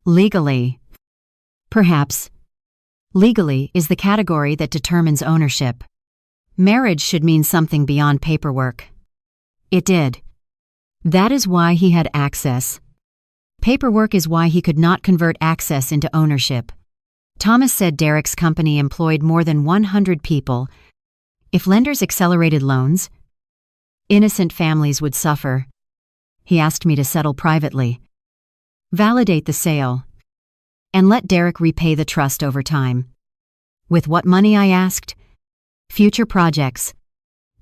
Legally. Perhaps. Legally is the category that determines ownership. Marriage should mean something beyond paperwork. It did. That is why he had access. Paperwork is why he could not convert access into ownership. Thomas said Derek's company employed more than 100 people. If lenders accelerated loans, innocent families would suffer. He asked me to settle privately, validate the sale, and let Derek repay the trust over time. With what money, I asked? Future projects.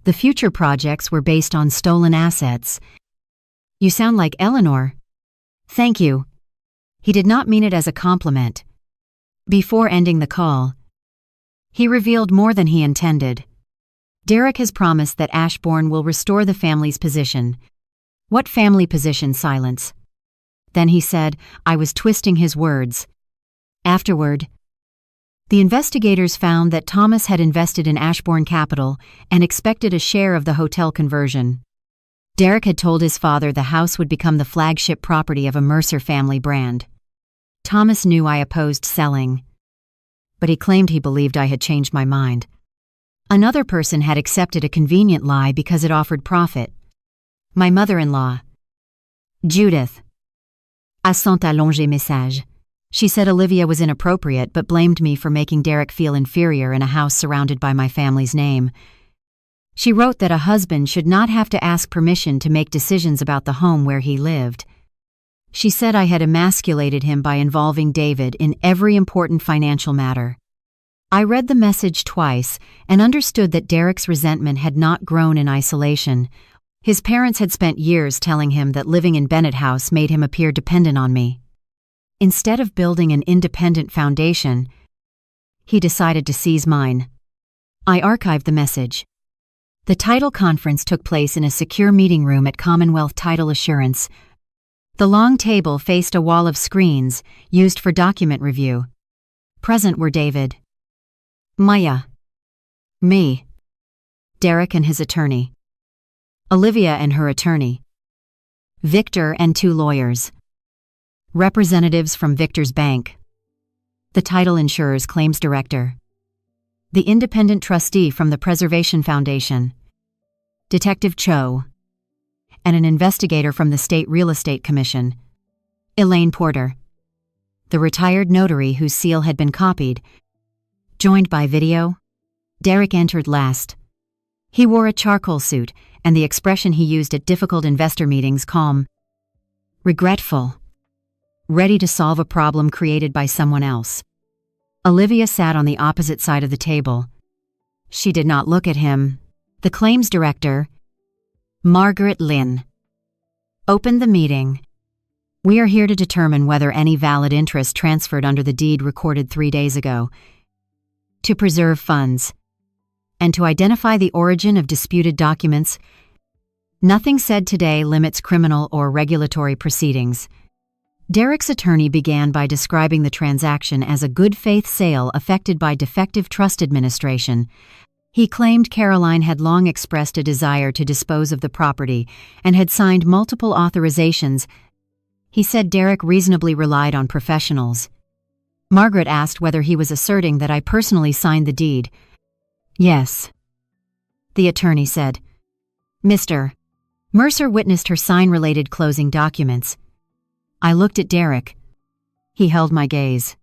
The future projects were based on stolen assets. You sound like Eleanor. Thank you. He did not mean it as a compliment. Before ending the call, he revealed more than he intended. Derek has promised that Ashbourne will restore the family's position. What family position? Silence. Then he said, I was twisting his words. Afterward, the investigators found that Thomas had invested in Ashbourne Capital and expected a share of the hotel conversion. Derek had told his father the house would become the flagship property of a Mercer family brand. Thomas knew I opposed selling, but he claimed he believed I had changed my mind. Another person had accepted a convenient lie because it offered profit. My mother-in-law, Judith. Accent allongé message. She said Olivia was inappropriate but blamed me for making Derek feel inferior in a house surrounded by my family's name. She wrote that a husband should not have to ask permission to make decisions about the home where he lived. She said I had emasculated him by involving David in every important financial matter. I read the message twice and understood that Derek's resentment had not grown in isolation. His parents had spent years telling him that living in Bennett House made him appear dependent on me. Instead of building an independent foundation, he decided to seize mine. I archived the message. The title conference took place in a secure meeting room at Commonwealth Title Assurance. The long table faced a wall of screens used for document review. Present were David, Maya, me, Derek and his attorney, Olivia and her attorney, Victor and 2 lawyers, representatives from Victor's bank, the title insurer's claims director, the independent trustee from the Preservation Foundation, Detective Cho, and an investigator from the State Real Estate Commission, Elaine Porter, the retired notary whose seal had been copied. Joined by video, Derek entered last. He wore a charcoal suit, and the expression he used at difficult investor meetings: calm, regretful, ready to solve a problem created by someone else. Olivia sat on the opposite side of the table. She did not look at him. The claims director, Margaret Lynn, opened the meeting. We are here to determine whether any valid interest transferred under the deed recorded 3 days ago, to preserve funds, and to identify the origin of disputed documents. Nothing said today limits criminal or regulatory proceedings. Derek's attorney began by describing the transaction as a good-faith sale affected by defective trust administration. He claimed Caroline had long expressed a desire to dispose of the property and had signed multiple authorizations. He said Derek reasonably relied on professionals. Margaret asked whether he was asserting that I personally signed the deed. Yes, the attorney said. Mr. Mercer witnessed her sign related closing documents. I looked at Derek. He held my gaze.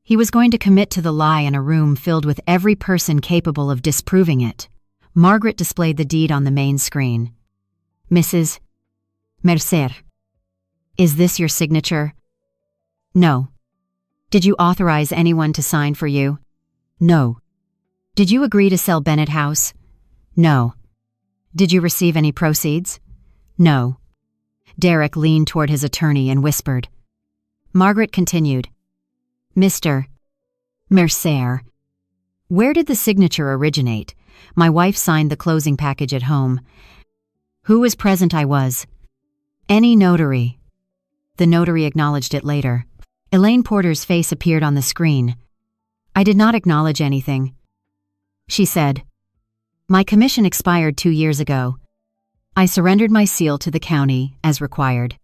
He was going to commit to the lie in a room filled with every person capable of disproving it. Margaret displayed the deed on the main screen. Mrs. Mercer. Is this your signature? No. Did you authorize anyone to sign for you? No. Did you agree to sell Bennett House? No. Did you receive any proceeds? No. Derek leaned toward his attorney and whispered. Margaret continued. Mr. Mercer. Where did the signature originate? My wife signed the closing package at home. Who was present? I was. Any notary. The notary acknowledged it later. Elaine Porter's face appeared on the screen. I did not acknowledge anything. She said, my commission expired 2 years ago. I surrendered my seal to the county as required.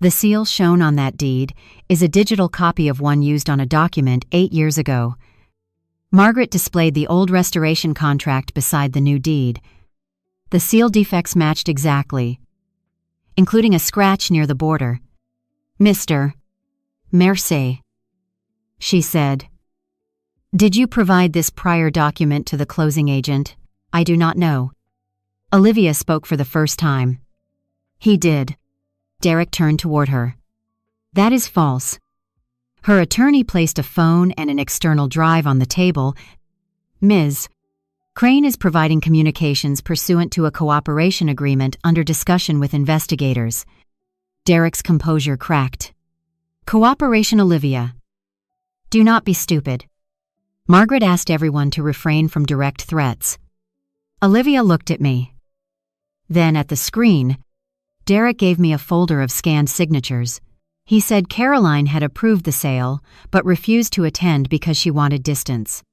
The seal shown on that deed is a digital copy of one used on a document 8 years ago. Margaret displayed the old restoration contract beside the new deed. The seal defects matched exactly, including a scratch near the border. Mr. Mercer, she said. Did you provide this prior document to the closing agent? I do not know. Olivia spoke for the first time. He did. Derek turned toward her. That is false. Her attorney placed a phone and an external drive on the table. Ms. Crane is providing communications pursuant to a cooperation agreement under discussion with investigators. Derek's composure cracked. Cooperation, Olivia. Do not be stupid. Margaret asked everyone to refrain from direct threats. Olivia looked at me. Then at the screen, Derek gave me a folder of scanned signatures. He said Caroline had approved the sale, but refused to attend because she wanted distance.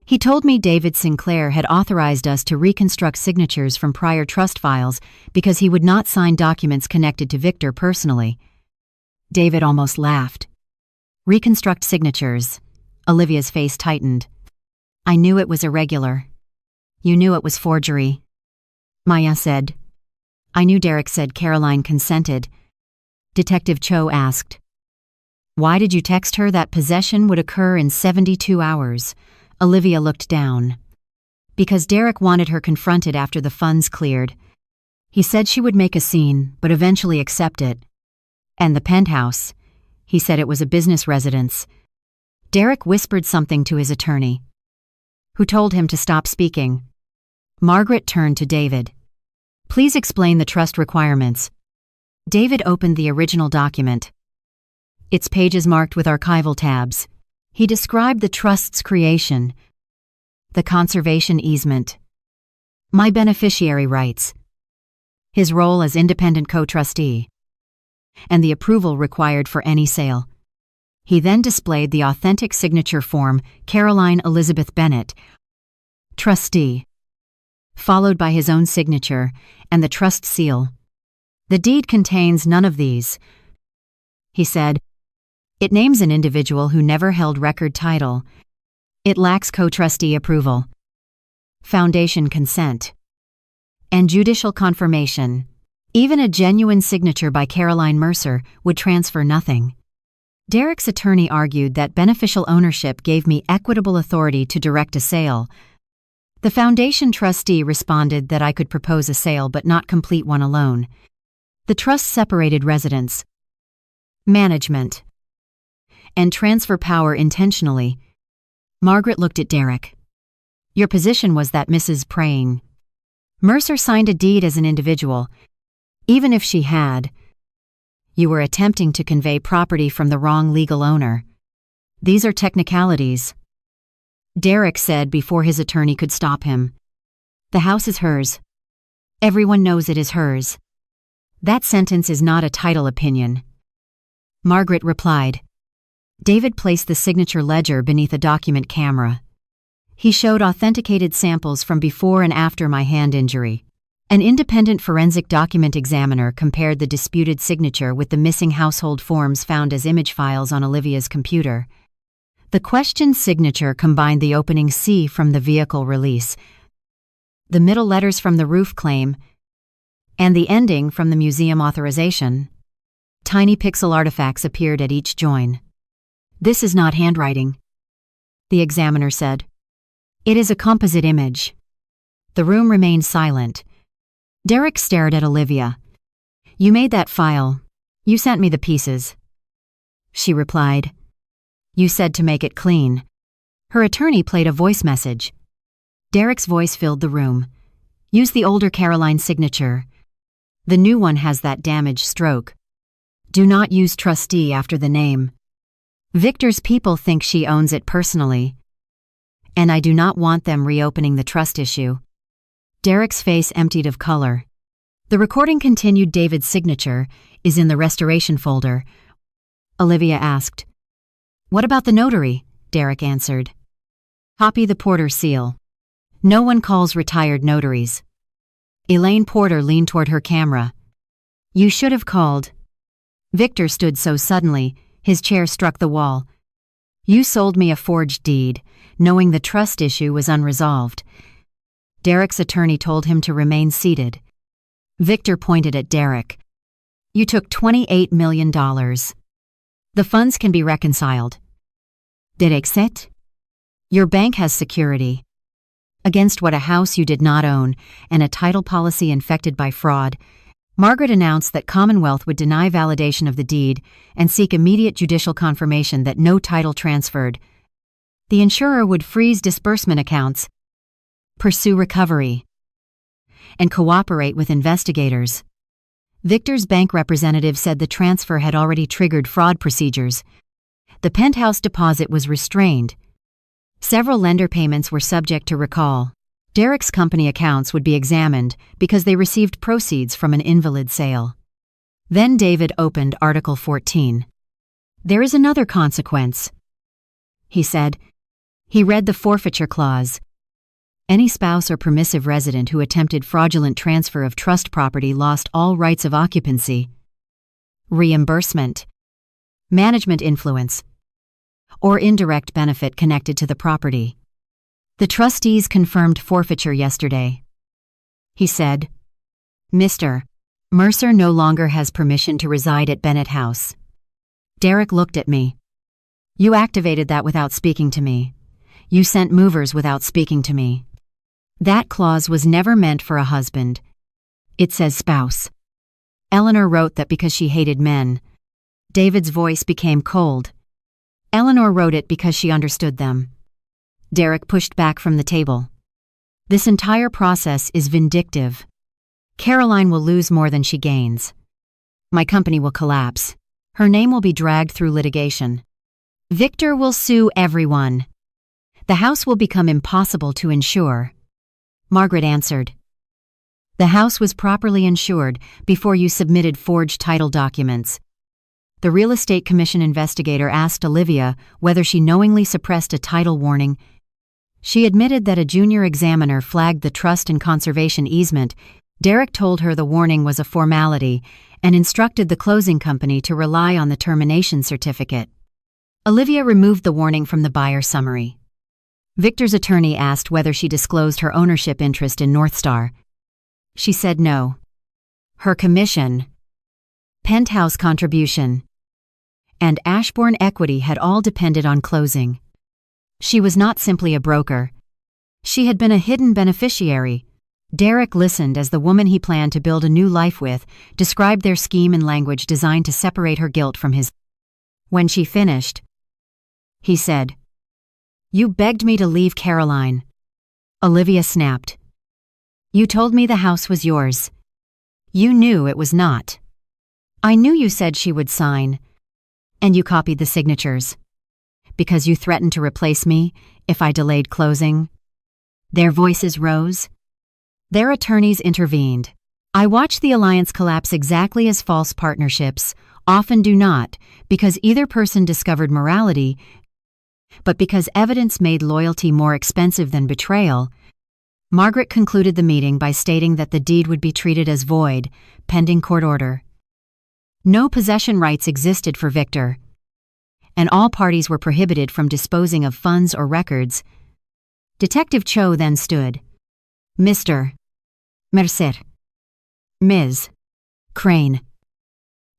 He told me David Sinclair had authorized us to reconstruct signatures from prior trust files because he would not sign documents connected to Victor personally. David almost laughed. Reconstruct signatures. Olivia's face tightened. I knew it was irregular. You knew it was forgery. Maya said. I knew. Derek said Caroline consented. Detective Cho asked, why did you text her that possession would occur in 72 hours? Olivia looked down. Because Derek wanted her confronted after the funds cleared. He said she would make a scene, but eventually accept it. And the penthouse. He said it was a business residence. Derek whispered something to his attorney, who told him to stop speaking. Margaret turned to David. Please explain the trust requirements. David opened the original document. Its pages marked with archival tabs. He described the trust's creation, the conservation easement, my beneficiary rights, his role as independent co-trustee, and the approval required for any sale. He then displayed the authentic signature form, Caroline Elizabeth Bennett, trustee, followed by his own signature and the trust seal. The deed contains none of these, he said. It names an individual who never held record title. It lacks co-trustee approval, foundation consent, and judicial confirmation. Even a genuine signature by Caroline Mercer would transfer nothing. Derek's attorney argued that beneficial ownership gave me equitable authority to direct a sale. The foundation trustee responded that I could propose a sale but not complete one alone. The trust separated residence, management, and transfer power intentionally. Margaret looked at Derek. Your position was that Mrs. Praying Mercer signed a deed as an individual. Even if she had, you were attempting to convey property from the wrong legal owner. These are technicalities, Derek said before his attorney could stop him. The house is hers. Everyone knows it is hers. That sentence is not a title opinion. Margaret replied. David placed the signature ledger beneath a document camera. He showed authenticated samples from before and after my hand injury. An independent forensic document examiner compared the disputed signature with the missing household forms found as image files on Olivia's computer. The questioned signature combined the opening C from the vehicle release, the middle letters from the roof claim, and the ending from the museum authorization. Tiny pixel artifacts appeared at each join. "This is not handwriting," the examiner said. "It is a composite image." The room remained silent. Derek stared at Olivia. "You made that file. You sent me the pieces." She replied. "You said to make it clean." Her attorney played a voice message. Derek's voice filled the room. "Use the older Caroline's signature. The new one has that damaged stroke. Do not use trustee after the name. Victor's people think she owns it personally, and I do not want them reopening the trust issue." Derek's face emptied of color. The recording continued. "David's signature is in the restoration folder." Olivia asked. "What about the notary?" Derek answered. "Copy the Porter seal. No one calls retired notaries." Elaine Porter leaned toward her camera. "You should have called." Victor stood so suddenly, his chair struck the wall. "You sold me a forged deed, knowing the trust issue was unresolved." Derek's attorney told him to remain seated. Victor pointed at Derek. "You took $28 million. The funds can be reconciled." Derek said, "Your bank has security against what a house you did not own and a title policy infected by fraud." Margaret announced that Commonwealth would deny validation of the deed and seek immediate judicial confirmation that no title transferred. The insurer would freeze disbursement accounts, pursue recovery, and cooperate with investigators. Victor's bank representative said the transfer had already triggered fraud procedures. The penthouse deposit was restrained. Several lender payments were subject to recall. Derek's company accounts would be examined because they received proceeds from an invalid sale. Then David opened Article 14. "There is another consequence," he said. He read the forfeiture clause. "Any spouse or permissive resident who attempted fraudulent transfer of trust property lost all rights of occupancy, reimbursement, management influence, or indirect benefit connected to the property." The trustees confirmed forfeiture yesterday. He said, "Mr. Mercer no longer has permission to reside at Bennett House." Derek looked at me. "You activated that without speaking to me. You sent movers without speaking to me. That clause was never meant for a husband. It says spouse. Eleanor wrote that because she hated men." David's voice became cold. "Eleanor wrote it because she understood them." Derek pushed back from the table. "This entire process is vindictive. Caroline will lose more than she gains. My company will collapse. Her name will be dragged through litigation. Victor will sue everyone. The house will become impossible to insure." Margaret answered. "The house was properly insured before you submitted forged title documents." The Real Estate Commission investigator asked Olivia whether she knowingly suppressed a title warning. She admitted that a junior examiner flagged the trust and conservation easement. Derek told her the warning was a formality and instructed the closing company to rely on the termination certificate. Olivia removed the warning from the buyer summary. Victor's attorney asked whether she disclosed her ownership interest in Northstar. She said no. Her commission, penthouse contribution, and Ashbourne equity had all depended on closing. She was not simply a broker. She had been a hidden beneficiary. Derek listened as the woman he planned to build a new life with described their scheme in language designed to separate her guilt from his. When she finished, he said, "You begged me to leave Caroline." Olivia snapped. "You told me the house was yours. You knew it was not. I knew you said she would sign, and you copied the signatures. Because you threatened to replace me if I delayed closing." Their voices rose. Their attorneys intervened. "I watched the alliance collapse exactly as false partnerships often do not, because either person discovered morality, but because evidence made loyalty more expensive than betrayal." Margaret concluded the meeting by stating that the deed would be treated as void, pending court order. No possession rights existed for Victor, and all parties were prohibited from disposing of funds or records. Detective Cho then stood. "Mr. Mercer. Ms. Crane.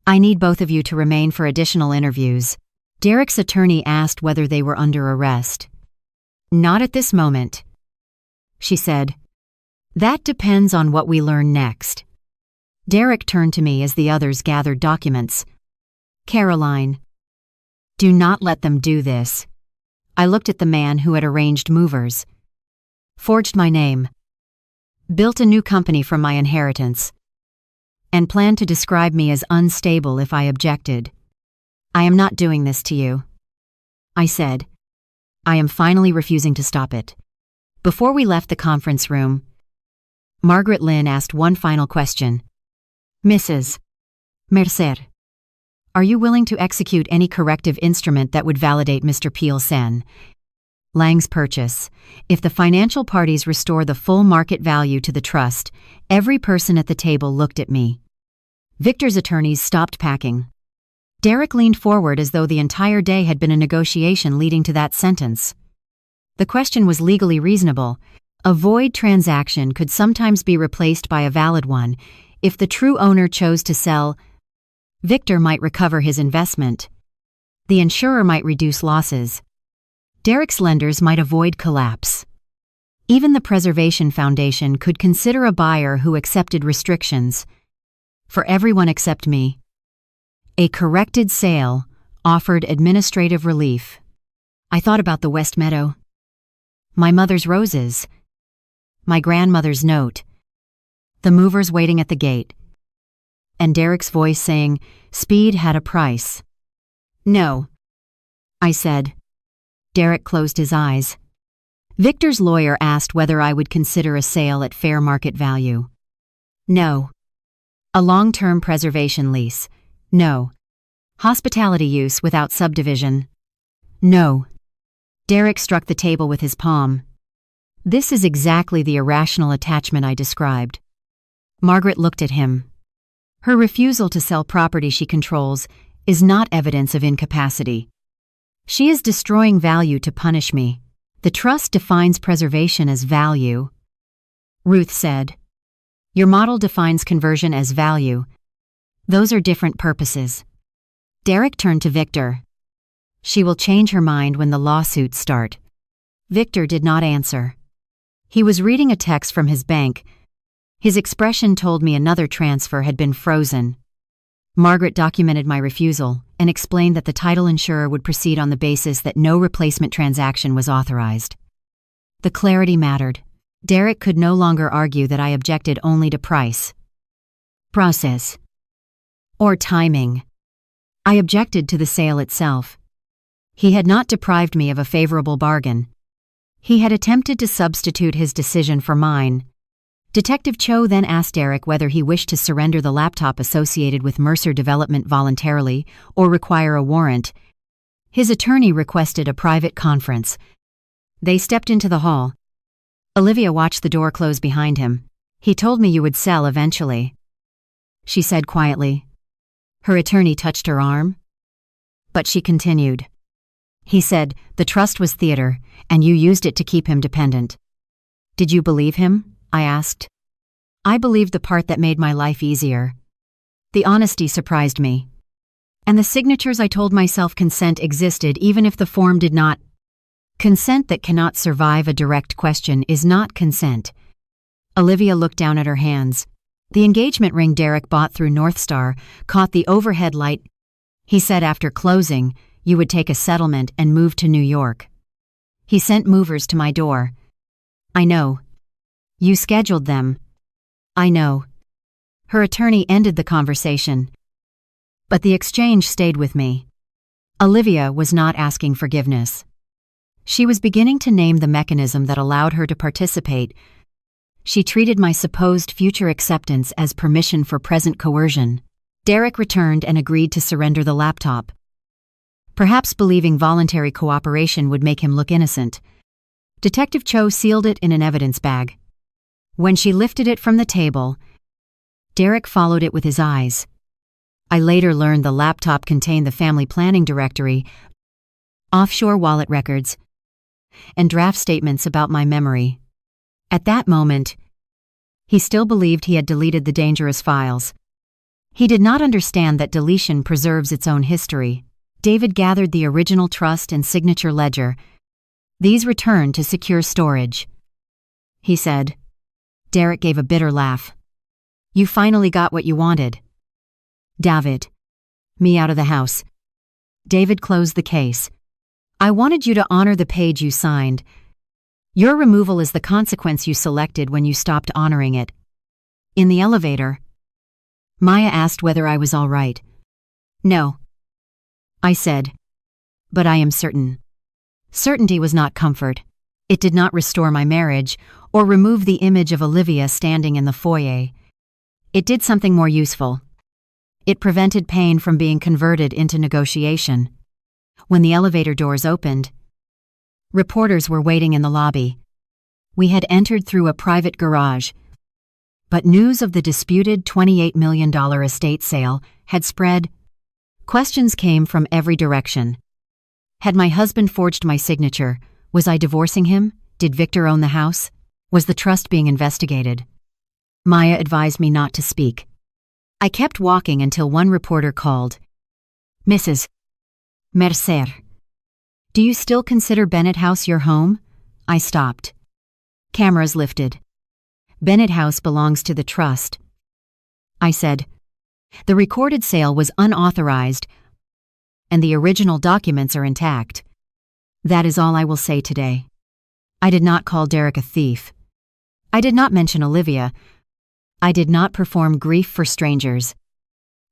I need both of you to remain for additional interviews. Derek's attorney asked whether they were under arrest. "Not at this moment," she said. "That depends on what we learn next." Derek turned to me as the others gathered documents. "Caroline, do not let them do this." I looked at the man who had arranged movers. "Forged my name. Built a new company from my inheritance. And planned to describe me as unstable if I objected. I am not doing this to you," I said. "I am finally refusing to stop it." Before we left the conference room, Margaret Lynn asked one final question. "Mrs. Mercer, are you willing to execute any corrective instrument that would validate Mr. Peel Sen Lang's purchase? If the financial parties restore the full market value to the trust." Every person at the table looked at me. Victor's attorneys stopped packing. Derek leaned forward as though the entire day had been a negotiation leading to that sentence. The question was legally reasonable. A void transaction could sometimes be replaced by a valid one. If the true owner chose to sell, Victor might recover his investment. The insurer might reduce losses. Derek's lenders might avoid collapse. Even the Preservation Foundation could consider a buyer who accepted restrictions. For everyone except me, a corrected sale offered administrative relief. I thought about the West Meadow, my mother's roses, my grandmother's note, the movers waiting at the gate, and Derek's voice saying, "Speed had a price." "No," I said. Derek closed his eyes. Victor's lawyer asked whether I would consider a sale at fair market value. No. A long-term preservation lease. No. Hospitality use without subdivision. No. Derek struck the table with his palm. This is exactly the irrational attachment I described. Margaret looked at him. Her refusal to sell property she controls is not evidence of incapacity. She is destroying value to punish me. The trust defines preservation as value. Ruth said, "Your model defines conversion as value. Those are different purposes." Derek turned to Victor. "She will change her mind when the lawsuits start." Victor did not answer. He was reading a text from his bank. His expression told me another transfer had been frozen. Margaret documented my refusal and explained that the title insurer would proceed on the basis that no replacement transaction was authorized. The clarity mattered. Derek could no longer argue that I objected only to price, process, or timing. I objected to the sale itself. He had not deprived me of a favorable bargain. He had attempted to substitute his decision for mine. Detective Cho then asked Derek whether he wished to surrender the laptop associated with Mercer Development voluntarily or require a warrant. His attorney requested a private conference. They stepped into the hall. Olivia watched the door close behind him. "He told me you would sell eventually," she said quietly. Her attorney touched her arm, but she continued. "He said the trust was theater, and you used it to keep him dependent." "Did you believe him?" I asked. "I believed the part that made my life easier." The honesty surprised me. And the signatures I told myself consent existed even if the form did not. Consent that cannot survive a direct question is not consent. Olivia looked down at her hands. The engagement ring Derek bought through North Star caught the overhead light. He said after closing, you would take a settlement and move to New York. He sent movers to my door. "I know. You scheduled them." "I know." Her attorney ended the conversation. But the exchange stayed with me. Olivia was not asking forgiveness. She was beginning to name the mechanism that allowed her to participate. She treated my supposed future acceptance as permission for present coercion. Derek returned and agreed to surrender the laptop. Perhaps believing voluntary cooperation would make him look innocent. Detective Cho sealed it in an evidence bag. When she lifted it from the table, Derek followed it with his eyes. I later learned the laptop contained the family planning directory, offshore wallet records, and draft statements about my memory. At that moment, he still believed he had deleted the dangerous files. He did not understand that deletion preserves its own history. David gathered the original trust and signature ledger. These returned to secure storage. He said. Derek gave a bitter laugh. You finally got what you wanted. David. Me out of the house. David closed the case. I wanted you to honor the page you signed. Your removal is the consequence you selected when you stopped honoring it. In the elevator, Maya asked whether I was all right. No. I said. But I am certain. Certainty was not comfort. It did not restore my marriage or remove the image of Olivia standing in the foyer. It did something more useful. It prevented pain from being converted into negotiation. When the elevator doors opened, reporters were waiting in the lobby. We had entered through a private garage, but news of the disputed $28 million estate sale had spread. Questions came from every direction. Had my husband forged my signature? Was I divorcing him? Did Victor own the house? Was the trust being investigated? Maya advised me not to speak. I kept walking until one reporter called. Mrs. Mercer. Do you still consider Bennett House your home? I stopped. Cameras lifted. Bennett House belongs to the trust. I said. The recorded sale was unauthorized, and the original documents are intact. That is all I will say today. I did not call Derek a thief. I did not mention Olivia. I did not perform grief for strangers.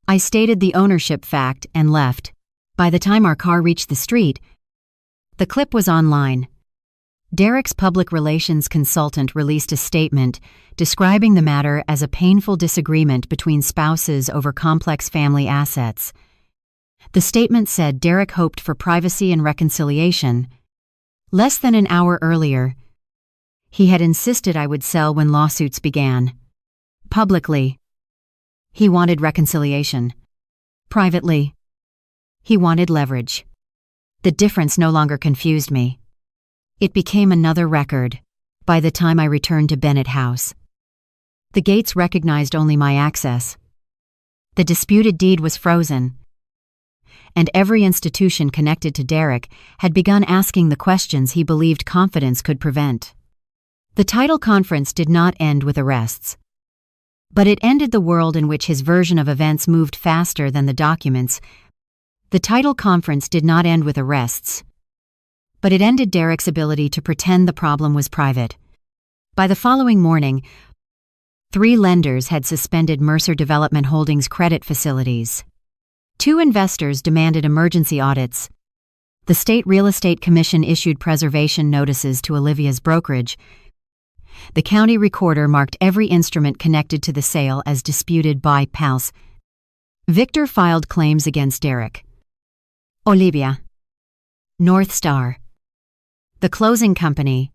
I stated the ownership fact and left. By the time our car reached the street, the clip was online. Derek's public relations consultant released a statement describing the matter as a painful disagreement between spouses over complex family assets. The statement said Derek hoped for privacy and reconciliation. Less than an hour earlier, he had insisted I would sell when lawsuits began. Publicly, he wanted reconciliation. Privately, he wanted leverage. The difference no longer confused me. It became another record by the time I returned to Bennett House. The gates recognized only my access. The disputed deed was frozen, and every institution connected to Derek had begun asking the questions he believed confidence could prevent. The title conference did not end with arrests, but it ended the world in which his version of events moved faster than the documents. The title conference did not end with arrests, but it ended Derek's ability to pretend the problem was private. By the following morning, 3 lenders had suspended Mercer Development Holdings' credit facilities. 2 investors demanded emergency audits. The State Real Estate Commission issued preservation notices to Olivia's brokerage. The county recorder marked every instrument connected to the sale as disputed by PALS. Victor filed claims against Derek. Olivia, North Star, the closing company,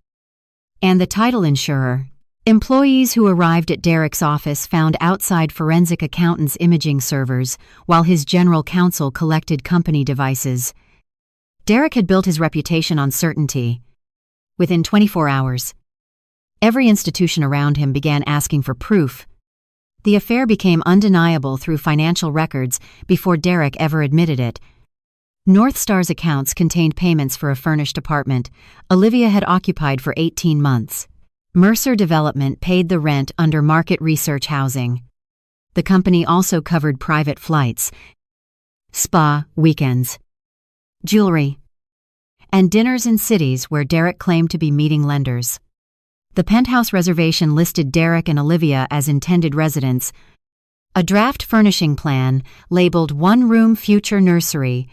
and the title insurer. Employees who arrived at Derek's office found outside forensic accountants' imaging servers while his general counsel collected company devices. Derek had built his reputation on certainty. Within 24 hours, every institution around him began asking for proof. The affair became undeniable through financial records before Derek ever admitted it. North Star's accounts contained payments for a furnished apartment Olivia had occupied for 18 months. Mercer Development paid the rent under market research housing. The company also covered private flights, spa weekends, jewelry, and dinners in cities where Derek claimed to be meeting lenders. The penthouse reservation listed Derek and Olivia as intended residents. A draft furnishing plan labeled one-room future nursery.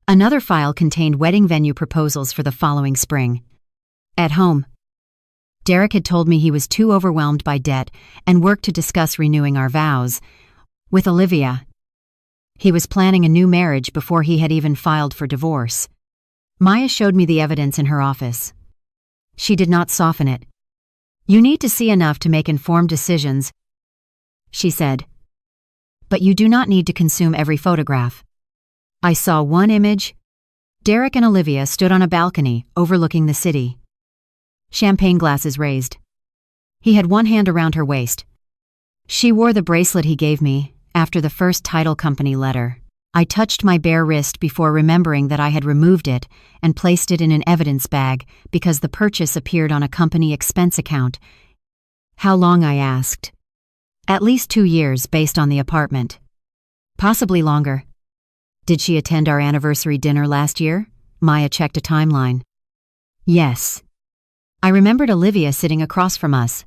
Another file contained wedding venue proposals for the following spring. At home, Derek had told me he was too overwhelmed by debt and worked to discuss renewing our vows. With Olivia, he was planning a new marriage before he had even filed for divorce. Maya showed me the evidence in her office. She did not soften it. You need to see enough to make informed decisions, she said. But you do not need to consume every photograph. I saw one image. Derek and Olivia stood on a balcony overlooking the city. Champagne glasses raised. He had one hand around her waist. She wore the bracelet he gave me after the first title company letter. I touched my bare wrist before remembering that I had removed it and placed it in an evidence bag because the purchase appeared on a company expense account. How long, I asked. At least 2 years based on the apartment. Possibly longer. Did she attend our anniversary dinner last year? Maya checked a timeline. Yes. I remembered Olivia sitting across from us,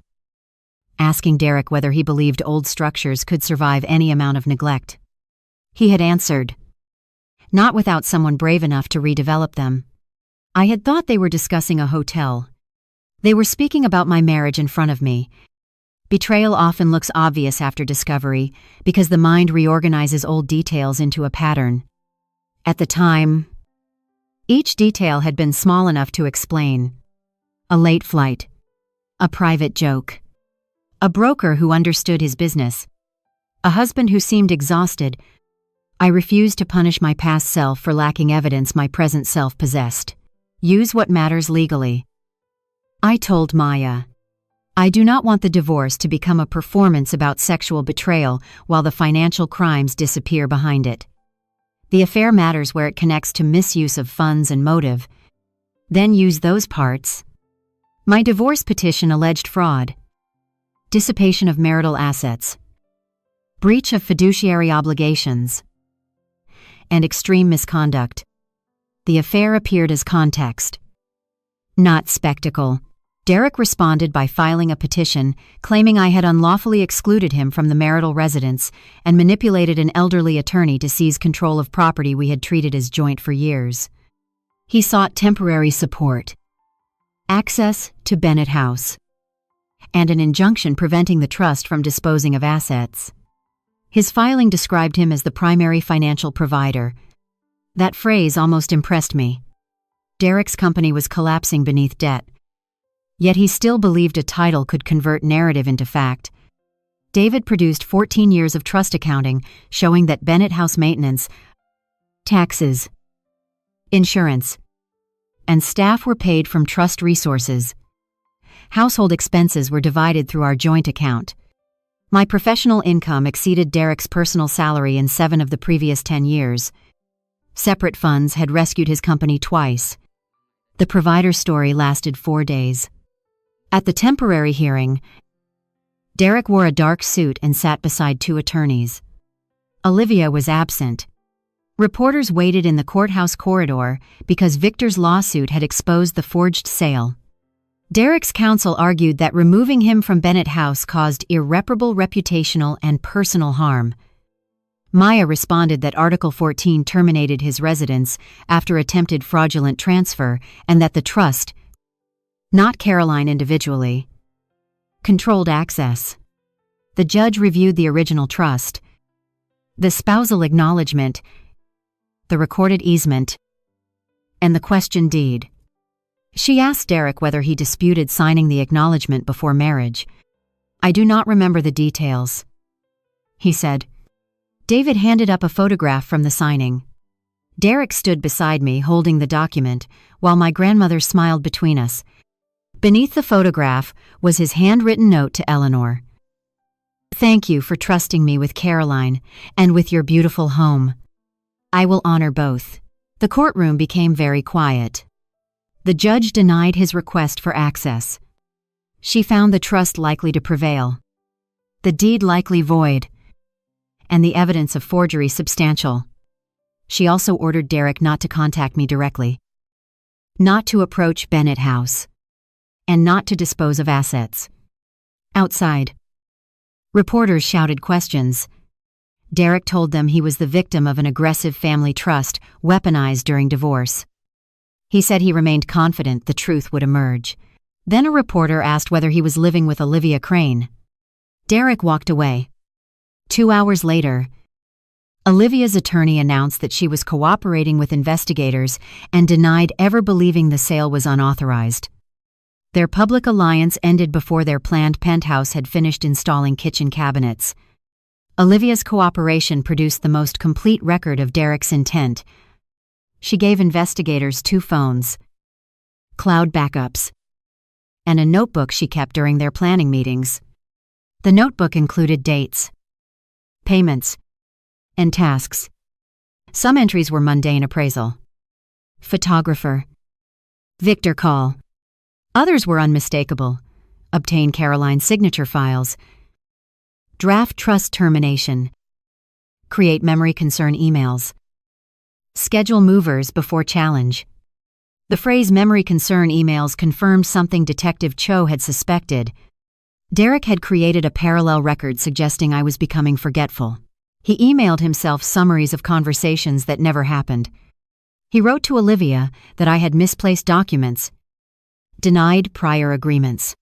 asking Derek whether he believed old structures could survive any amount of neglect. He had answered, not without someone brave enough to redevelop them. I had thought they were discussing a hotel. They were speaking about my marriage in front of me. Betrayal often looks obvious after discovery because the mind reorganizes old details into a pattern. At the time, each detail had been small enough to explain. A late flight, a private joke, a broker who understood his business, a husband who seemed exhausted. I refused to punish my past self for lacking evidence my present self possessed. Use what matters legally. I told Maya, I do not want the divorce to become a performance about sexual betrayal while the financial crimes disappear behind it. The affair matters where it connects to misuse of funds and motive. Then use those parts. My divorce petition alleged fraud, dissipation of marital assets, breach of fiduciary obligations, and extreme misconduct. The affair appeared as context, not spectacle. Derek responded by filing a petition claiming I had unlawfully excluded him from the marital residence and manipulated an elderly attorney to seize control of property we had treated as joint for years. He sought temporary support, access to Bennett House, and an injunction preventing the trust from disposing of assets. His filing described him as the primary financial provider. That phrase almost impressed me. Derek's company was collapsing beneath debt. Yet he still believed a title could convert narrative into fact. David produced 14 years of trust accounting showing that Bennett House maintenance, taxes, insurance, and staff were paid from trust resources. Household expenses were divided through our joint account. My professional income exceeded Derek's personal salary in 7 of the previous 10 years. Separate funds had rescued his company twice. The provider story lasted 4 days. At the temporary hearing, Derek wore a dark suit and sat beside 2 attorneys. Olivia was absent. Reporters waited in the courthouse corridor because Victor's lawsuit had exposed the forged sale. Derek's counsel argued that removing him from Bennett House caused irreparable reputational and personal harm. Maya responded that Article 14 terminated his residence after attempted fraudulent transfer and that the trust, not Caroline individually, controlled access. The judge reviewed the original trust, the spousal acknowledgement, the recorded easement, and the question deed. She asked Derek whether he disputed signing the acknowledgement before marriage. I do not remember the details, he said. David handed up a photograph from the signing. Derek stood beside me holding the document while my grandmother smiled between us. Beneath the photograph was his handwritten note to Eleanor. Thank you for trusting me with Caroline and with your beautiful home. I will honor both. The courtroom became very quiet. The judge denied his request for access. She found the trust likely to prevail, the deed likely void, and the evidence of forgery substantial. She also ordered Derek not to contact me directly, not to approach Bennett House, and not to dispose of assets. Outside, reporters shouted questions. Derek told them he was the victim of an aggressive family trust weaponized during divorce. He said he remained confident the truth would emerge. Then a reporter asked whether he was living with Olivia Crane. Derek walked away. 2 hours later, Olivia's attorney announced that she was cooperating with investigators and denied ever believing the sale was unauthorized. Their public alliance ended before their planned penthouse had finished installing kitchen cabinets. Olivia's cooperation produced the most complete record of Derek's intent. She gave investigators 2 phones, cloud backups, and a notebook she kept during their planning meetings. The notebook included dates, payments, and tasks. Some entries were mundane: appraisal, photographer, Victor call. Others were unmistakable: obtain Caroline's signature files, draft trust termination, create memory concern emails, schedule movers before challenge. The phrase memory concern emails confirmed something Detective Cho had suspected. Derek had created a parallel record suggesting I was becoming forgetful. He emailed himself summaries of conversations that never happened. He wrote to Olivia that I had misplaced documents, denied prior agreements,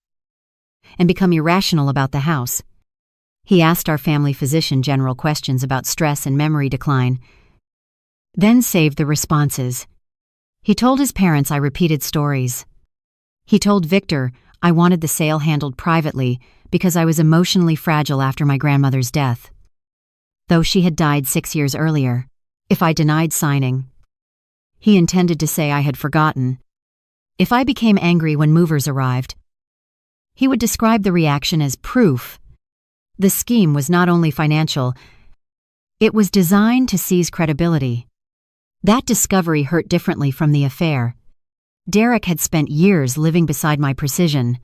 and become irrational about the house. He asked our family physician general questions about stress and memory decline, then saved the responses. He told his parents I repeated stories. He told Victor I wanted the sale handled privately because I was emotionally fragile after my grandmother's death, though she had died 6 years earlier. If I denied signing, he intended to say I had forgotten. If I became angry when movers arrived, he would describe the reaction as proof. The scheme was not only financial, it was designed to seize credibility. That discovery hurt differently from the affair. Derek had spent years living beside my precision.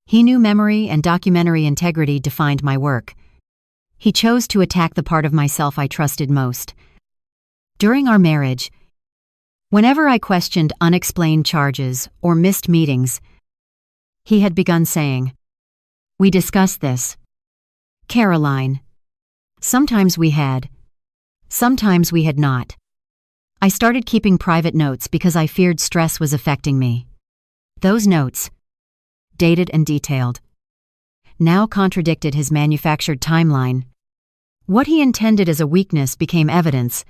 He knew memory and documentary integrity defined my work. He chose to attack the part of myself I trusted most. During our marriage, whenever I questioned unexplained charges or missed meetings, he had begun saying, "We discussed this, Caroline." Sometimes we had not. I started keeping private notes because I feared stress was affecting me. Those notes, dated and detailed, now contradicted his manufactured timeline. What he intended as a weakness became evidence.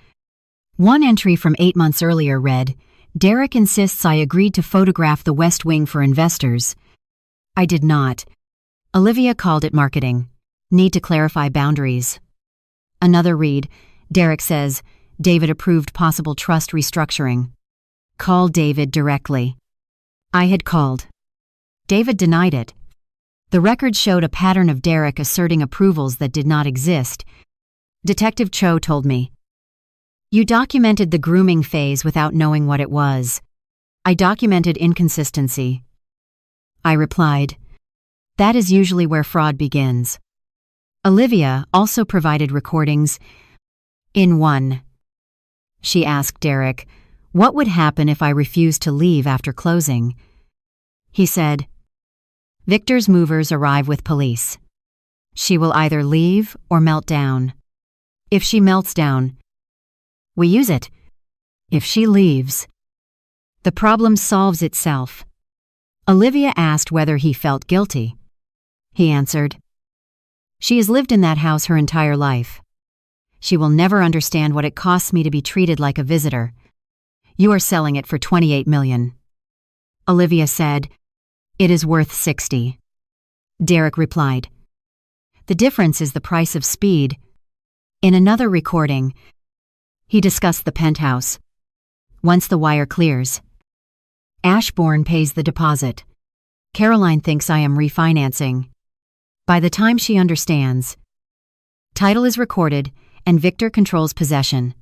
One entry from 8 months earlier read, "Derek insists I agreed to photograph the West Wing for investors. I did not. Olivia called it marketing. Need to clarify boundaries." Another read, "Derek says David approved possible trust restructuring. Call David directly." I had called. David denied it. The record showed a pattern of Derek asserting approvals that did not exist. Detective Cho told me, "You documented the grooming phase without knowing what it was." I documented inconsistency. I replied, "That is usually where fraud begins." Olivia also provided recordings. In one, she asked Derek, "What would happen if I refused to leave after closing?" He said, "Victor's movers arrive with police. She will either leave or melt down. If she melts down, we use it. If she leaves, the problem solves itself." Olivia asked whether he felt guilty. He answered, "She has lived in that house her entire life. She will never understand what it costs me to be treated like a visitor. You are selling it for $28 million. Olivia said, "It is worth 60. Derek replied, "The difference is the price of speed." In another recording, he discussed the penthouse. Once the wire clears, Ashbourne pays the deposit. Caroline thinks I am refinancing. By the time she understands, title is recorded and Victor controls possession.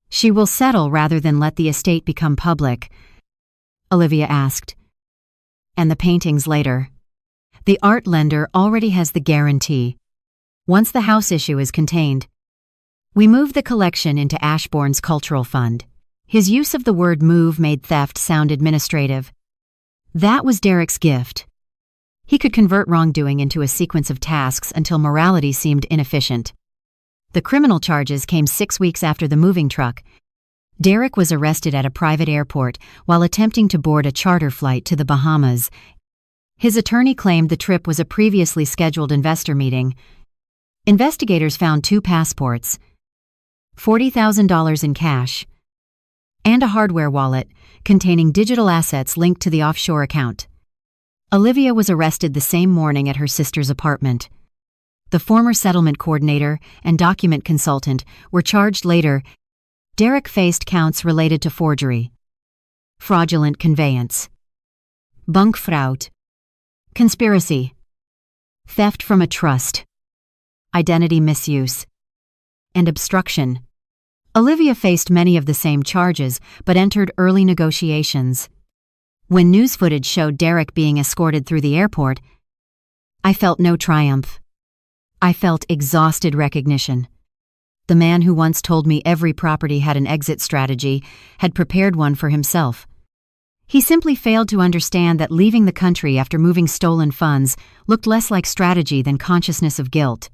She will settle rather than let the estate become public. Olivia asked, "And the paintings later?" The art lender already has the guarantee. Once the house issue is contained, we move the collection into Ashbourne's cultural fund. His use of the word move made theft sound administrative. That was Derek's gift. He could convert wrongdoing into a sequence of tasks until morality seemed inefficient. The criminal charges came 6 weeks after the moving truck. Derek was arrested at a private airport while attempting to board a charter flight to the Bahamas. His attorney claimed the trip was a previously scheduled investor meeting. Investigators found 2 passports, $40,000 in cash, and a hardware wallet containing digital assets linked to the offshore account. Olivia was arrested the same morning at her sister's apartment. The former settlement coordinator and document consultant were charged later. Derek faced counts related to forgery, fraudulent conveyance, bunkfraud, conspiracy, theft from a trust, identity misuse, and obstruction. Olivia faced many of the same charges but entered early negotiations. When news footage showed Derek being escorted through the airport, I felt no triumph. I felt exhausted recognition. The man who once told me every property had an exit strategy had prepared one for himself. He simply failed to understand that leaving the country after moving stolen funds looked less like strategy than consciousness of guilt.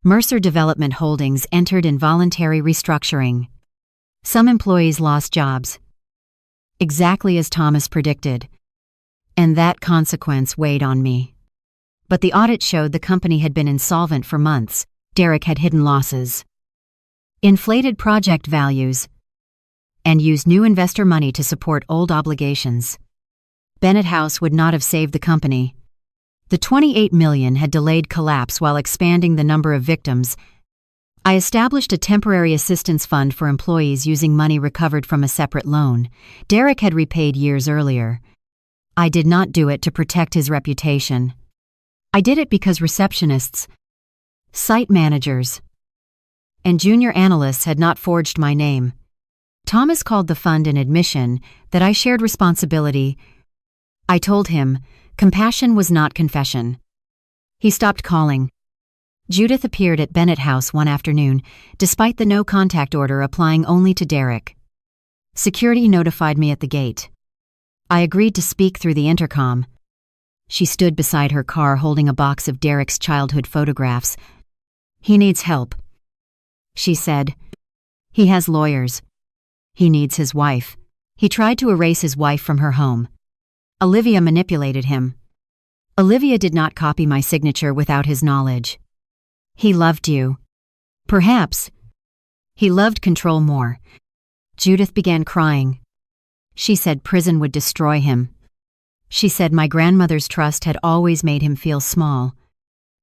Mercer Development Holdings entered in voluntary restructuring. Some employees lost jobs, exactly as Thomas predicted, and that consequence weighed on me. But the audit showed the company had been insolvent for months. Derek had hidden losses, inflated project values, and used new investor money to support old obligations. Bennett House would not have saved the company. The $28 million had delayed collapse while expanding the number of victims. I established a temporary assistance fund for employees using money recovered from a separate loan Derek had repaid years earlier. I did not do it to protect his reputation. I did it because receptionists, site managers, and junior analysts had not forged my name. Thomas called the fund an admission that I shared responsibility. I told him compassion was not confession. He stopped calling. Judith appeared at Bennett House one afternoon, despite the no-contact order applying only to Derek. Security notified me at the gate. I agreed to speak through the intercom. She stood beside her car holding a box of Derek's childhood photographs. "He needs help," she said. "He has lawyers. He needs his wife." He tried to erase his wife from her home. Olivia manipulated him. Olivia did not copy my signature without his knowledge. He loved you. Perhaps he loved control more. Judith began crying. She said prison would destroy him. She said my grandmother's trust had always made him feel small.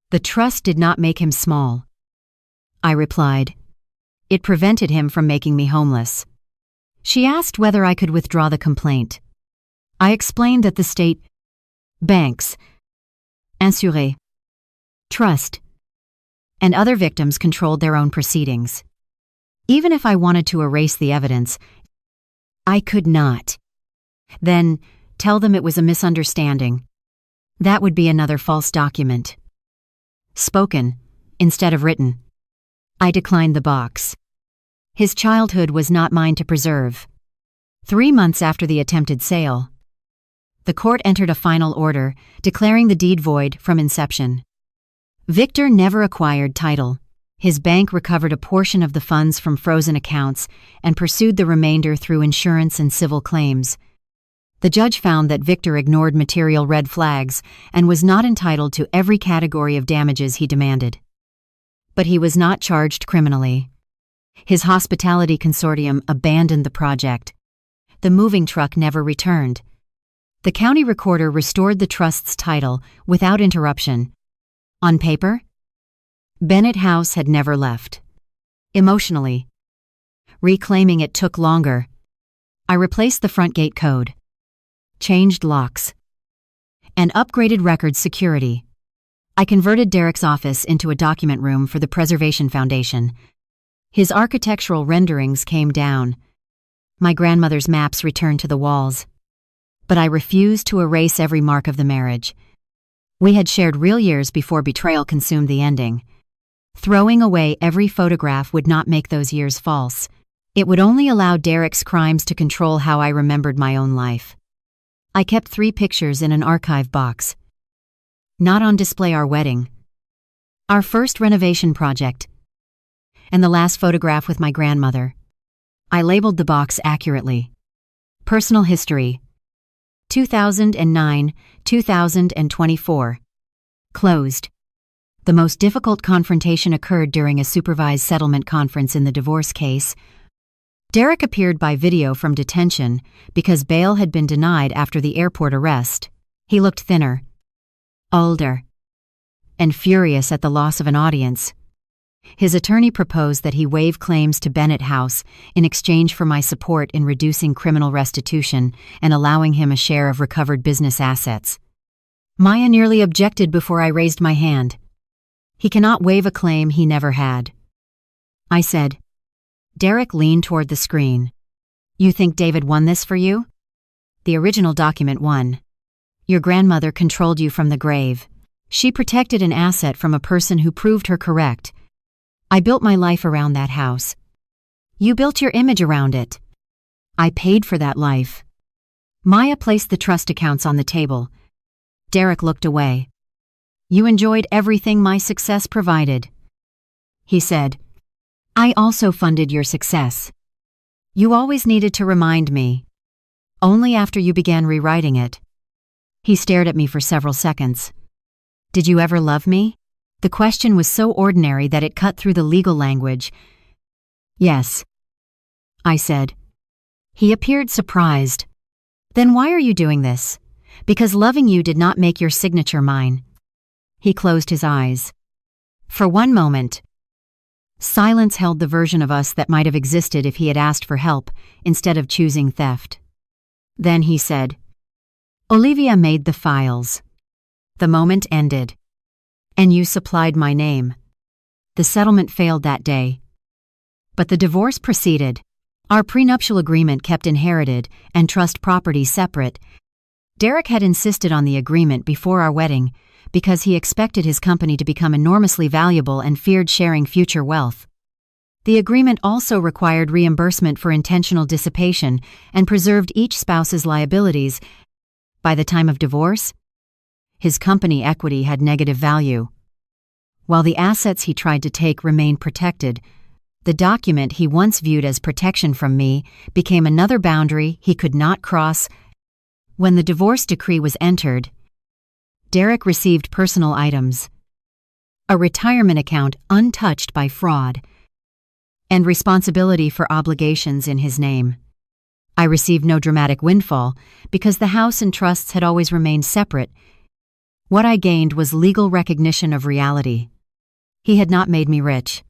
The trust did not make him small. I replied, it prevented him from making me homeless. She asked whether I could withdraw the complaint. I explained that the state, banks, assurés, trust, and other victims controlled their own proceedings. Even if I wanted to erase the evidence, I could not. Then tell them it was a misunderstanding. That would be another false document. Spoken instead of written. I declined the box. His childhood was not mine to preserve. 3 months after the attempted sale, the court entered a final order declaring the deed void from inception. Victor never acquired title. His bank recovered a portion of the funds from frozen accounts and pursued the remainder through insurance and civil claims. The judge found that Victor ignored material red flags and was not entitled to every category of damages he demanded. But he was not charged criminally. His hospitality consortium abandoned the project. The moving truck never returned. The county recorder restored the trust's title without interruption. On paper, Bennett House had never left. Emotionally, reclaiming it took longer. I replaced the front gate code, changed locks, and upgraded record security. I converted Derek's office into a document room for the Preservation Foundation. His architectural renderings came down. My grandmother's maps returned to the walls. But I refused to erase every mark of the marriage. We had shared real years before betrayal consumed the ending. Throwing away every photograph would not make those years false. It would only allow Derek's crimes to control how I remembered my own life. I kept 3 pictures in an archive box. Not on display: our wedding, our first renovation project, and the last photograph with my grandmother. I labeled the box accurately. Personal history, 2009-2024. Closed. The most difficult confrontation occurred during a supervised settlement conference in the divorce case. Derek appeared by video from detention because bail had been denied after the airport arrest. He looked thinner, older, and furious at the loss of an audience. His attorney proposed that he waive claims to Bennett House in exchange for my support in reducing criminal restitution and allowing him a share of recovered business assets. Maya nearly objected before I raised my hand. He cannot waive a claim he never had. I said, Derek leaned toward the screen. You think David won this for you? The original document won. Your grandmother controlled you from the grave. She protected an asset from a person who proved her correct. I built my life around that house. You built your image around it. I paid for that life. Maya placed the trust accounts on the table. Derek looked away. You enjoyed everything my success provided. He said, I also funded your success. You always needed to remind me. Only after you began rewriting it. He stared at me for several seconds. Did you ever love me? The question was so ordinary that it cut through the legal language. Yes, I said. He appeared surprised. Then why are you doing this? Because loving you did not make your signature mine. He closed his eyes. For one moment, silence held the version of us that might have existed if he had asked for help instead of choosing theft. Then he said, Olivia made the files. The moment ended. And you supplied my name. The settlement failed that day. But the divorce proceeded. Our prenuptial agreement kept inherited and trust property separate. Derek had insisted on the agreement before our wedding because he expected his company to become enormously valuable and feared sharing future wealth. The agreement also required reimbursement for intentional dissipation and preserved each spouse's liabilities. By the time of divorce, his company equity had negative value. While the assets he tried to take remained protected, the document he once viewed as protection from me became another boundary he could not cross. When the divorce decree was entered, Derek received personal items, a retirement account untouched by fraud, and responsibility for obligations in his name. I received no dramatic windfall because the house and trusts had always remained separate. What I gained was legal recognition of reality. He had not made me rich.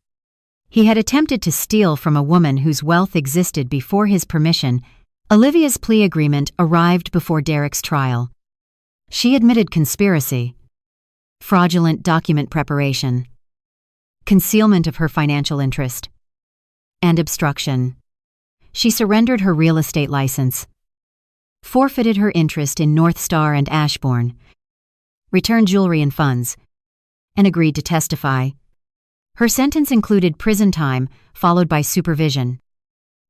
He had attempted to steal from a woman whose wealth existed before his permission. Olivia's plea agreement arrived before Derek's trial. She admitted conspiracy, fraudulent document preparation, concealment of her financial interest, and obstruction. She surrendered her real estate license, forfeited her interest in North Star and Ashbourne, returned jewelry and funds, and agreed to testify. Her sentence included prison time, followed by supervision.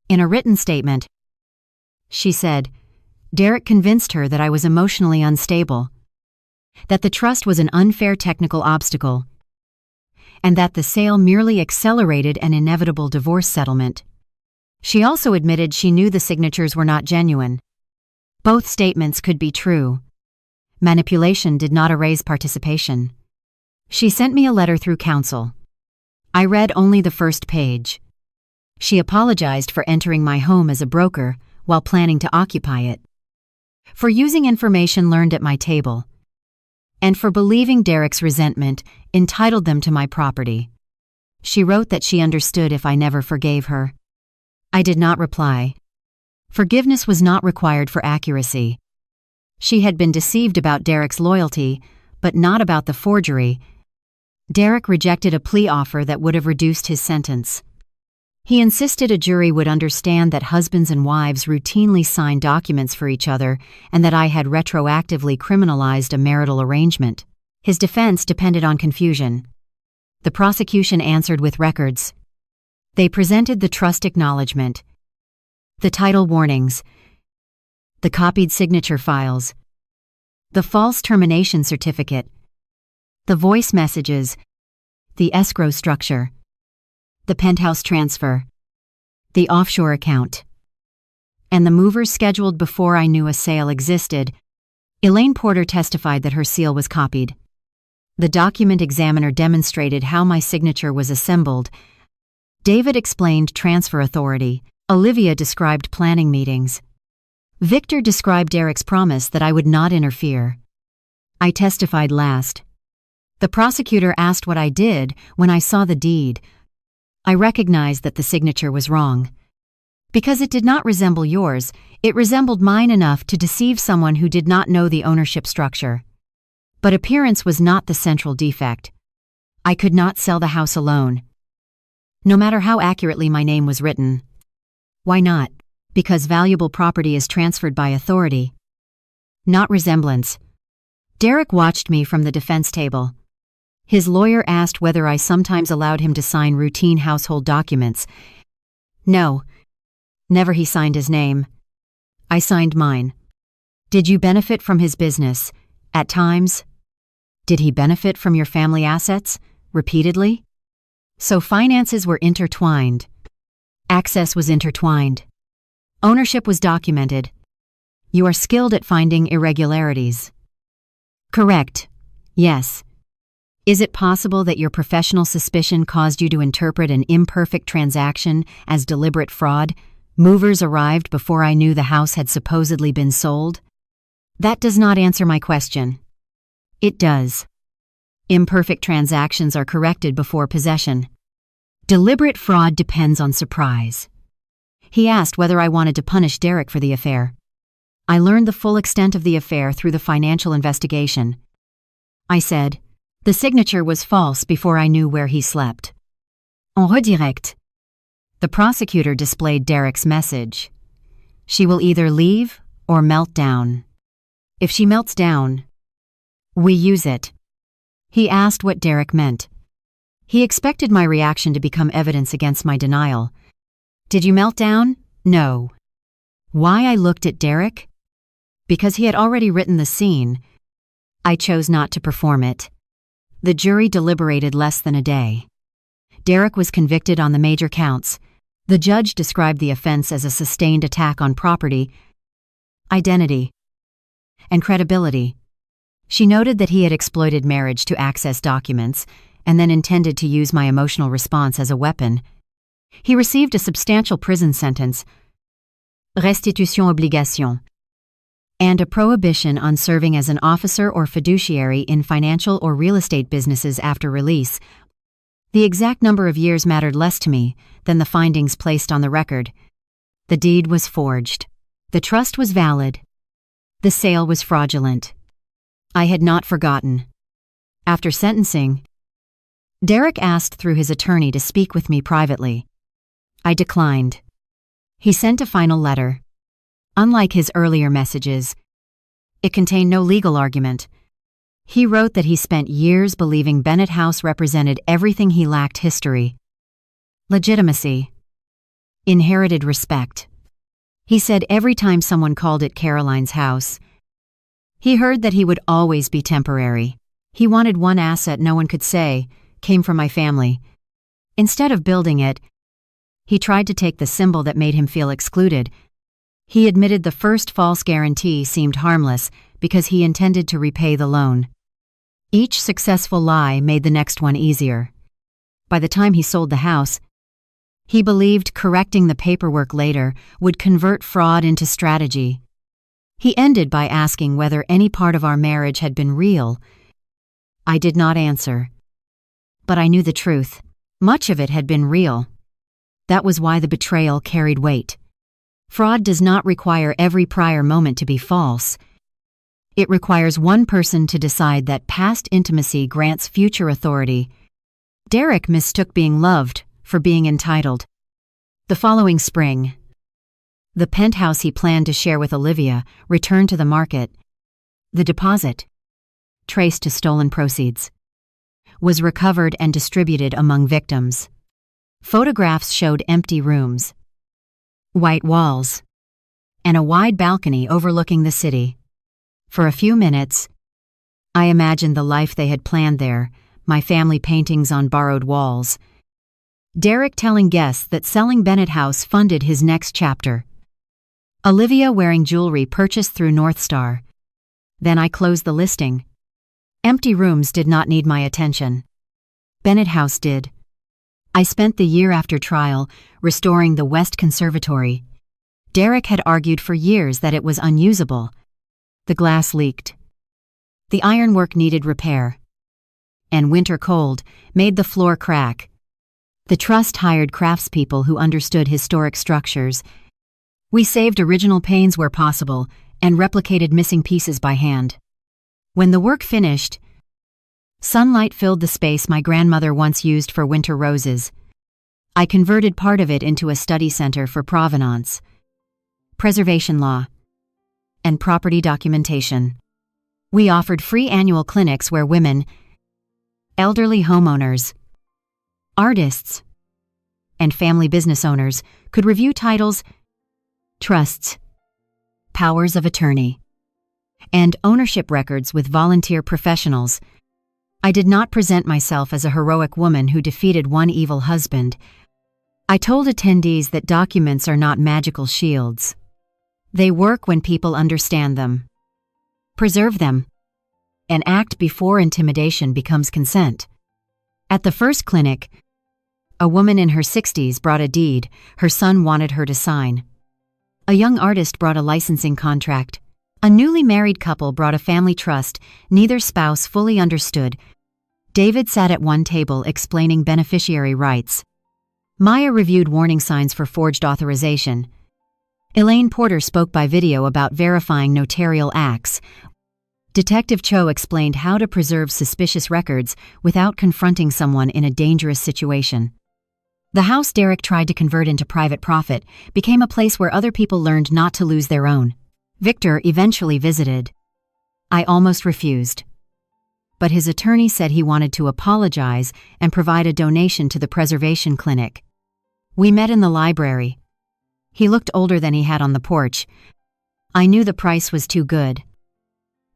In a written statement, she said, Derek convinced her that I was emotionally unstable, that the trust was an unfair technical obstacle, and that the sale merely accelerated an inevitable divorce settlement. She also admitted she knew the signatures were not genuine. Both statements could be true. Manipulation did not erase participation. She sent me a letter through counsel. I read only the first page. She apologized for entering my home as a broker while planning to occupy it, for using information learned at my table, and for believing Derek's resentment entitled them to my property. She wrote that she understood if I never forgave her. I did not reply. Forgiveness was not required for accuracy. She had been deceived about Derek's loyalty, but not about the forgery. Derek rejected a plea offer that would have reduced his sentence. He insisted a jury would understand that husbands and wives routinely sign documents for each other and that I had retroactively criminalized a marital arrangement. His defense depended on confusion. The prosecution answered with records. They presented the trust acknowledgement, the title warnings, the copied signature files, the false termination certificate, the voice messages, the escrow structure, the penthouse transfer, the offshore account, and the movers scheduled before I knew a sale existed. Elaine Porter testified that her seal was copied. The document examiner demonstrated how my signature was assembled. David explained transfer authority. Olivia described planning meetings. Victor described Derek's promise that I would not interfere. I testified last. The prosecutor asked what I did when I saw the deed. I recognized that the signature was wrong. Because it did not resemble yours, it resembled mine enough to deceive someone who did not know the ownership structure. But appearance was not the central defect. I could not sell the house alone. no matter how accurately my name was written. Why not? Because valuable property is transferred by authority, not resemblance. Derek watched me from the defense table. His lawyer asked whether I sometimes allowed him to sign routine household documents. No. Never he signed his name. I signed mine. Did you benefit from his business? At times. Did he benefit from your family assets? Repeatedly? So finances were intertwined. Access was intertwined. Ownership was documented. You are skilled at finding irregularities. Correct. Yes. Is it possible that your professional suspicion caused you to interpret an imperfect transaction as deliberate fraud? Movers arrived before I knew the house had supposedly been sold? That does not answer my question. It does. Imperfect transactions are corrected before possession. Deliberate fraud depends on surprise. He asked whether I wanted to punish Derek for the affair. I learned the full extent of the affair through the financial investigation. I said, the signature was false before I knew where he slept. En redirect. The prosecutor displayed Derek's message. She will either leave or melt down. If she melts down, we use it. He asked what Derek meant. He expected my reaction to become evidence against my denial. Did you melt down? No. Why I looked at Derek? Because he had already written the scene. I chose not to perform it. The jury deliberated less than a day. Derek was convicted on the major counts. The judge described the offense as a sustained attack on property, identity, and credibility. She noted that he had exploited marriage to access documents and then intended to use my emotional response as a weapon. He received a substantial prison sentence, restitution obligation, and a prohibition on serving as an officer or fiduciary in financial or real estate businesses after release. The exact number of years mattered less to me than the findings placed on the record. The deed was forged. The trust was valid. The sale was fraudulent. I had not forgotten. After sentencing, Derek asked through his attorney to speak with me privately. I declined. He sent a final letter. Unlike his earlier messages, it contained no legal argument. He wrote that he spent years believing Bennett House represented everything he lacked: history, legitimacy, inherited respect. He said every time someone called it Caroline's house, he heard that he would always be temporary. He wanted one asset no one could say came from my family. Instead of building it, he tried to take the symbol that made him feel excluded. He admitted the first false guarantee seemed harmless because he intended to repay the loan. Each successful lie made the next one easier. By the time he sold the house, he believed correcting the paperwork later would convert fraud into strategy. He ended by asking whether any part of our marriage had been real. I did not answer. But I knew the truth. Much of it had been real. That was why the betrayal carried weight. Fraud does not require every prior moment to be false. It requires one person to decide that past intimacy grants future authority. Derek mistook being loved for being entitled. The following spring, the penthouse he planned to share with Olivia returned to the market. The deposit, traced to stolen proceeds, was recovered and distributed among victims. Photographs showed empty rooms, white walls, and a wide balcony overlooking the city. For a few minutes, I imagined the life they had planned there, my family paintings on borrowed walls. Derek telling guests that selling Bennett House funded his next chapter. Olivia wearing jewelry purchased through North Star. Then I closed the listing. Empty rooms did not need my attention. Bennett House did. I spent the year after trial restoring the West Conservatory. Derek had argued for years that it was unusable. The glass leaked. The ironwork needed repair. And winter cold made the floor crack. The trust hired craftspeople who understood historic structures. We saved original panes where possible and replicated missing pieces by hand. When the work finished, sunlight filled the space my grandmother once used for winter roses. I converted part of it into a study center for provenance, preservation law, and property documentation. We offered free annual clinics where women, elderly homeowners, artists, and family business owners could review titles, trusts, powers of attorney, and ownership records with volunteer professionals. I did not present myself as a heroic woman who defeated one evil husband. I told attendees that documents are not magical shields. They work when people understand them, preserve them, and act before intimidation becomes consent. At the first clinic, a woman in her 60s brought a deed her son wanted her to sign. A young artist brought a licensing contract. A newly married couple brought a family trust neither spouse fully understood. David sat at one table explaining beneficiary rights. Maya reviewed warning signs for forged authorization. Elaine Porter spoke by video about verifying notarial acts. Detective Cho explained how to preserve suspicious records without confronting someone in a dangerous situation. The house Derek tried to convert into private profit became a place where other people learned not to lose their own. Victor eventually visited. I almost refused. But his attorney said he wanted to apologize and provide a donation to the preservation clinic. We met in the library. He looked older than he had on the porch. I knew the price was too good.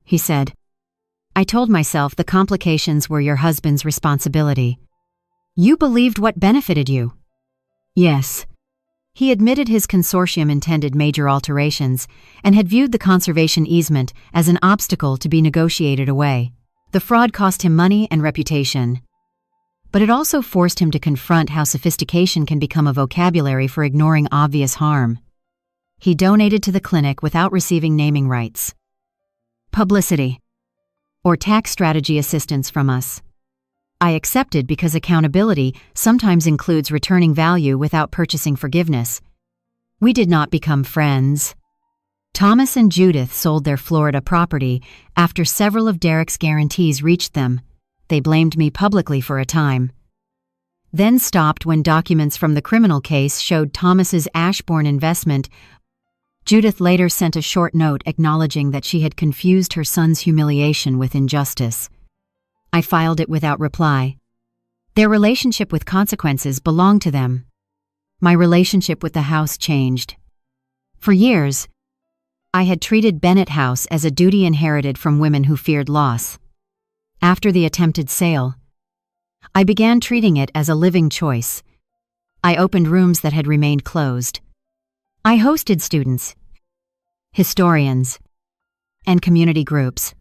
He said, "I told myself the complications were your husband's responsibility. You believed what benefited you." Yes. He admitted his consortium intended major alterations and had viewed the conservation easement as an obstacle to be negotiated away. The fraud cost him money and reputation. But it also forced him to confront how sophistication can become a vocabulary for ignoring obvious harm. He donated to the clinic without receiving naming rights, publicity, or tax strategy assistance from us. I accepted because accountability sometimes includes returning value without purchasing forgiveness. We did not become friends. Thomas and Judith sold their Florida property after several of Derek's guarantees reached them. They blamed me publicly for a time, then stopped when documents from the criminal case showed Thomas's Ashbourne investment. Judith later sent a short note acknowledging that she had confused her son's humiliation with injustice. I filed it without reply. Their relationship with consequences belonged to them. My relationship with the house changed. For years, I had treated Bennett House as a duty inherited from women who feared loss. After the attempted sale, I began treating it as a living choice. I opened rooms that had remained closed. I hosted students, historians, and community groups.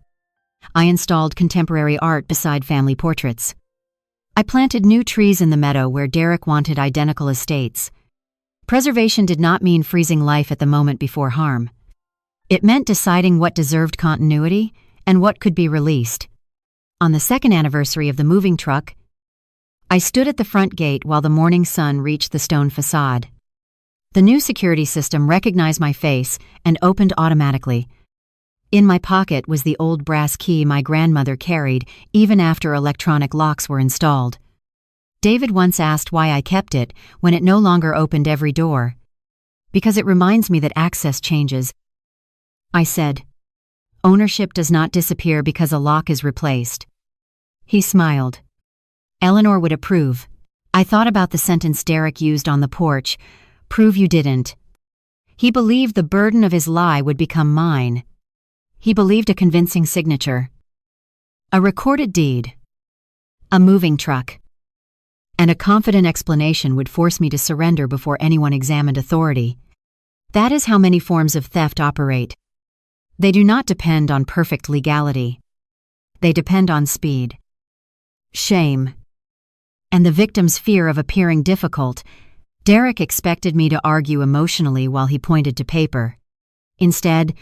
I installed contemporary art beside family portraits. I planted new trees in the meadow where Derek wanted identical estates. Preservation did not mean freezing life at the moment before harm. It meant deciding what deserved continuity and what could be released. On the second anniversary of the moving truck, I stood at the front gate while the morning sun reached the stone facade. The new security system recognized my face and opened automatically. In my pocket was the old brass key my grandmother carried even after electronic locks were installed. David once asked why I kept it when it no longer opened every door. Because it reminds me that access changes. I said, "Ownership does not disappear because a lock is replaced." He smiled. Eleanor would approve. I thought about the sentence Derek used on the porch, "Prove you didn't." He believed the burden of his lie would become mine. He believed a convincing signature, a recorded deed, a moving truck, and a confident explanation would force me to surrender before anyone examined authority. That is how many forms of theft operate. They do not depend on perfect legality. They depend on speed, shame, and the victim's fear of appearing difficult. Derek expected me to argue emotionally while he pointed to paper. Instead,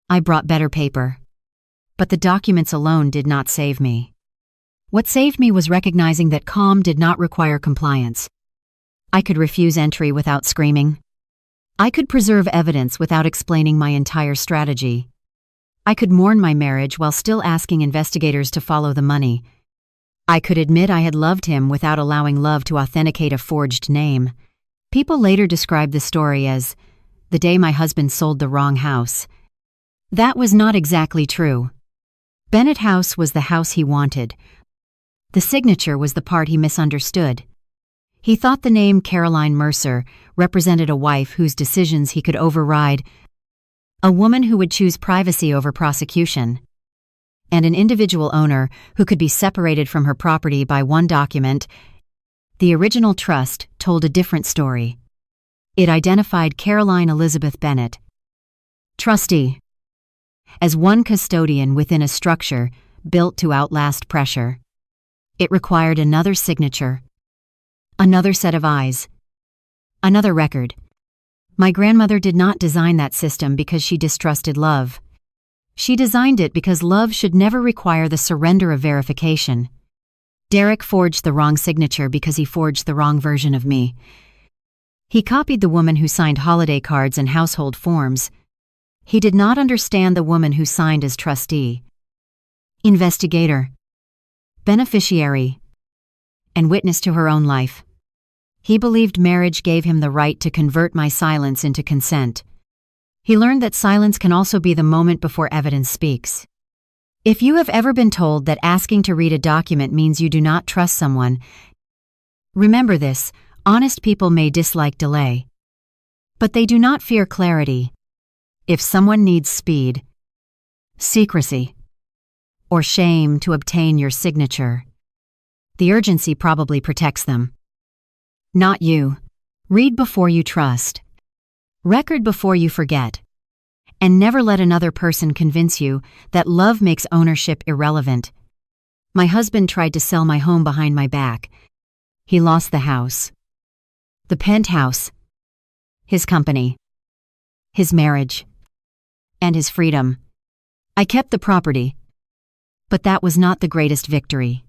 I brought better paper. But the documents alone did not save me. What saved me was recognizing that calm did not require compliance. I could refuse entry without screaming. I could preserve evidence without explaining my entire strategy. I could mourn my marriage while still asking investigators to follow the money. I could admit I had loved him without allowing love to authenticate a forged name. People later described the story as the day my husband sold the wrong house. That was not exactly true. Bennett House was the house he wanted. The signature was the part he misunderstood. He thought the name Caroline Mercer represented a wife whose decisions he could override, a woman who would choose privacy over prosecution, and an individual owner who could be separated from her property by one document. The original trust told a different story. It identified Caroline Elizabeth Bennett, trustee, as one custodian within a structure built to outlast pressure. It required another signature, another set of eyes, another record. My grandmother did not design that system because she distrusted love. She designed it because love should never require the surrender of verification. Derek forged the wrong signature because he forged the wrong version of me. He copied the woman who signed holiday cards and household forms. He did not understand the woman who signed as trustee, investigator, beneficiary, and witness to her own life. He believed marriage gave him the right to convert my silence into consent. He learned that silence can also be the moment before evidence speaks. If you have ever been told that asking to read a document means you do not trust someone, remember this: honest people may dislike delay, but they do not fear clarity. If someone needs speed, secrecy, or shame to obtain your signature, the urgency probably protects them. Not you. Read before you trust. Record before you forget. And never let another person convince you that love makes ownership irrelevant. My husband tried to sell my home behind my back. He lost the house, the penthouse, his company, his marriage, and his freedom. I kept the property, but that was not the greatest victory.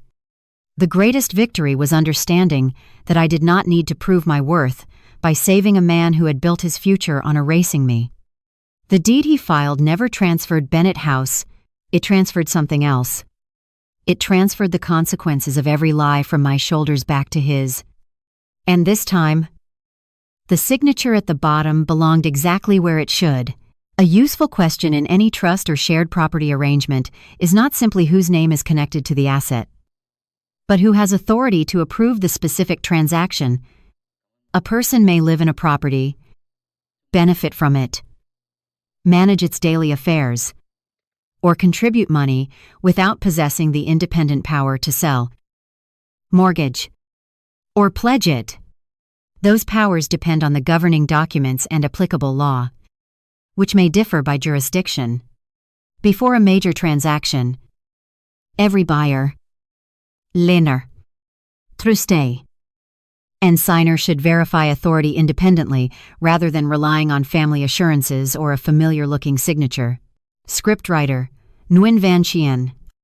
The greatest victory was understanding that I did not need to prove my worth by saving a man who had built his future on erasing me. The deed he filed never transferred Bennett House, it transferred something else. It transferred the consequences of every lie from my shoulders back to his. And this time, the signature at the bottom belonged exactly where it should. A useful question in any trust or shared property arrangement is not simply whose name is connected to the asset, but who has authority to approve the specific transaction. A person may live in a property, benefit from it, manage its daily affairs, or contribute money without possessing the independent power to sell, mortgage, or pledge it. Those powers depend on the governing documents and applicable law, which may differ by jurisdiction. Before a major transaction, every buyer, lender, trustee, and signer should verify authority independently rather than relying on family assurances or a familiar-looking signature. Scriptwriter, Nguyen Van Chien.